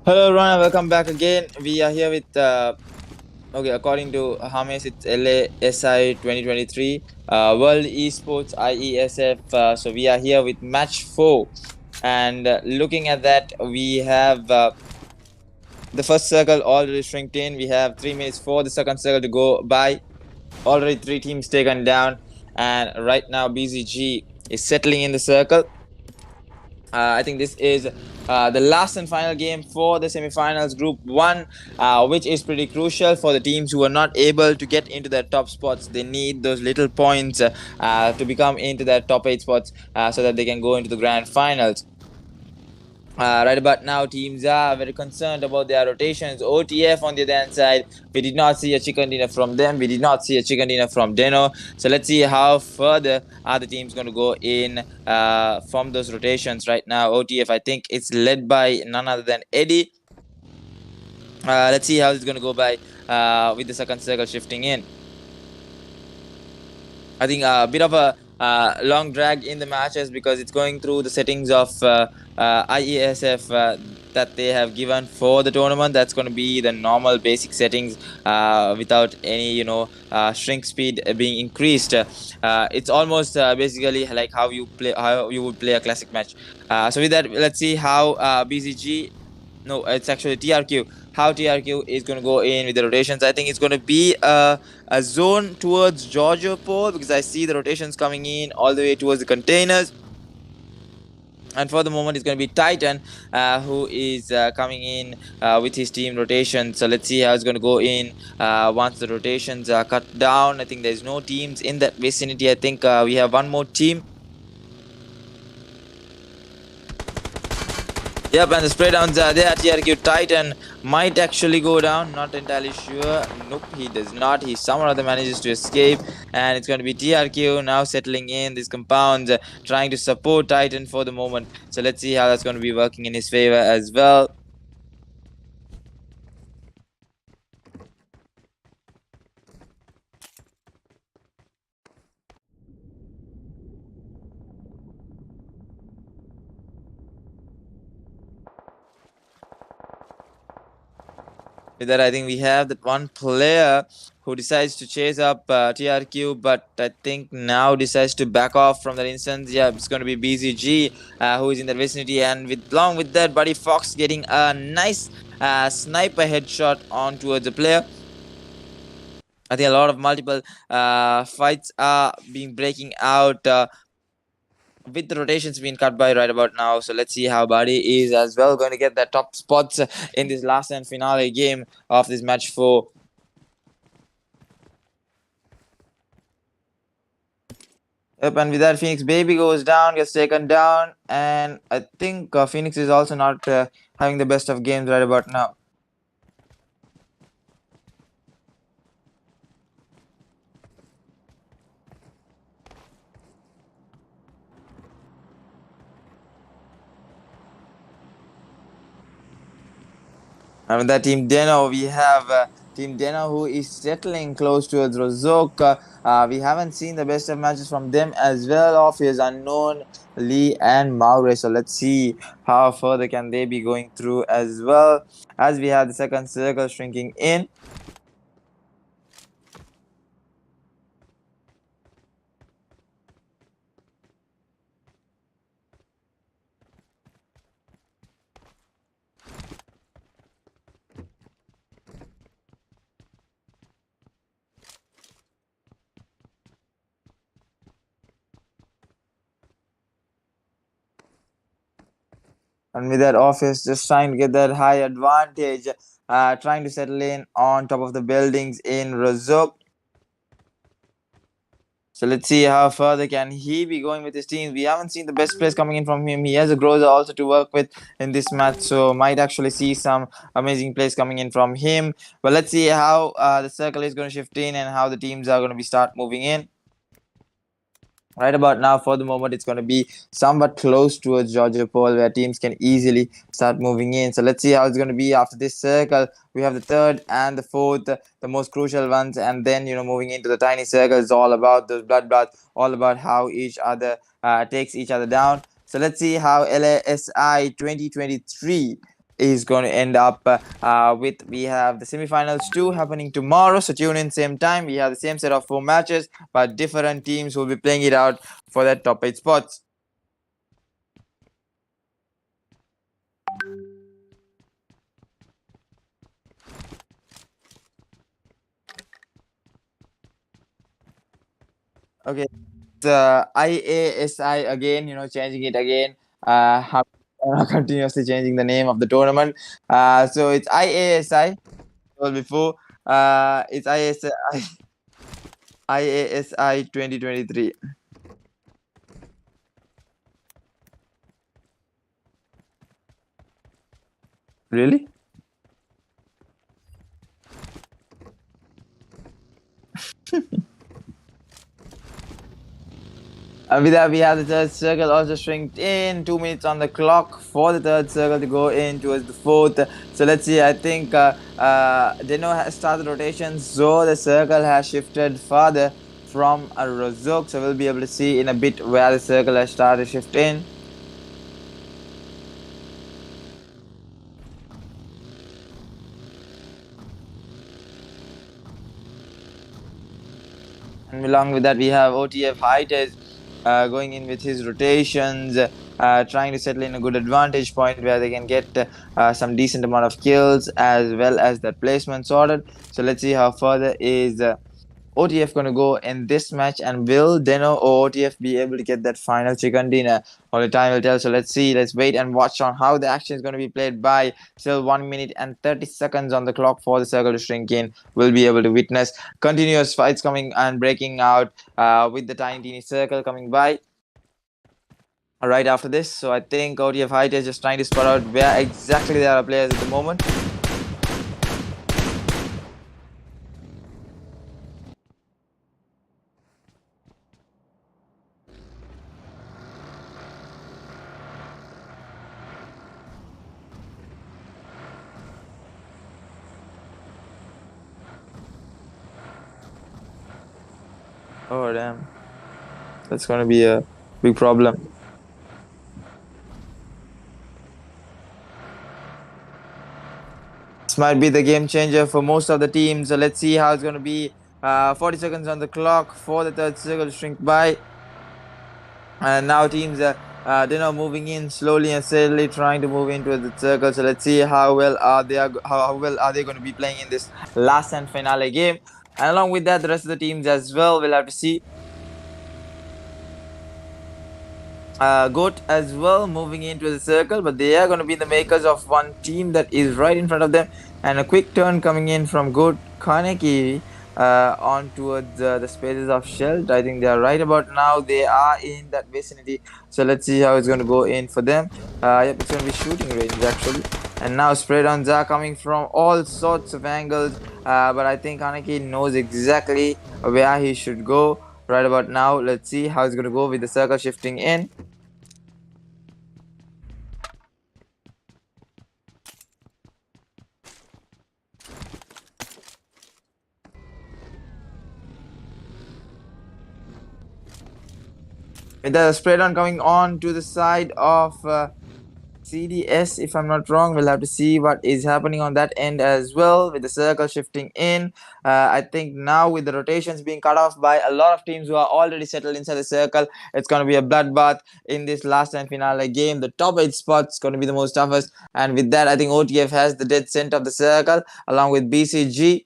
Hello everyone, and welcome back again. We are here with okay, according to Hames, it's LASI 2023 World Esports IESF. So we are here with match 4, and looking at that, we have the first circle already shrinked in. We have 3 minutes for the second circle to go by. Already 3 teams taken down, and right now BZG is settling in the circle. I think this is the last and final game for the semifinals, Group 1, which is pretty crucial for the teams who are not able to get into their top spots. They need those little points to become into their top 8 spots so that they can go into the grand finals. Right about now, teams are very concerned about their rotations. OTF on the other hand side, we did not see a chicken dinner from them. We did not see a chicken dinner from DENO. So let's see how further are the teams going to go in from those rotations right now. OTF, I think it's led by none other than Eddie. Let's see how it's going to go by with the second circle shifting in. I think a bit of a long drag in the matches because it's going through the settings of IESF that they have given for the tournament. That's going to be the normal basic settings without any shrink speed being increased. It's almost basically like how you would play a classic match. So with that, let's see how BCG. No, it's actually TRQ. How TRQ is going to go in with the rotations. I think it's going to be a zone towards Georgia Pole because I see the rotations coming in all the way towards the containers. And for the moment, it's going to be Titan who is coming in with his team rotation. So let's see how it's going to go in once the rotations are cut down. I think there's no teams in that vicinity. I think we have one more team. Yep, and the spray downs are there. TRQ Titan might actually go down. Not entirely sure. Nope, he does not. He somehow or other manages to escape. And it's going to be TRQ now settling in these compounds, trying to support Titan for the moment. So let's see how that's going to be working in his favor as well. With that, I think we have that one player who decides to chase up TRQ, but I think now decides to back off from that instance. Yeah, it's going to be BZG who is in the vicinity, and along with that, Buddy Fox getting a nice sniper headshot on towards the player. I think a lot of multiple fights are breaking out with the rotations being cut by right about now. So let's see how BADI is as well going to get the top spots in this last and finale game of this match 4. Yep, and with that, Phoenix Baby goes down, gets taken down, and I think Phoenix is also not having the best of games right about now. And with that team DENO, we have team DENO who is settling close towards Rozok. We haven't seen the best of matches from them as well of his unknown Lee and Maure. So let's see how further can they be going through as well as we have the second circle shrinking in. And with that office just trying to get that high advantage, trying to settle in on top of the buildings in Rozok. So let's see how further can he be going with his team. We haven't seen the best plays coming in from him. He has a Groza also to work with in this match, so might actually see some amazing plays coming in from him. But let's see how the circle is going to shift in and how the teams are going to be start moving in. Right about now, for the moment, it's going to be somewhat close towards Georgia Pole where teams can easily start moving in. So let's see how it's going to be after this circle. We have the third and the fourth, the most crucial ones. And then, moving into the tiny circles, all about those bloodbaths, all about how each other takes each other down. So let's see how LASI 2023 is going to end up with, we have the semifinals 2 happening tomorrow. So tune in same time. We have the same set of 4 matches, but different teams will be playing it out for that top 8 spots. Okay, the IASI again, changing it again. Continuously changing the name of the tournament. So it's IASI. Well, before it's IASI 2023. Really? With that, we have the third circle also shrinked in. 2 minutes on the clock for the third circle to go in towards the fourth. So let's see. I think DENO has started rotations, so the circle has shifted further from a Rozok. So we'll be able to see in a bit where the circle has started to shift in. And along with that, we have OTF Heightes going in with his rotations, trying to settle in a good advantage point where they can get some decent amount of kills as well as that placement sorted. So let's see how further is OTF going to go in this match, and will DENO or OTF be able to get that final chicken dinner? Only time will tell. So let's see. Let's wait and watch on how the action is going to be played by. Still 1 minute and 30 seconds on the clock for the circle to shrink in. We'll be able to witness continuous fights coming and breaking out with the tiny teeny circle coming by right after this. So I think OTF Height is just trying to spot out where exactly there are players at the moment. Oh damn, that's going to be a big problem. This might be the game changer for most of the teams. So let's see how it's going to be. 40 seconds on the clock for the third circle to shrink by. And now teams are moving in slowly and steadily, trying to move into the circle. So let's see how well how well are they going to be playing in this last and finale game. And along with that, the rest of the teams as well, we'll have to see. GOAT as well moving into the circle, but they are going to be the makers of one team that is right in front of them. And a quick turn coming in from GOAT Kaneki on towards the spaces of Sheld. I think they are right about now. They are in that vicinity. So let's see how it's going to go in for them. Yep, it's going to be shooting range actually. And now spray downs are coming from all sorts of angles. But I think Kaneki knows exactly where he should go right about now. Let's see how it's going to go with the circle shifting in. With the spread on coming on to the side of CDS, if I'm not wrong, we'll have to see what is happening on that end as well with the circle shifting in. I think now with the rotations being cut off by a lot of teams who are already settled inside the circle, it's going to be a bloodbath in this last and finale game. The top 8 spots going to be the most toughest, and with that, I think OTF has the dead center of the circle along with BCG.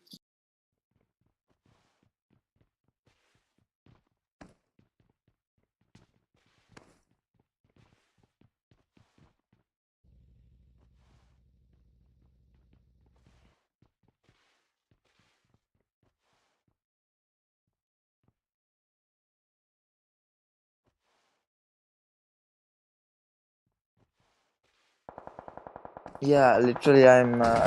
Yeah, literally, I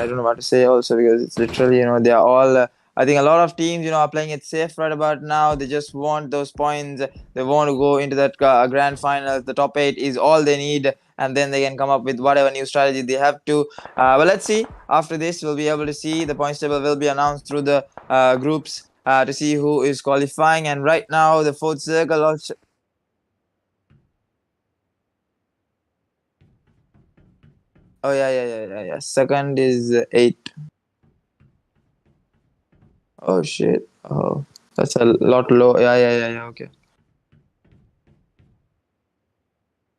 don't know what to say also, because it's literally, they are all. I think a lot of teams, are playing it safe right about now. They just want those points. They want to go into that grand final. The top 8 is all they need, and then they can come up with whatever new strategy they have to. But let's see. After this, we'll be able to see the points table will be announced through the groups to see who is qualifying. And right now, the fourth circle also. Oh yeah. Second is 8. Oh shit. Oh, that's a lot low. Yeah. Okay.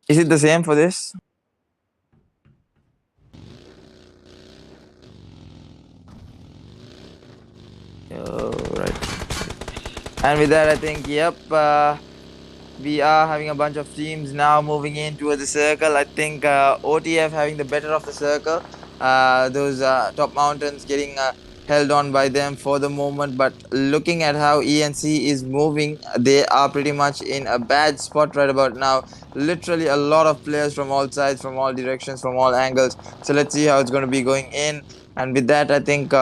Is it the same for this? Oh, right. And with that, I think, yep, we are having a bunch of teams now moving in towards the circle. I think OTF having the better of the circle. Those top mountains getting held on by them for the moment. But looking at how ENC is moving, they are pretty much in a bad spot right about now. Literally a lot of players from all sides, from all directions, from all angles. So let's see how it's going to be going in. And with that, I think...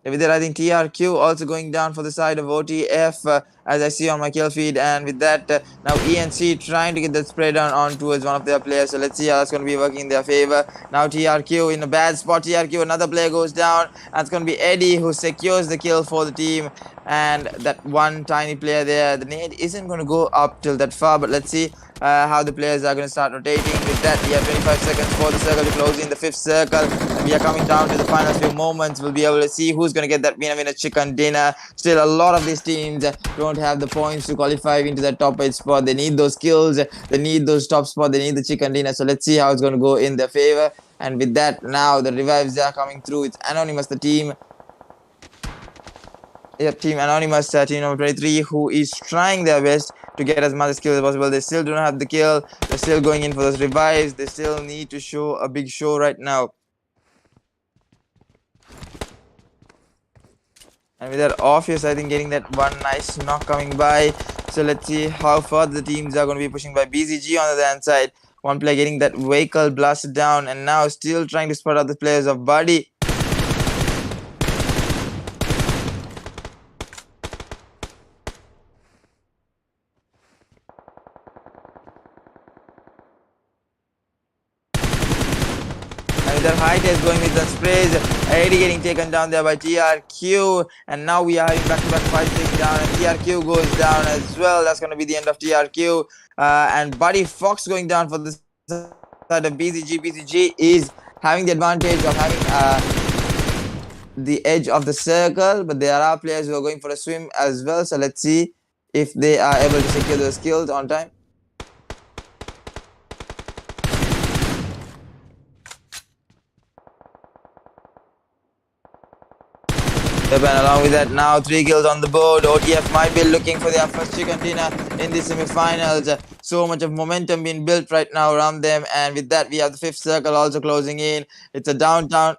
with that, I think TRQ also going down for the side of OTF, as I see on my kill feed. And with that, now ENC trying to get that spray down on towards one of their players. So let's see how that's going to be working in their favor. Now TRQ in a bad spot. TRQ, another player goes down. And it's going to be Eddie who secures the kill for the team. And that one tiny player there, the nade isn't going to go up till that far. But let's see how the players are going to start rotating. With that, we have 25 seconds for the circle to close in the 5th circle. And we are coming down to the final few moments. We'll be able to see who's going to get that winner chicken dinner. Still, a lot of these teams don't have the points to qualify into that top 8 spot. They need those kills. They need those top spots. They need the chicken dinner. So let's see how it's going to go in their favor. And with that, now the revives are coming through. It's Anonymous, the team. Yep, Team Anonymous, team number 23, who is trying their best to get as much skill as possible. They still do not have the kill. They're still going in for those revives. They still need to show a big show right now. And with that, Orpheus, I think, getting that one nice knock coming by. So let's see how far the teams are going to be pushing by. BZG on the other hand side. One player getting that vehicle blasted down. And now still trying to spot out the players of BADI. Their height is going with the sprays. Eddie getting taken down there by TRQ. And now we are having back-to-back fights taken down. And TRQ goes down as well. That's going to be the end of TRQ. And Buddy Fox going down for the side of BZG. BZG is having the advantage of having the edge of the circle. But there are players who are going for a swim as well. So let's see if they are able to secure those kills on time. And along with that, now 3 kills on the board. OTF might be looking for their first chicken dinner in the semi-finals. So much of momentum being built right now around them. And with that, we have the 5th circle also closing in. It's a downtown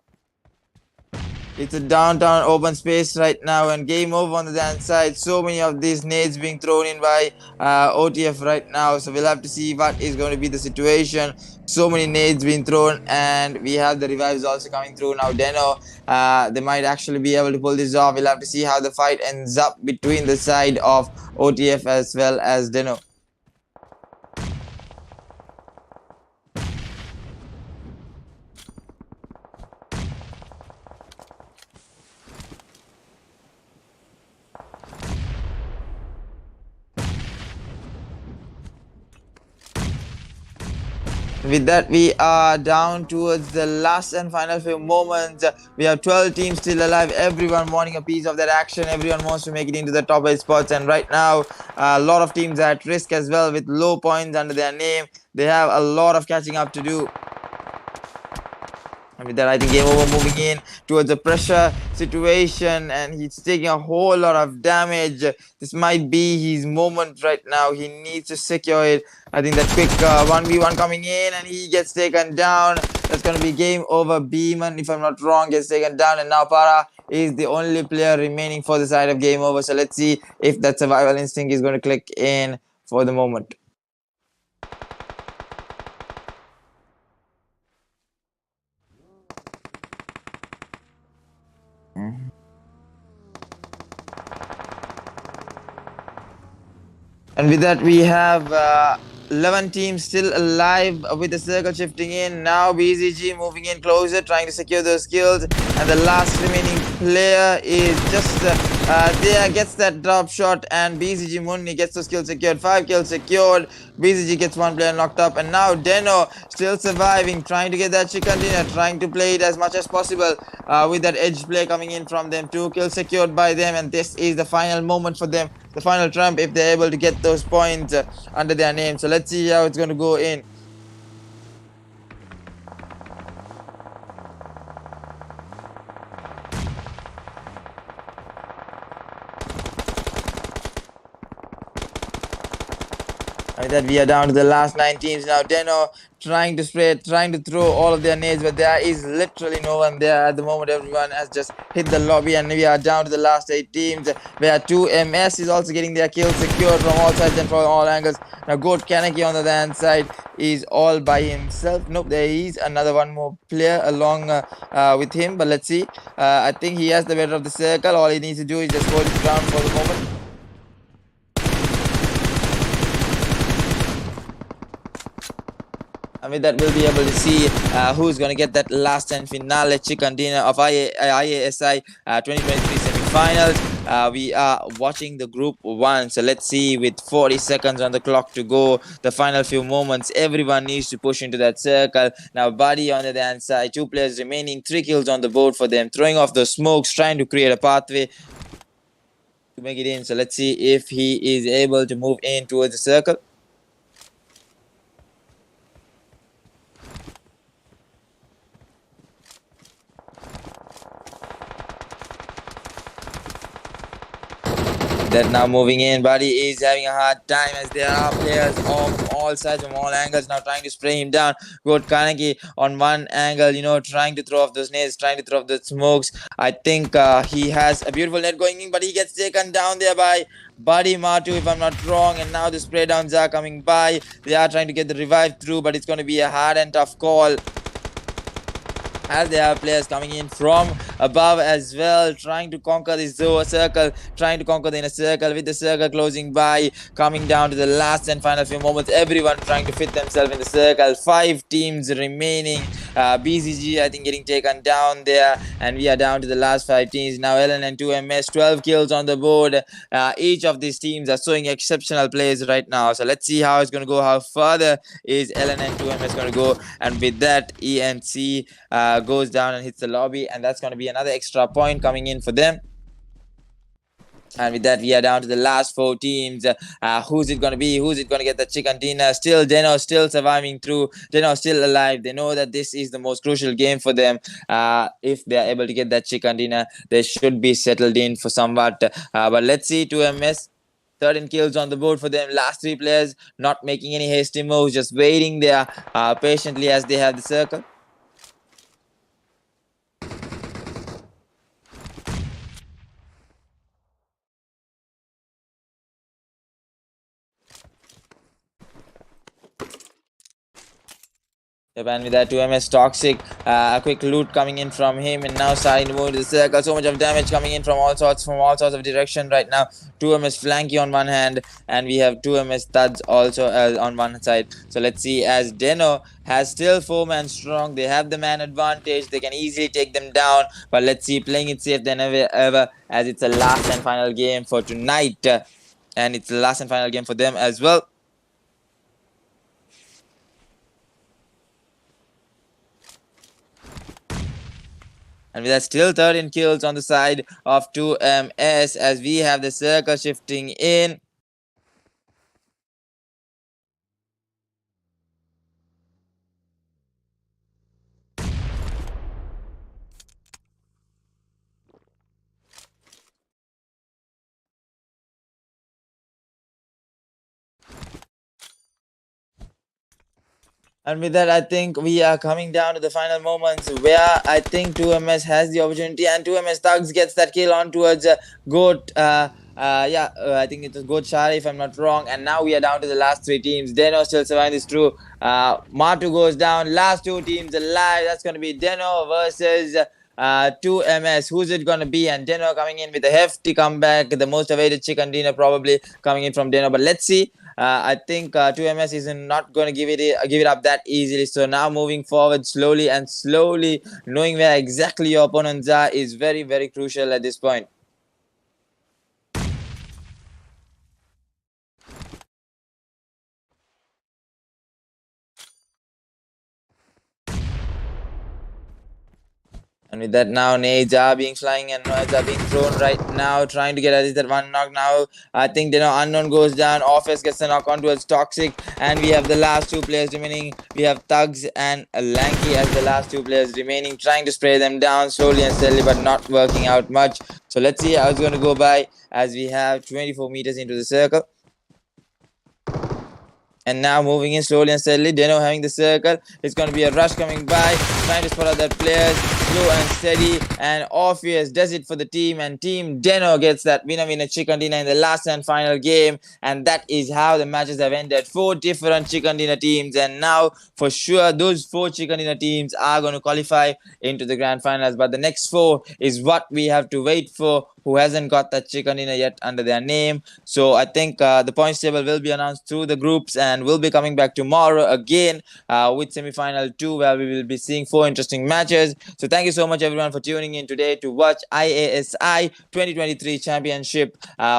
open space right now, and game over on the dance side. So many of these nades being thrown in by OTF right now. So we'll have to see what is going to be the situation. So many nades being thrown, and we have the revives also coming through now. DENO, they might actually be able to pull this off. We'll have to see how the fight ends up between the side of OTF as well as DENO. With that, we are down towards the last and final few moments. We have 12 teams still alive. Everyone wanting a piece of that action. Everyone wants to make it into the top 8 spots. And right now, a lot of teams are at risk as well with low points under their name. They have a lot of catching up to do. And with that, I think game over, moving in towards a pressure situation, and he's taking a whole lot of damage. This might be his moment right now. He needs to secure it. I think that quick 1v1 coming in, and he gets taken down. That's going to be game over. Beeman, if I'm not wrong, gets taken down, and now Para is the only player remaining for the side of game over. So let's see if that survival instinct is going to click in for the moment. And with that, we have 11 teams still alive with the circle shifting in. Now BZG moving in closer, trying to secure those kills. And the last remaining player is just there, gets that drop shot, and BCG Munni gets those kills secured. 5 kills secured. BCG gets one player knocked up, and now DENO still surviving, trying to get that chicken dinner, trying to play it as much as possible with that edge play coming in from them. 2 kills secured by them, and this is the final moment for them, the final trump, if they're able to get those points under their name. So let's see how it's going to go in. With that, we are down to the last 9 teams now. DENO trying to spray, trying to throw all of their nades, but there is literally no one there at the moment. Everyone has just hit the lobby, and we are down to the last 8 teams, where 2MS is also getting their kills secured from all sides and from all angles. Now Goat Kaneki on the other hand side is all by himself. Nope, there is another one more player along with him, but let's see. I think he has the better of the circle. All he needs to do is just hold it down for the moment. And with that, we'll be able to see who's going to get that last and finale chicken dinner of IASI 2023 semi-finals. We are watching the group 1. So let's see, with 40 seconds on the clock to go, the final few moments, everyone needs to push into that circle. Now BADI on the other hand side, 2 players remaining, 3 kills on the board for them, throwing off the smokes, trying to create a pathway to make it in. So let's see if he is able to move in towards the circle. That now moving in, BADI is having a hard time as there are players from all sides, from all angles, now trying to spray him down. Goat Kaneki on one angle, you know, trying to throw off those nades, trying to throw off the smokes. I think he has a beautiful net going in, but he gets taken down there by BADI Matu, if I'm not wrong. And now the spray downs are coming by. They are trying to get the revive through, but it's going to be a hard and tough call, as there are players coming in from above as well, trying to conquer this circle, trying to conquer the inner circle, with the circle closing by, coming down to the last and final few moments, everyone trying to fit themselves in the circle. 5 teams remaining. BCG, I think, getting taken down there, and we are down to the last 5 teams now. LN and 2MS, 12 kills on the board. Each of these teams are showing exceptional plays right now, so let's see how it's going to go, how further is LN and 2MS going to go. And with that, ENC goes down and hits the lobby, and that's going to be another extra point coming in for them. And with that, we are down to the last 4 teams. Who's it going to be? Who's it going to get the chicken dinner? Still DENO, still surviving through. DENO still alive. They know that this is the most crucial game for them. If they are able to get that chicken dinner, they should be settled in for somewhat. But let's see, 2MS. 13 kills on the board for them. Last 3 players not making any hasty moves, just waiting there patiently as they have the circle. And with that, 2MS Toxic, a quick loot coming in from him, and now starting to move to the circle. So much of damage coming in from all sorts of direction right now. 2MS Flanky on one hand, and we have 2MS Thuds also on one side. So let's see, as DENO has still 4-man strong, they have the man advantage, they can easily take them down. But let's see, playing it safe than ever, as it's a last and final game for tonight, and it's the last and final game for them as well. And with that, still 13 kills on the side of 2MS, as we have the circle shifting in. And with that, I think we are coming down to the final moments, where I think 2MS has the opportunity, and 2MS Thugs gets that kill on towards Goat. I think it was GAMEOVR, if I'm not wrong. And now we are down to the last 3 teams. DENO still surviving this through. Matu goes down. Last 2 teams alive. That's going to be DENO versus 2MS. Who's it going to be? And DENO coming in with a hefty comeback. The most awaited chicken dinner probably coming in from DENO. But let's see. I think 2MS is not going to give it up that easily. So now moving forward slowly, knowing where exactly your opponents are is very, very crucial at this point. And with that now, nades are being flying and nades are being thrown right now, trying to get at least that one knock now. I think Unknown goes down, Office gets the knock on towards Toxic, and we have the last two players remaining. We have Thugs and Lanky as the last two players remaining, trying to spray them down slowly and steadily, but not working out much. So let's see how it's going to go by as we have 24 meters into the circle. And now moving in slowly and steadily, DENO having the circle. It's going to be a rush coming by, trying to spot out that players, slow and steady. And Orpheus does it for the team, and Team DENO gets that winner chicken dinner in the last and final game. And that is how the matches have ended. 4 different chicken dinner teams, and now for sure those 4 chicken dinner teams are going to qualify into the grand finals. But the next 4 is what we have to wait for, who hasn't got that chicken dinner yet under their name. So I think the points table will be announced through the groups, and we'll be coming back tomorrow again with semi-final 2, where we will be seeing 4 interesting matches. So thank you so much everyone for tuning in today to watch IASI 2023 Championship.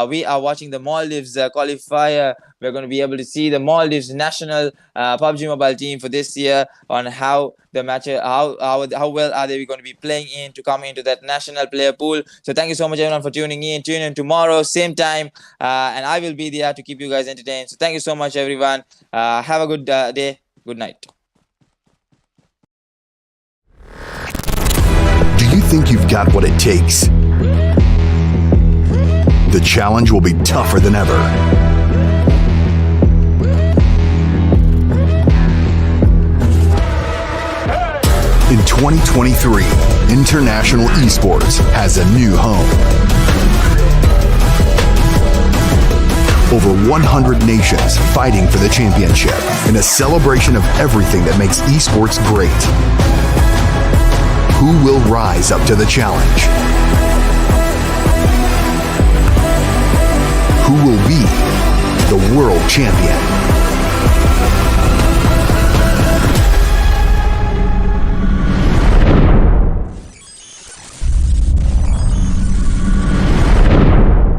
We are watching the Maldives qualifier. We're going to be able to see the Maldives national PUBG Mobile team for this year, on how the match, how well are they going to be playing in to come into that national player pool. So thank you so much everyone for tuning in. Tune in tomorrow, same time, and I will be there to keep you guys entertained. So thank you so much everyone. Have a good day. Good night. Do you think you've got what it takes? The challenge will be tougher than ever. In 2023, international esports has a new home. Over 100 nations fighting for the championship in a celebration of everything that makes esports great. Who will rise up to the challenge? Who will be the world champion?